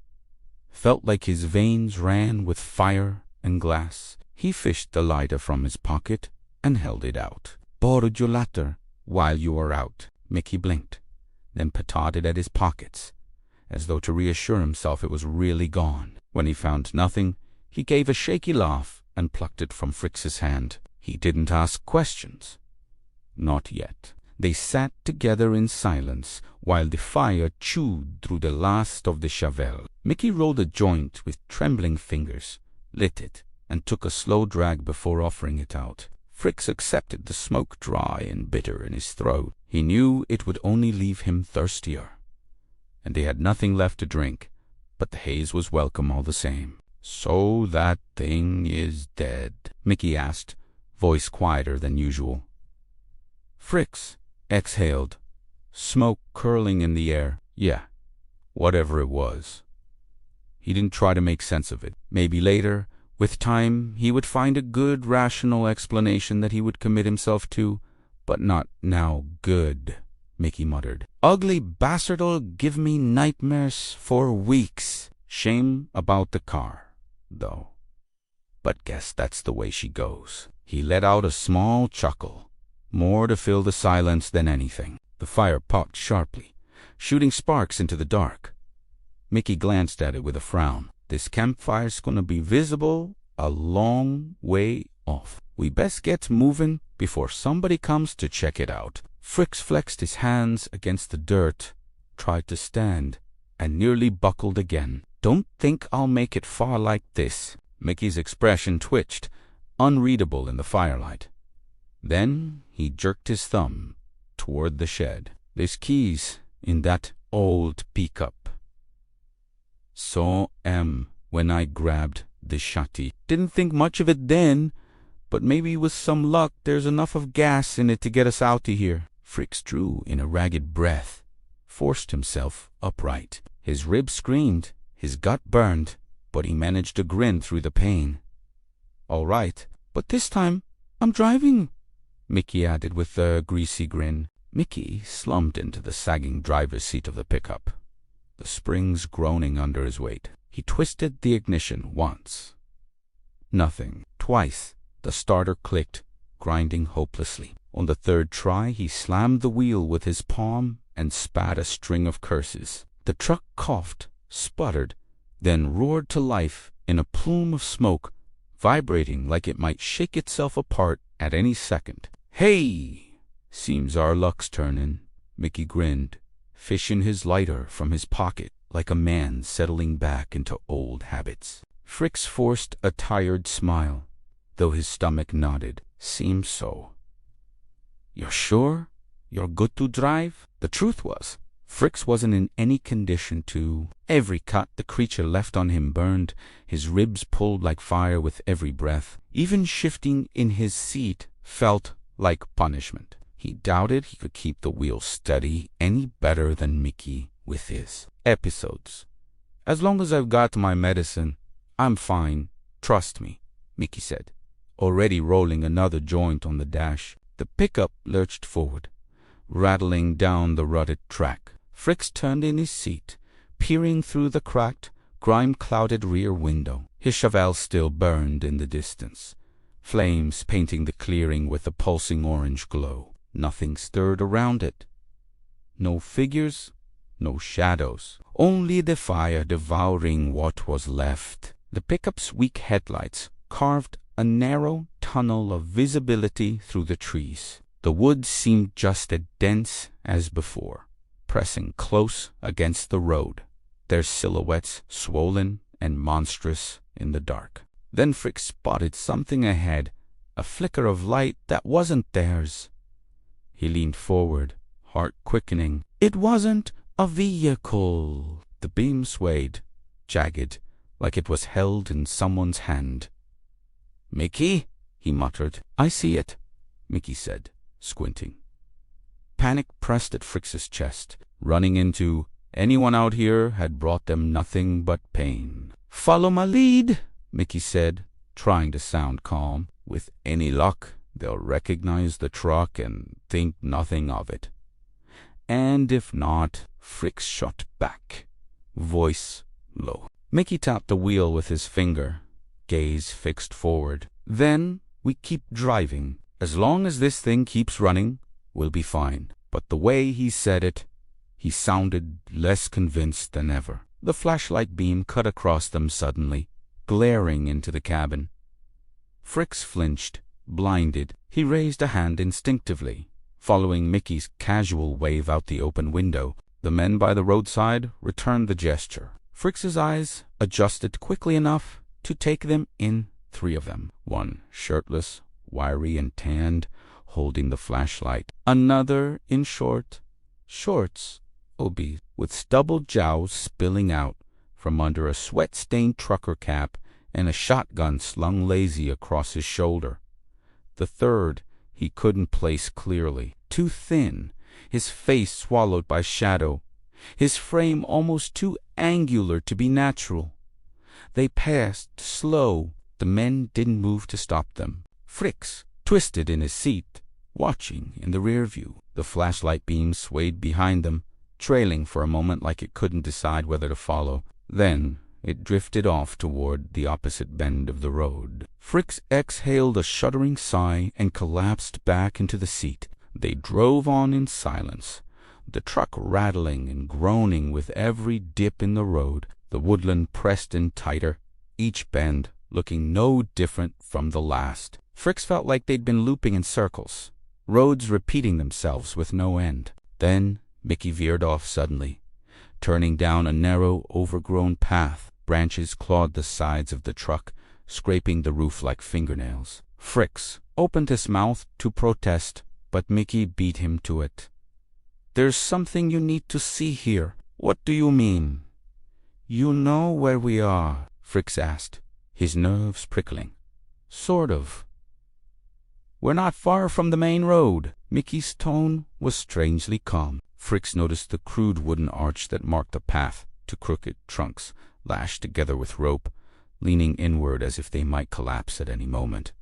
Felt like his veins ran with fire and glass. He fished the lighter from his pocket and held it out. "Borrowed your lighter while you were out." Mickey blinked, then petarded at his pockets, as though to reassure himself it was really gone. When he found nothing, he gave a shaky laugh and plucked it from Fricks's hand. He didn't ask questions. Not yet. They sat together in silence while the fire chewed through the last of the Chevy. Mickey rolled a joint with trembling fingers, lit it, and took a slow drag before offering it out. Fricks accepted the smoke dry and bitter in his throat. He knew it would only leave him thirstier, and they had nothing left to drink, but the haze was welcome all the same. "So that thing is dead?" Mickey asked, voice quieter than usual. Fricks exhaled, smoke curling in the air. "Yeah, whatever it was." He didn't try to make sense of it. Maybe later, with time, he would find a good, rational explanation that he would commit himself to, but not now. "Good," Mickey muttered. "Ugly bastard'll give me nightmares for weeks. Shame about the car, though. But guess that's the way she goes." He let out a small chuckle, more to fill the silence than anything. The fire popped sharply, shooting sparks into the dark. Mickey glanced at it with a frown. "This campfire's gonna be visible a long way off. We best get moving before somebody comes to check it out." Fricks flexed his hands against the dirt, tried to stand, and nearly buckled again. "Don't think I'll make it far like this." Mickey's expression twitched, unreadable in the firelight. Then he jerked his thumb toward the shed. "There's keys in that old pickup. Saw 'em when I grabbed the shotty. Didn't think much of it then, but maybe with some luck there's enough of gas in it to get us out of here." Fricks drew in a ragged breath, forced himself upright. His ribs screamed, his gut burned, but he managed to grin through the pain. "All right, but this time I'm driving," Mickey added with a greasy grin. Mickey slumped into the sagging driver's seat of the pickup, the springs groaning under his weight. He twisted the ignition once. Nothing. Twice, the starter clicked, grinding hopelessly. On the third try, he slammed the wheel with his palm and spat a string of curses. The truck coughed, sputtered, then roared to life in a plume of smoke, vibrating like it might shake itself apart at any second. "Hey! Seems our luck's turnin'," Mickey grinned, fishing his lighter from his pocket like a man settling back into old habits. Fricks forced a tired smile, though his stomach nodded. "Seems so." "You're sure you're good to drive?" The truth was, Fricks wasn't in any condition to. Every cut the creature left on him burned. His ribs pulled like fire with every breath. Even shifting in his seat felt like punishment. He doubted he could keep the wheel steady any better than Mickey with his episodes. "As long as I've got my medicine, I'm fine. Trust me," Mickey said, already rolling another joint on the dash. The pickup lurched forward, rattling down the rutted track. Fricks turned in his seat, peering through the cracked, grime-clouded rear window. His Chevelle still burned in the distance, flames painting the clearing with a pulsing orange glow. Nothing stirred around it. No figures, no shadows, only the fire devouring what was left. The pickup's weak headlights carved a narrow tunnel of visibility through the trees. The woods seemed just as dense as before, pressing close against the road, their silhouettes swollen and monstrous in the dark. Then Frick spotted something ahead, a flicker of light that wasn't theirs. He leaned forward, heart quickening. It wasn't a vehicle. The beam swayed, jagged, like it was held in someone's hand. Mickey, he muttered. I see it, Mickey said, squinting. Panic pressed at Fritz's chest. Running into anyone out here had brought them nothing but pain. Follow my lead, Mickey said, trying to sound calm. With any luck, they'll recognize the truck and think nothing of it. And if not, Fritz shot back, voice low. Mickey tapped the wheel with his finger, gaze fixed forward. Then we keep driving. As long as this thing keeps running, we'll be fine. But the way he said it, he sounded less convinced than ever. The flashlight beam cut across them suddenly, glaring into the cabin. Fritz flinched, blinded. He raised a hand instinctively, following Mickey's casual wave out the open window. The men by the roadside returned the gesture. Fritz's eyes adjusted quickly enough to take them in, 3 of them. One shirtless, wiry and tanned, holding the flashlight. Another in shorts, obese, with stubbled jowls spilling out from under a sweat-stained trucker cap and a shotgun slung lazy across his shoulder. The third he couldn't place clearly. Too thin, his face swallowed by shadow, his frame almost too angular to be natural. They passed, slow. The men didn't move to stop them. Fritz twisted in his seat, watching in the rear view. The flashlight beam swayed behind them, trailing for a moment like it couldn't decide whether to follow. Then it drifted off toward the opposite bend of the road. Fritz exhaled a shuddering sigh and collapsed back into the seat. They drove on in silence, the truck rattling and groaning with every dip in the road. The woodland pressed in tighter, each bend looking no different from the last. Fritz felt like they'd been looping in circles, roads repeating themselves with no end. Then Mickey veered off suddenly, turning down a narrow, overgrown path. Branches clawed the sides of the truck, scraping the roof like fingernails. Fritz opened his mouth to protest, but Mickey beat him to it. There's something you need to see here. What do you mean? You know where we are? Fritz asked, his nerves prickling. Sort of. We're not far from the main road. Mickey's tone was strangely calm. Fritz noticed the crude wooden arch that marked the path to crooked trunks, lashed together with rope, leaning inward as if they might collapse at any moment.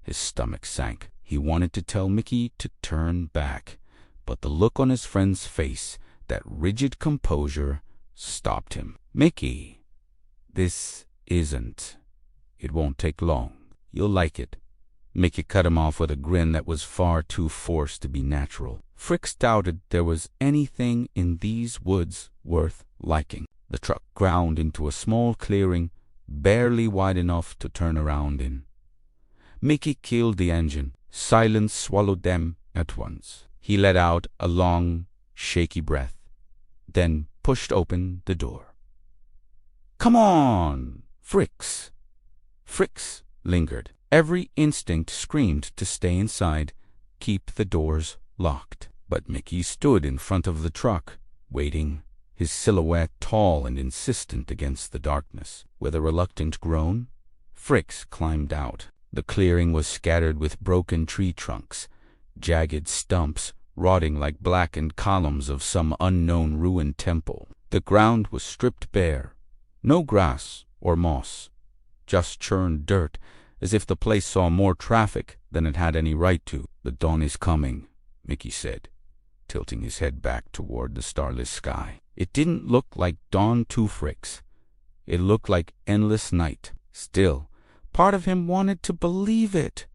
His stomach sank. He wanted to tell Mickey to turn back, but the look on his friend's face, that rigid composure, stopped him. Mickey, this isn't. It won't take long. You'll like it. Mickey cut him off with a grin that was far too forced to be natural. Fritz doubted there was anything in these woods worth liking. The truck ground into a small clearing, barely wide enough to turn around in. Mickey killed the engine. Silence swallowed them at once. He let out a long, shaky breath, then pushed open the door. Come on, Fritz. Fritz lingered. Every instinct screamed to stay inside, keep the doors locked. But Mickey stood in front of the truck, waiting, his silhouette tall and insistent against the darkness. With a reluctant groan, Fritz climbed out. The clearing was scattered with broken tree trunks, jagged stumps rotting like blackened columns of some unknown ruined temple. The ground was stripped bare. No grass or moss, just churned dirt, as if the place saw more traffic than it had any right to. The dawn is coming, Mickey said, tilting his head back toward the starless sky. It didn't look like dawn to Fritz. It looked like endless night. Still, part of him wanted to believe it,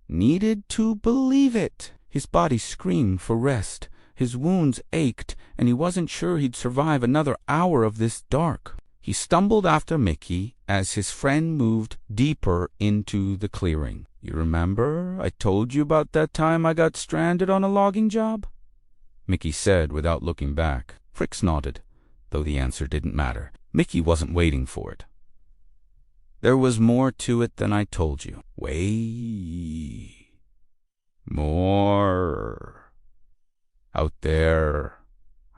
needed to believe it. His body screamed for rest. His wounds ached, and he wasn't sure he'd survive another hour of this dark. He stumbled after Mickey as his friend moved deeper into the clearing. You remember I told you about that time I got stranded on a logging job? Mickey said without looking back. Fritz nodded, though the answer didn't matter. Mickey wasn't waiting for it. There was more to it than I told you. Way more. Out there,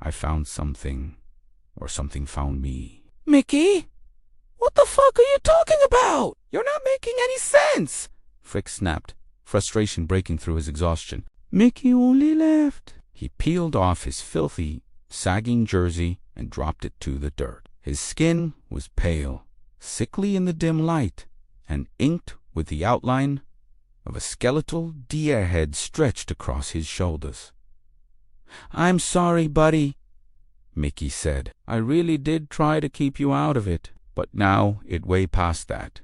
I found something, or something found me. Mickey? What the fuck are you talking about? You're not making any sense! Frick snapped, frustration breaking through his exhaustion. Mickey only left. He peeled off his filthy, sagging jersey and dropped it to the dirt. His skin was pale, sickly in the dim light, and inked with the outline of a skeletal deer head stretched across his shoulders. "I'm sorry, buddy," Mickey said. "I really did try to keep you out of it, but now it way past that."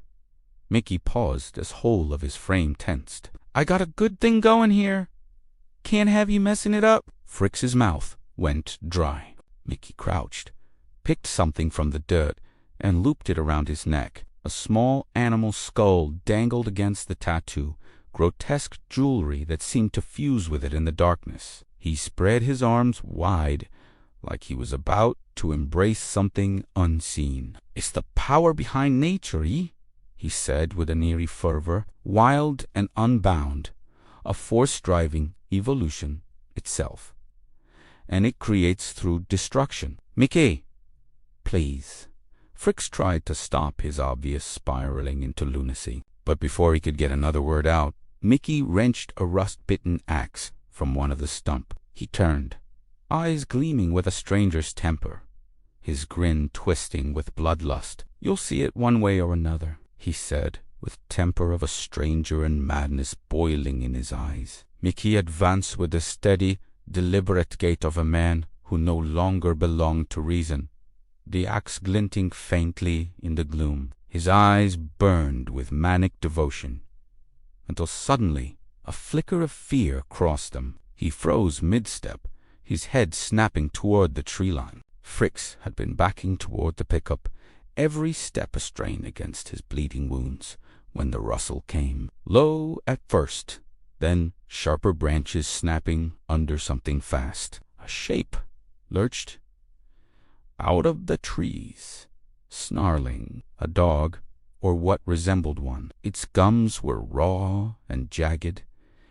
Mickey paused as whole of his frame tensed. "I got a good thing going here. Can't have you messing it up." Frick's mouth went dry. Mickey crouched, picked something from the dirt, and looped it around his neck. A small animal skull dangled against the tattoo, grotesque jewelry that seemed to fuse with it in the darkness. He spread his arms wide, like he was about to embrace something unseen. "It's the power behind nature, he said with an eerie fervor, "wild and unbound, a force driving evolution itself. And it creates through destruction." "Mickey, please." Fricks tried to stop his obvious spiraling into lunacy, but before he could get another word out, Mickey wrenched a rust-bitten axe from one of the stump. He turned, eyes gleaming with a stranger's temper, his grin twisting with bloodlust. "You'll see it one way or another," he said, with temper of a stranger and madness boiling in his eyes. Mickey advanced with the steady, deliberate gait of a man who no longer belonged to reason, the axe glinting faintly in the gloom. His eyes burned with manic devotion, until suddenly a flicker of fear crossed them. He froze mid-step, his head snapping toward the tree line. Fricks had been backing toward the pickup, every step a strain against his bleeding wounds, when the rustle came. Low at first, then sharper branches snapping under something fast. A shape lurched out of the trees, snarling. A dog, or what resembled one. Its gums were raw and jagged,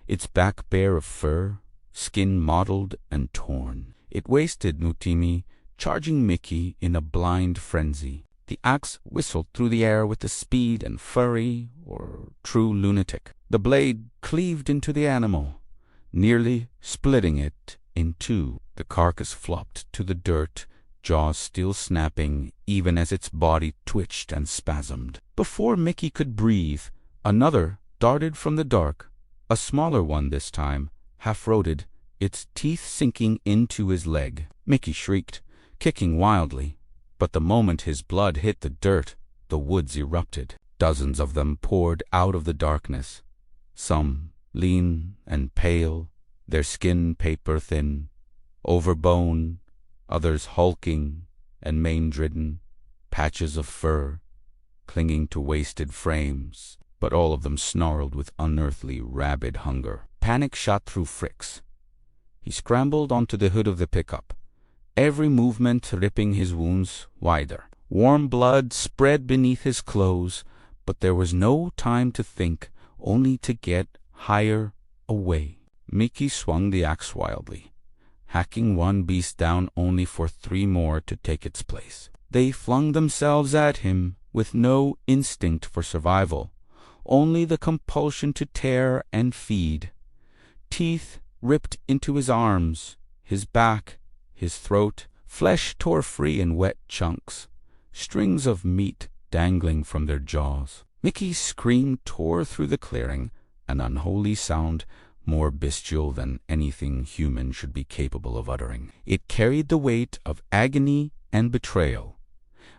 its back bare of fur, skin mottled and torn. It wasted Nutimi, charging Mickey in a blind frenzy. The axe whistled through the air with the speed and fury or true lunatic. The blade cleaved into the animal, nearly splitting it in two. The carcass flopped to the dirt, jaws still snapping even as its body twitched and spasmed. Before Mickey could breathe, another darted from the dark, a smaller one this time, half-roted, its teeth sinking into his leg. Mickey shrieked, kicking wildly, but the moment his blood hit the dirt, the woods erupted. Dozens of them poured out of the darkness, some lean and pale, their skin paper-thin, overbone, others hulking and mange-ridden, patches of fur clinging to wasted frames, but all of them snarled with unearthly, rabid hunger. Panic shot through Fricks. He scrambled onto the hood of the pickup, every movement ripping his wounds wider. Warm blood spread beneath his clothes, but there was no time to think, only to get higher away. Mickey swung the axe wildly, hacking one beast down only for three more to take its place. They flung themselves at him with no instinct for survival, only the compulsion to tear and feed. Teeth ripped into his arms, his back, his throat. Flesh tore free in wet chunks, strings of meat dangling from their jaws. Mickey's scream tore through the clearing, an unholy sound more bestial than anything human should be capable of uttering. It carried the weight of agony and betrayal,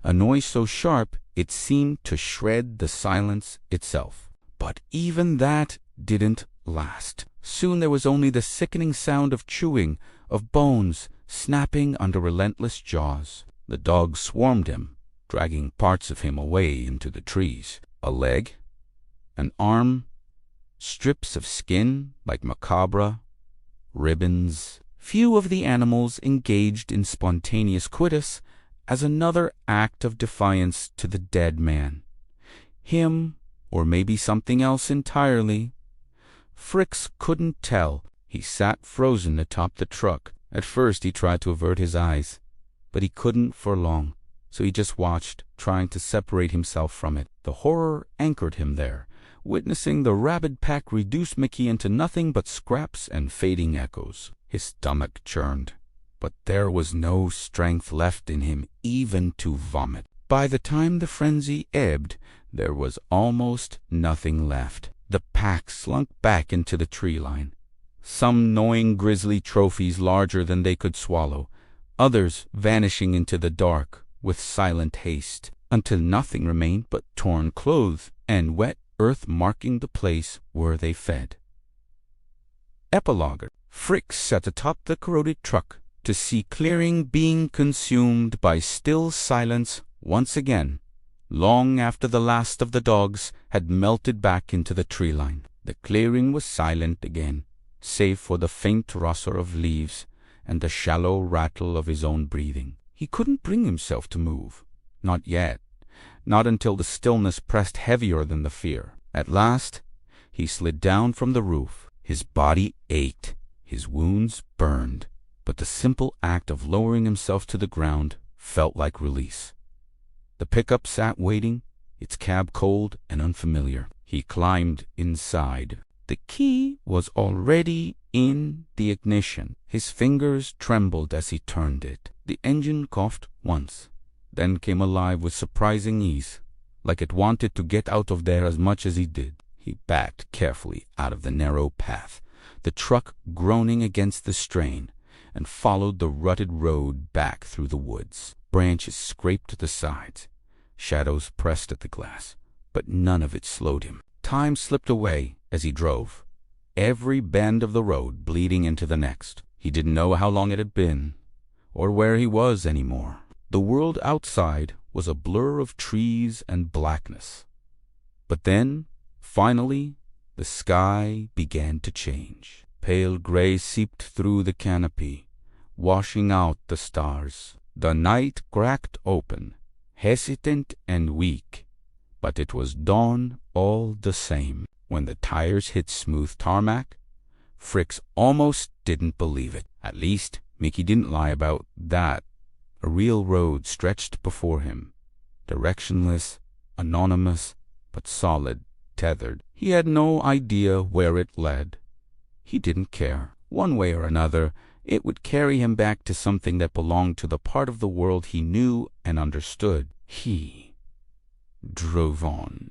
a noise so sharp it seemed to shred the silence itself. But even that didn't last. Soon there was only the sickening sound of chewing, of bones snapping under relentless jaws. The dogs swarmed him, dragging parts of him away into the trees. A leg, an arm, strips of skin like macabre, ribbons. Few of the animals engaged in spontaneous quitus as another act of defiance to the dead man. Him, or maybe something else entirely. Fricks couldn't tell. He sat frozen atop the truck, At first he tried to avert his eyes, but he couldn't for long, so he just watched, trying to separate himself from it. The horror anchored him there, witnessing the rabid pack reduce Mickey into nothing but scraps and fading echoes. His stomach churned, but there was no strength left in him even to vomit. By the time the frenzy ebbed, there was almost nothing left. The pack slunk back into the tree line, some gnawing grisly trophies larger than they could swallow, others vanishing into the dark with silent haste, until nothing remained but torn clothes and wet earth marking the place where they fed. Epilogue. Frick sat atop the corroded truck to see clearing being consumed by still silence once again, long after the last of the dogs had melted back into the tree line. The clearing was silent again, save for the faint rustle of leaves and the shallow rattle of his own breathing. He couldn't bring himself to move. Not yet. Not until the stillness pressed heavier than the fear. At last, he slid down from the roof. His body ached. His wounds burned. But the simple act of lowering himself to the ground felt like release. The pickup sat waiting, its cab cold and unfamiliar. He climbed inside. The key was already in the ignition. His fingers trembled as he turned it. The engine coughed once, then came alive with surprising ease, like it wanted to get out of there as much as he did. He backed carefully out of the narrow path, the truck groaning against the strain, and followed the rutted road back through the woods. Branches scraped the sides, shadows pressed at the glass, but none of it slowed him. Time slipped away as he drove, every bend of the road bleeding into the next. He didn't know how long it had been, or where he was anymore. The world outside was a blur of trees and blackness. But then, finally, the sky began to change. Pale gray seeped through the canopy, washing out the stars. The night cracked open, hesitant and weak, but it was dawn all the same. When the tires hit smooth tarmac, Fricks almost didn't believe it. At least, Mickey didn't lie about that. A real road stretched before him, directionless, anonymous, but solid, tethered. He had no idea where it led. He didn't care. One way or another, it would carry him back to something that belonged to the part of the world he knew and understood. He drove on.